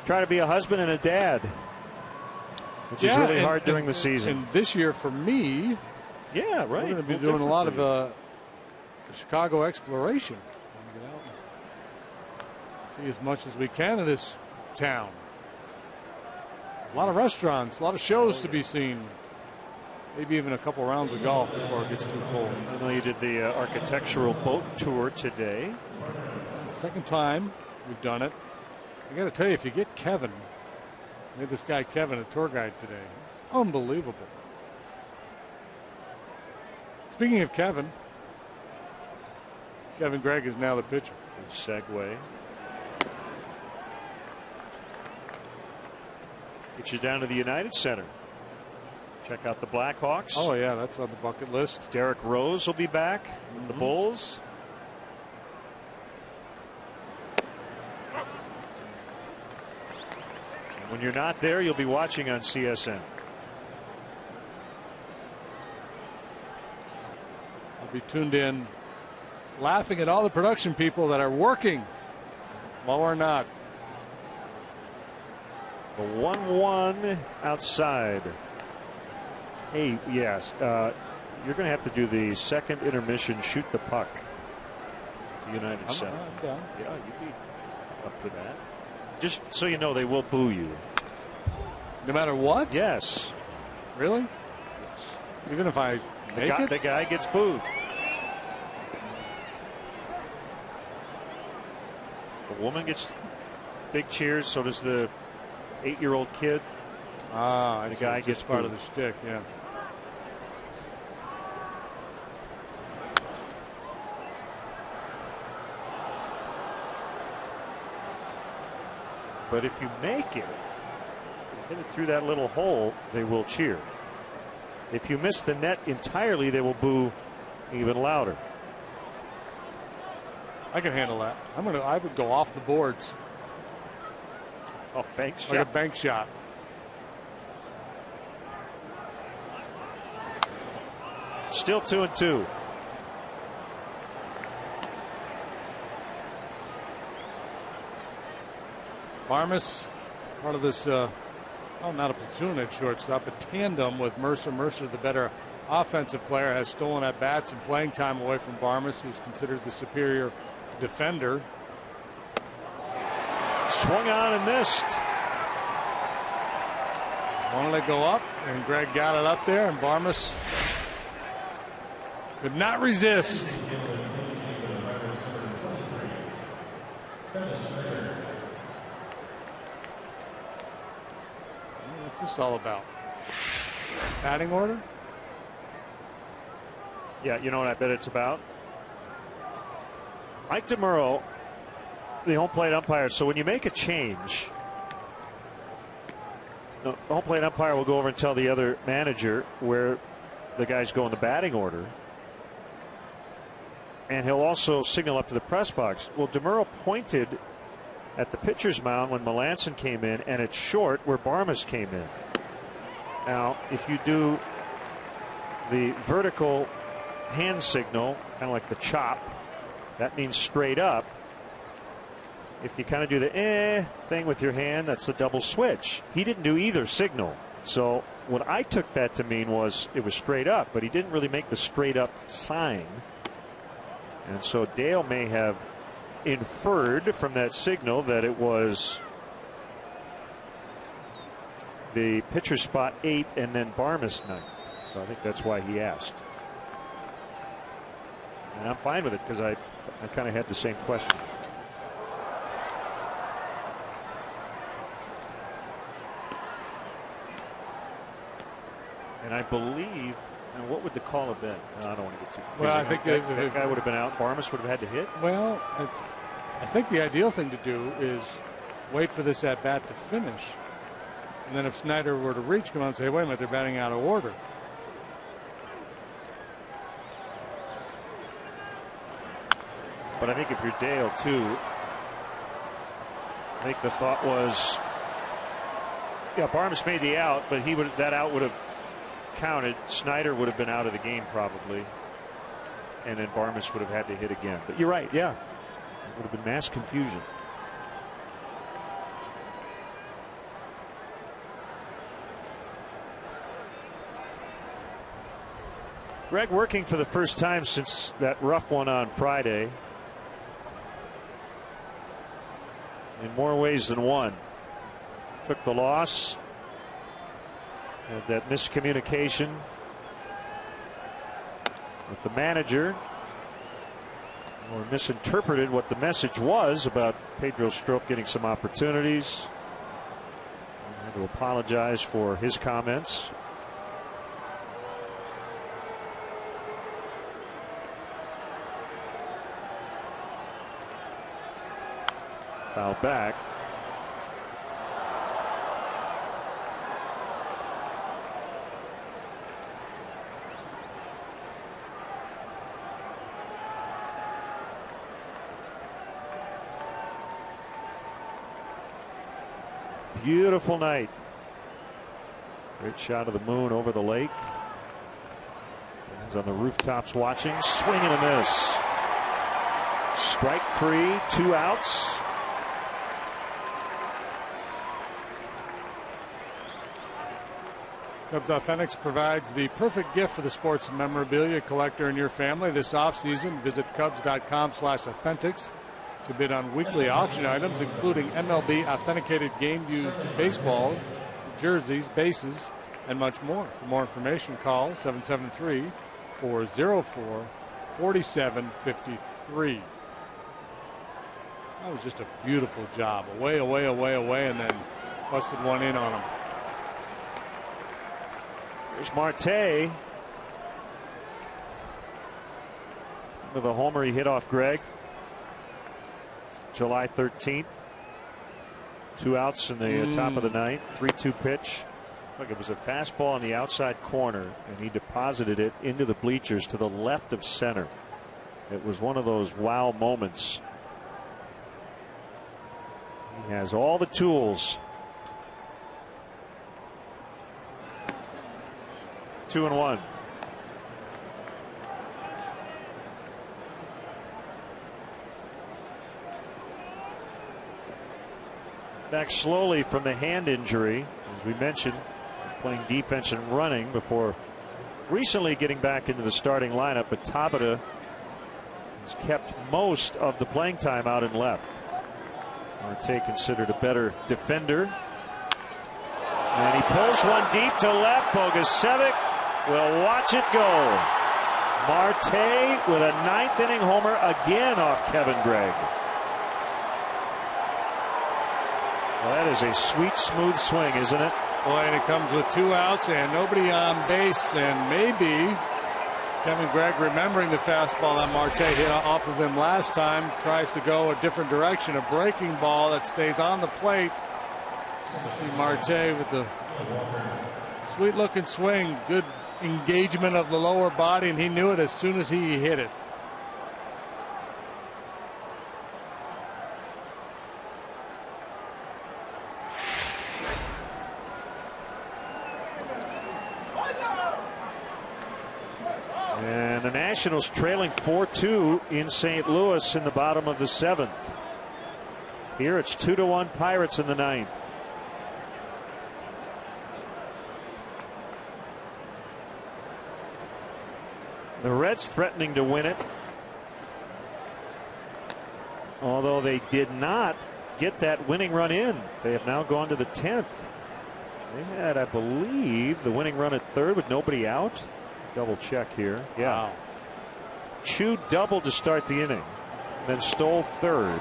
Try to be a husband and a dad, which is really hard during the season. And this year for me, yeah, right, we're going to be doing a lot of Chicago exploration. Get out and see as much as we can of this town. A lot of restaurants, a lot of shows to be seen. Maybe even a couple rounds of golf before it gets too cold. I know you did the architectural boat tour today. Second time we've done it. I got to tell you, if you get Kevin, made this guy Kevin a tour guide today. Unbelievable. Speaking of Kevin Gregg is now the pitcher. Good segue. Get you down to the United Center. Check out the Blackhawks. Oh, yeah, that's on the bucket list. Derek Rose will be back. The Bulls. And when you're not there, you'll be watching on CSN. I'll be tuned in laughing at all the production people that are working while we're not. The 1-1 outside. Hey, yes, you're going to have to do the second intermission, shoot the puck. The United Center. I'm down. Yeah, you'd be up for that. Just so you know, they will boo you. No matter what? Yes. Really? Yes. Even if I make it? The guy gets booed. The woman gets big cheers, so does the 8-year-old kid. Ah, the guy gets part booed. of the stick, yeah. But if you make it, hit it through that little hole, they will cheer. If you miss the net entirely, they will boo even louder. I can handle that. I would go off the boards. Oh, bank shot. Like a bank shot. Still 2-2. Barmas, part of this, not a platoon at shortstop, a tandem with Mercer. Mercer, the better offensive player, has stolen at bats and playing time away from Barmas, who's considered the superior defender. Swung on and missed. Wanted to go up, and Greg got it up there, and Barmas could not resist. What's this all about? Batting order? Yeah, you know what I bet it's about? Mike DeMuro, the home plate umpire. So when you make a change, the home plate umpire will go over and tell the other manager where the guys go in the batting order. And he'll also signal up to the press box. Well, DeMuro pointed at the pitcher's mound when Melanson came in, and it's short where Barmas came in. Now, if you do the vertical hand signal, kind of like the chop, that means straight up. If you kind of do the thing with your hand, that's the double switch. He didn't do either signal. So what I took that to mean was it was straight up, but he didn't really make the straight up sign. And so Dale may have inferred from that signal that it was the pitcher spot 8 and then Barmas 9. So I think that's why he asked. And I'm fine with it because I kind of had the same question. And I believe, and what would the call have been? No, I don't want to get too confused. Well, I think that guy would have been out. Barmas would have had to hit. Well, I think the ideal thing to do is wait for this at bat to finish. And then if Snyder were to reach, come on and say, wait a minute, they're batting out of order. But I think if you're Dale, too, I think the thought was, yeah, Barmas made the out, but that out would have counted. Snyder would have been out of the game probably, and then Barmas would have had to hit again. But you're right, yeah, it would have been mass confusion. Greg working for the first time since that rough one on Friday. In more ways than one. Took the loss. Had that miscommunication with the manager, or misinterpreted what the message was about Pedro Strop getting some opportunities. I had to apologize for his comments. Foul back. Beautiful night. Great shot of the moon over the lake. Fans on the rooftops watching. Swing and a miss. Strike 3, 2 outs. Cubs Authentics provides the perfect gift for the sports memorabilia collector in your family this offseason. Visit Cubs.com/authentics to bid on weekly auction items, including MLB authenticated game-used baseballs, jerseys, bases, and much more. For more information, call 773-404-4753. That was just a beautiful job. Away, away, away, away, and then busted one in on him. There's Marte with a homer he hit off Greg. July 13th. 2 outs in the top of the ninth. 3-2 pitch. Look, it was a fastball on the outside corner, and he deposited it into the bleachers to the left of center. It was one of those wow moments. He has all the tools. 2-1. Back slowly from the hand injury, as we mentioned, playing defense and running before recently getting back into the starting lineup. But Tabata has kept most of the playing time out in left. Marte considered a better defender, and he pulls one deep to left. Bogusevic will watch it go. Marte with a 9th inning homer again off Kevin Gregg. Well, that is a sweet, smooth swing, isn't it? Boy, and it comes with 2 outs and nobody on base, and maybe Kevin Gregg, remembering the fastball that Marte hit off of him last time, tries to go a different direction, a breaking ball that stays on the plate. You see Marte with the sweet-looking swing, good engagement of the lower body, and he knew it as soon as he hit it. And the Nationals trailing 4-2 in St. Louis in the bottom of the 7th. Here it's 2-1 Pirates in the 9th. The Reds threatening to win it, although they did not get that winning run in. They have now gone to the 10th. They had, I believe, the winning run at third with nobody out. Double check here. Yeah. Wow. Chu doubled to start the inning, then stole third.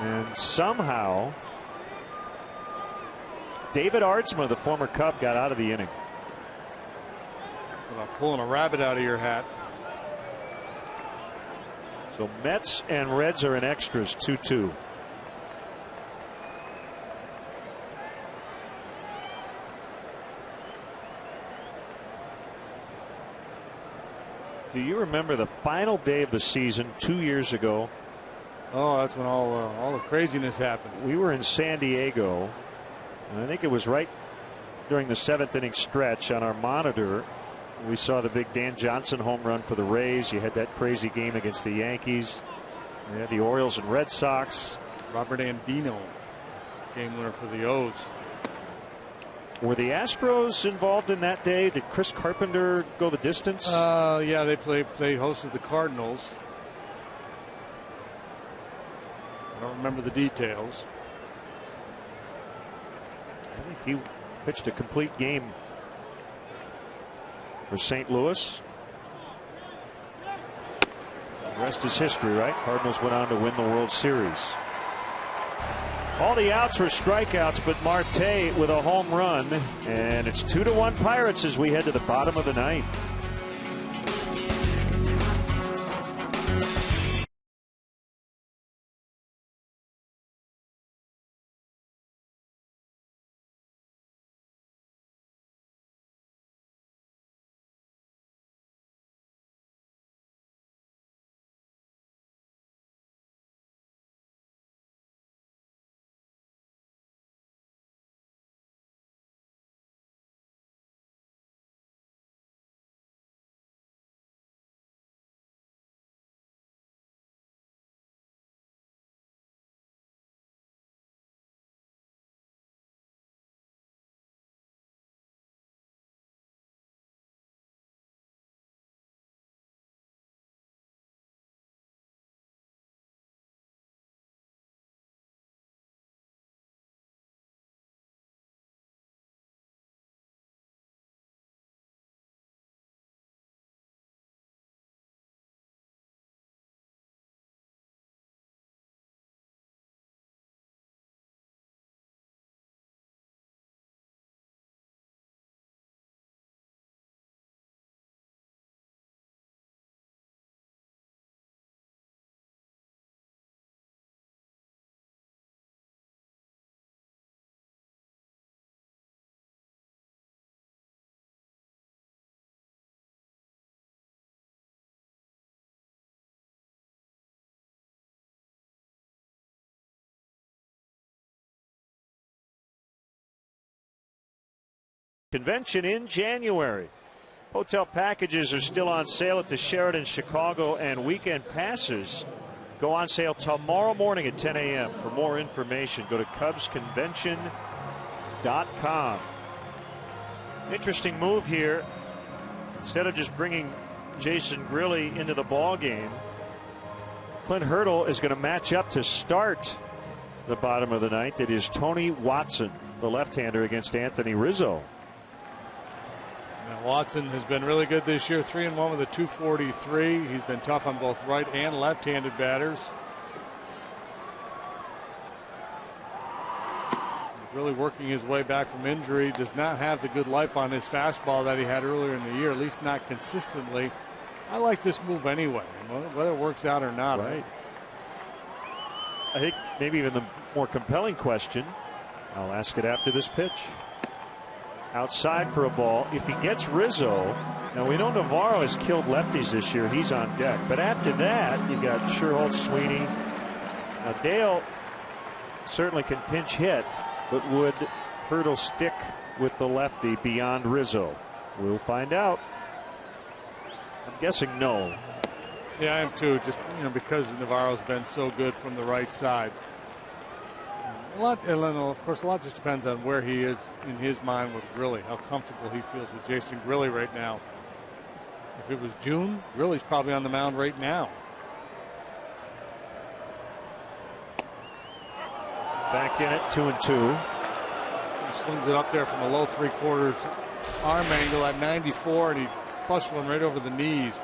And somehow David Aardsma, the former Cub, got out of the inning. About pulling a rabbit out of your hat. So Mets and Reds are in extras, 2-2. Do you remember the final day of the season 2 years ago? Oh, that's when all the craziness happened. We were in San Diego, and I think it was right during the 7th inning stretch. On our monitor, we saw the big Dan Johnson home run for the Rays. You had that crazy game against the Yankees. You had the Orioles and Red Sox. Robert Andino, game winner for the O's. Were the Astros involved in that day? Did Chris Carpenter go the distance? Yeah, they hosted the Cardinals. I don't remember the details. I think he pitched a complete game for St. Louis. The rest is history, right? Cardinals went on to win the World Series. All the outs were strikeouts, but Marte with a home run, and it's 2-1 Pirates as we head to the bottom of the 9th. Convention in January. Hotel packages are still on sale at the Sheraton Chicago, and weekend passes go on sale tomorrow morning at 10 a.m. For more information, go to CubsConvention.com. Interesting move here. Instead of just bringing Jason Grilli into the ball game, Clint Hurdle is going to match up to start the bottom of the ninth. It is Tony Watson, the left-hander, against Anthony Rizzo. Now, Watson has been really good this year, 3-1 with a 243. He's been tough on both right and left-handed batters. He's really working his way back from injury. Does not have the good life on his fastball that he had earlier in the year, at least not consistently. I like this move anyway, whether it works out or not. Right. I think maybe even the more compelling question, I'll ask it after this pitch. Outside for a ball. If he gets Rizzo, now we know Navarro has killed lefties this year. He's on deck. But after that, you got Sherholtz, Sweeney. Now Dale certainly can pinch hit, but would Hurdle stick with the lefty beyond Rizzo? We'll find out. I'm guessing no. Yeah, I am too, just because Navarro's been so good from the right side. A lot just depends on where he is in his mind with Grilli, how comfortable he feels with Jason Grilli right now. If it was June, Grilli's probably on the mound right now. Back in it, 2-2. He slings it up there from a low three-quarters arm angle at 94, and he busts one right over the knees.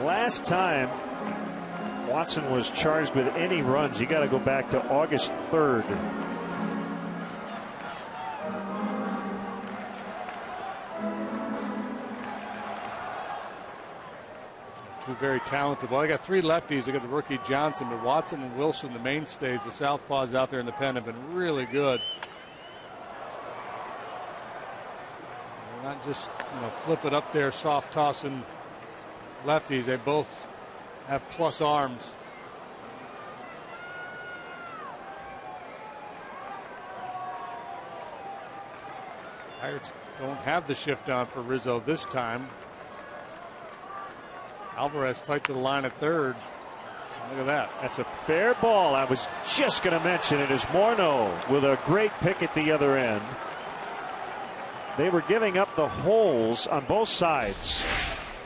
Last time Watson was charged with any runs, you got to go back to August 3rd. Two very talented. Well, I got three lefties. I got the rookie Johnson, but Watson and Wilson, the mainstays. The southpaws out there in the pen have been really good. They're not just flip it up there, soft tossing lefties. They both have plus arms. Pirates don't have the shift on for Rizzo this time. Alvarez tight to the line at third. Look at that. That's a fair ball. I was just going to mention it is Morneau with a great pick at the other end. They were giving up the holes on both sides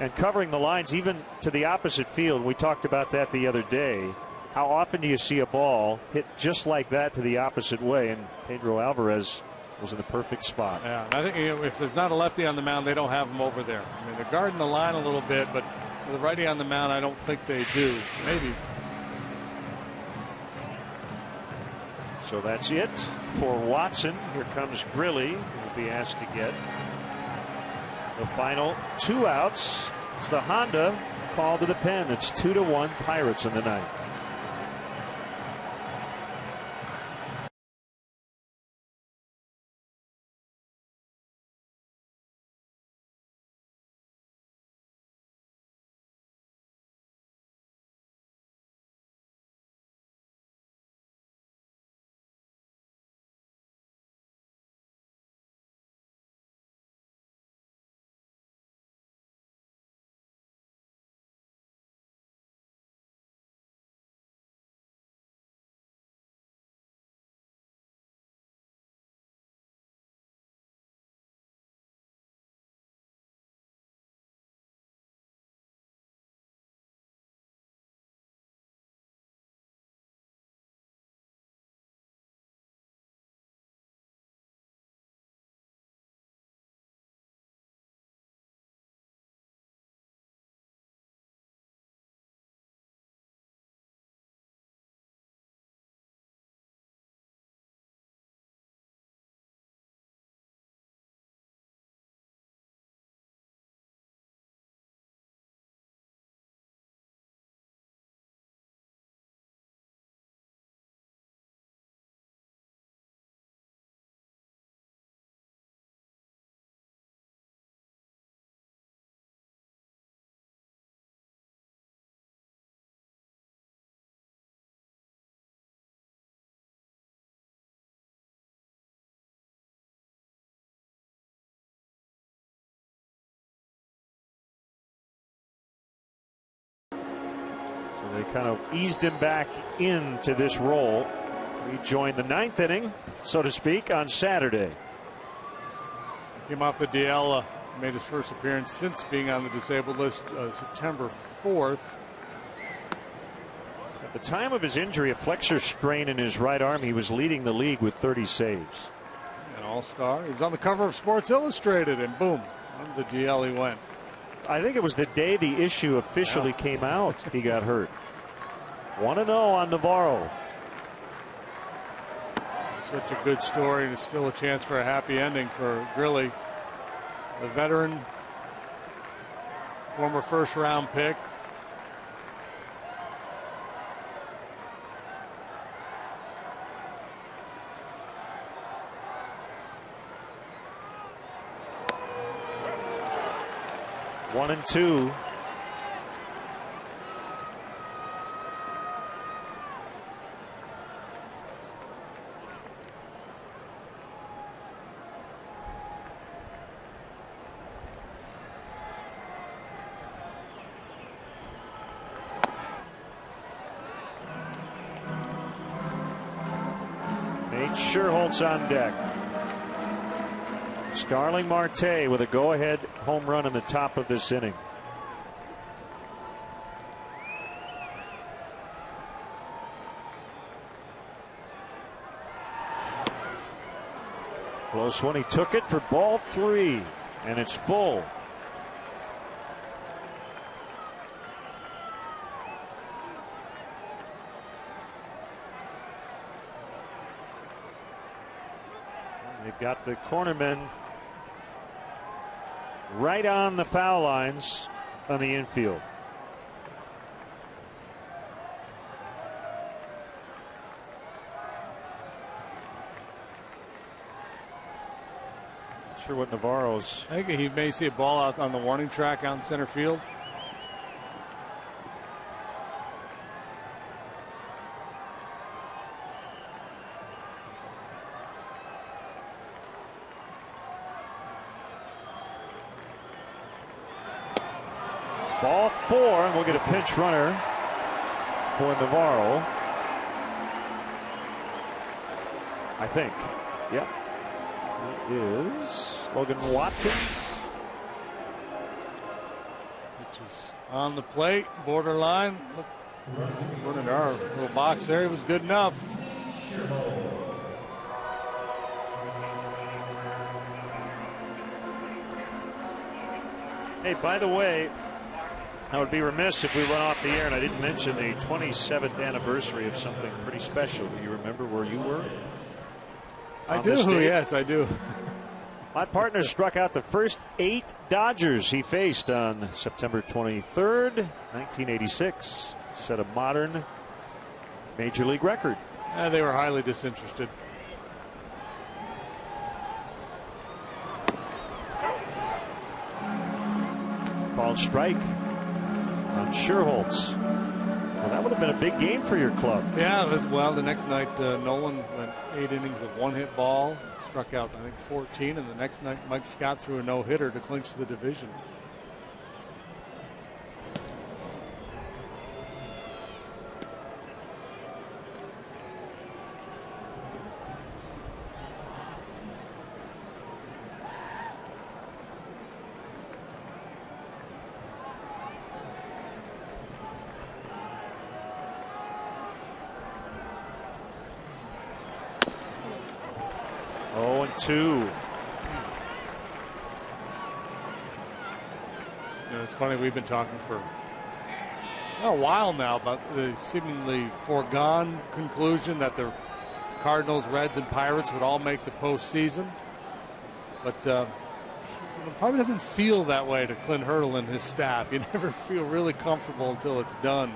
and covering the lines even to the opposite field. We talked about that the other day. How often do you see a ball hit just like that to the opposite way? And Pedro Alvarez was in the perfect spot. Yeah, I think if there's not a lefty on the mound, they don't have him over there. I mean, they're guarding the line a little bit, but with a righty on the mound, I don't think they do. Maybe. So that's it for Watson. Here comes Grilli, who will be asked to get the final 2 outs. It's the Honda call to the pen. It's 2-1 Pirates in the ninth. They kind of eased him back into this role. He joined the 9th inning, so to speak, on Saturday. Came off the DL, made his first appearance since being on the disabled list September 4th. At the time of his injury, a flexor strain in his right arm, he was leading the league with 30 saves. An all-star. He was on the cover of Sports Illustrated, and boom, on the DL he went. I think it was the day the issue officially came out, he got hurt. 1-0 on Navarro. Such a good story, and it's still a chance for a happy ending for Grilli. The veteran, former first-round pick. 1-2. Nate Scherholtz on deck. Starling Marte with a go-ahead home run in the top of this inning. Close one. He took it for ball 3, and it's full. They've got the cornermen right on the foul lines on the infield. Not sure what Navarro's. I think he may see a ball out on the warning track out in center field. Ball 4, and we'll get a pinch runner for Navarro. I think. Yep. It is Logan Watkins. Which is on the plate, borderline. Look, running our little box there. He was good enough. Hey, by the way, I would be remiss if we went off the air and I didn't mention the 27th anniversary of something pretty special. Do you remember where you were? I do, yes, I do. My partner struck out the first 8 Dodgers he faced on September 23rd, 1986. Set a modern major league record. They were highly disinterested. Called strike on Scherholtz. Well, that would have been a big game for your club. Yeah, well, the next night Nolan went 8 innings with 1-hit ball, struck out I think 14, and the next night Mike Scott threw a no-hitter to clinch the division. Two. It's funny, we've been talking for a while now about the seemingly foregone conclusion that the Cardinals, Reds, and Pirates would all make the postseason. But it probably doesn't feel that way to Clint Hurdle and his staff. You never feel really comfortable until it's done.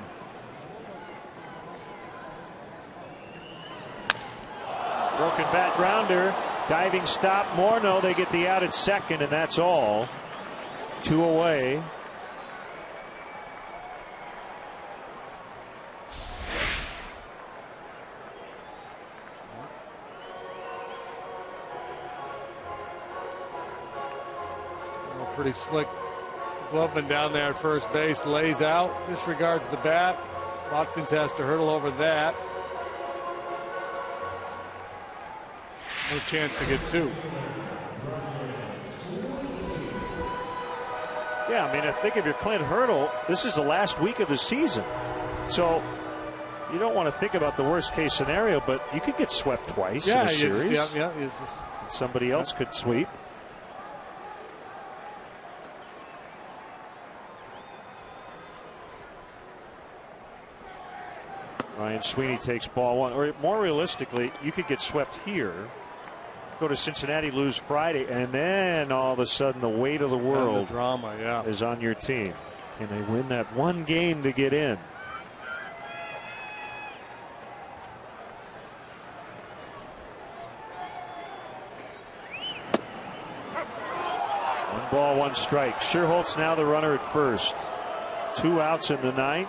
Broken bat grounder. Diving stop, Morneau. They get the out at second, and that's all. 2 away. Pretty slick Gloveman down there at first base, lays out, disregards the bat, Watkins has to hurdle over that. No chance to get 2. Yeah, I mean, I think if you're Clint Hurdle, this is the last week of the season. So you don't want to think about the worst case scenario, but you could get swept twice in a series. Somebody else could sweep. Ryan Sweeney takes ball 1. Or more realistically, you could get swept here, go to Cincinnati, lose Friday, and then all of a sudden the weight of the world and the drama, is on your team. Can they win that one game to get in? One ball, 1 strike. Scherholtz now the runner at first. 2 outs in the 9th.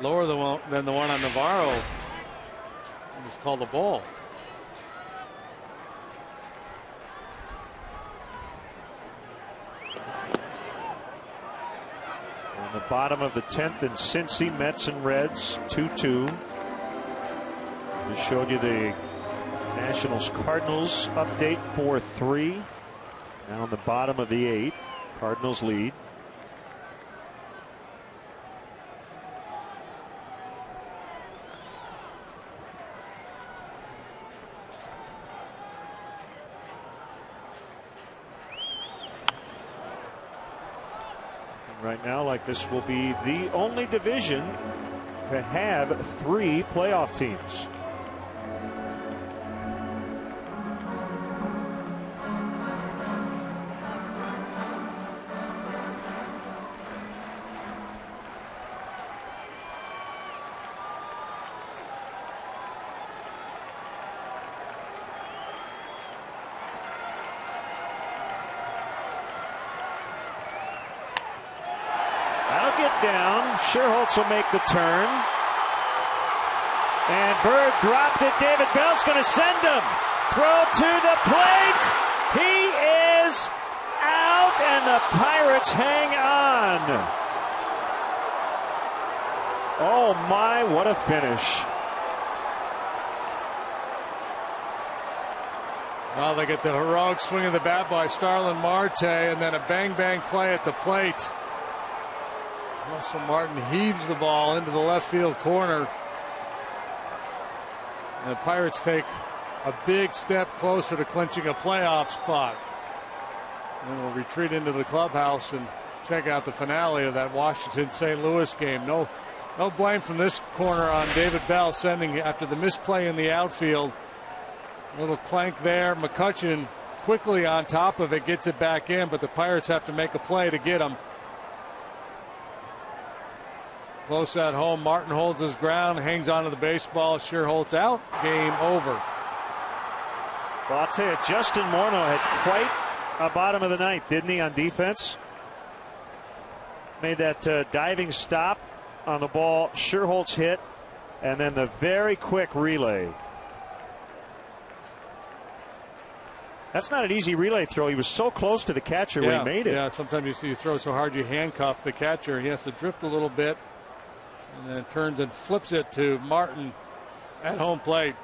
Lower than the one on Navarro. It was called a ball. On the bottom of the 10th in Cincy, Mets and Reds, 2-2. Just showed you the Nationals Cardinals update 4-3. Now on the bottom of the 8th, Cardinals lead. Right now, like this will be the only division to have 3 playoff teams. Scherholtz will make the turn. And Bird dropped it. David Bell's going to send him. Throw to the plate. He is out, and the Pirates hang on. Oh, my, what a finish. Well, they get the heroic swing of the bat by Starling Marte, and then a bang-bang play at the plate. Russell Martin heaves the ball into the left field corner. And the Pirates take a big step closer to clinching a playoff spot. And we'll retreat into the clubhouse and check out the finale of that Washington-St. Louis game. No blame from this corner on David Bell sending after the misplay in the outfield. A little clank there. McCutchen quickly on top of it, gets it back in, but the Pirates have to make a play to get him. Close at home. Martin holds his ground, hangs onto the baseball. Scherholtz out. Game over. Well, I'll tell you, Justin Morneau had quite a bottom of the 9th, didn't he, on defense? Made that diving stop on the ball. Scherholtz hit, and then the very quick relay. That's not an easy relay throw. He was so close to the catcher when he made it. Yeah, sometimes you see you throw so hard you handcuff the catcher. He has to drift a little bit. And then turns and flips it to Martin at home plate.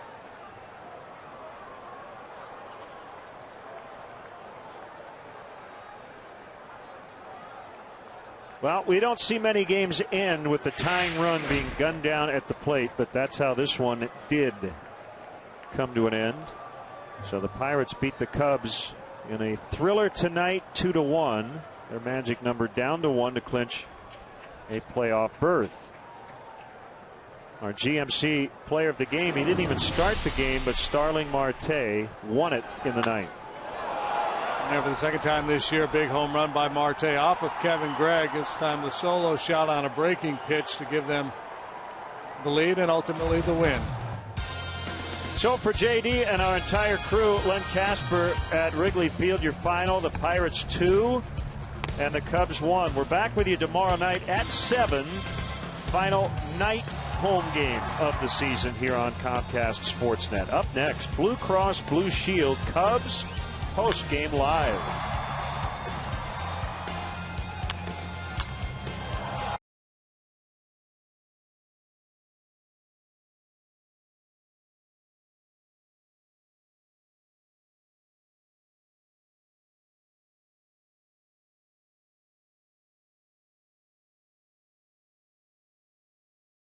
Well, we don't see many games end with the tying run being gunned down at the plate, but that's how this one did come to an end. So the Pirates beat the Cubs in a thriller tonight, 2-1. Their magic number down to 1 to clinch a playoff berth. Our GMC player of the game, he didn't even start the game, but Starling Marte won it in the 9th. And for the second time this year, big home run by Marte off of Kevin Gregg. This time the solo shot on a breaking pitch to give them the lead and ultimately the win. So for JD and our entire crew, Len Casper at Wrigley Field, your final, the Pirates 2 and the Cubs 1. We're back with you tomorrow night at 7. Final night home game of the season here on Comcast Sportsnet. Up next, Blue Cross Blue Shield Cubs post-game live.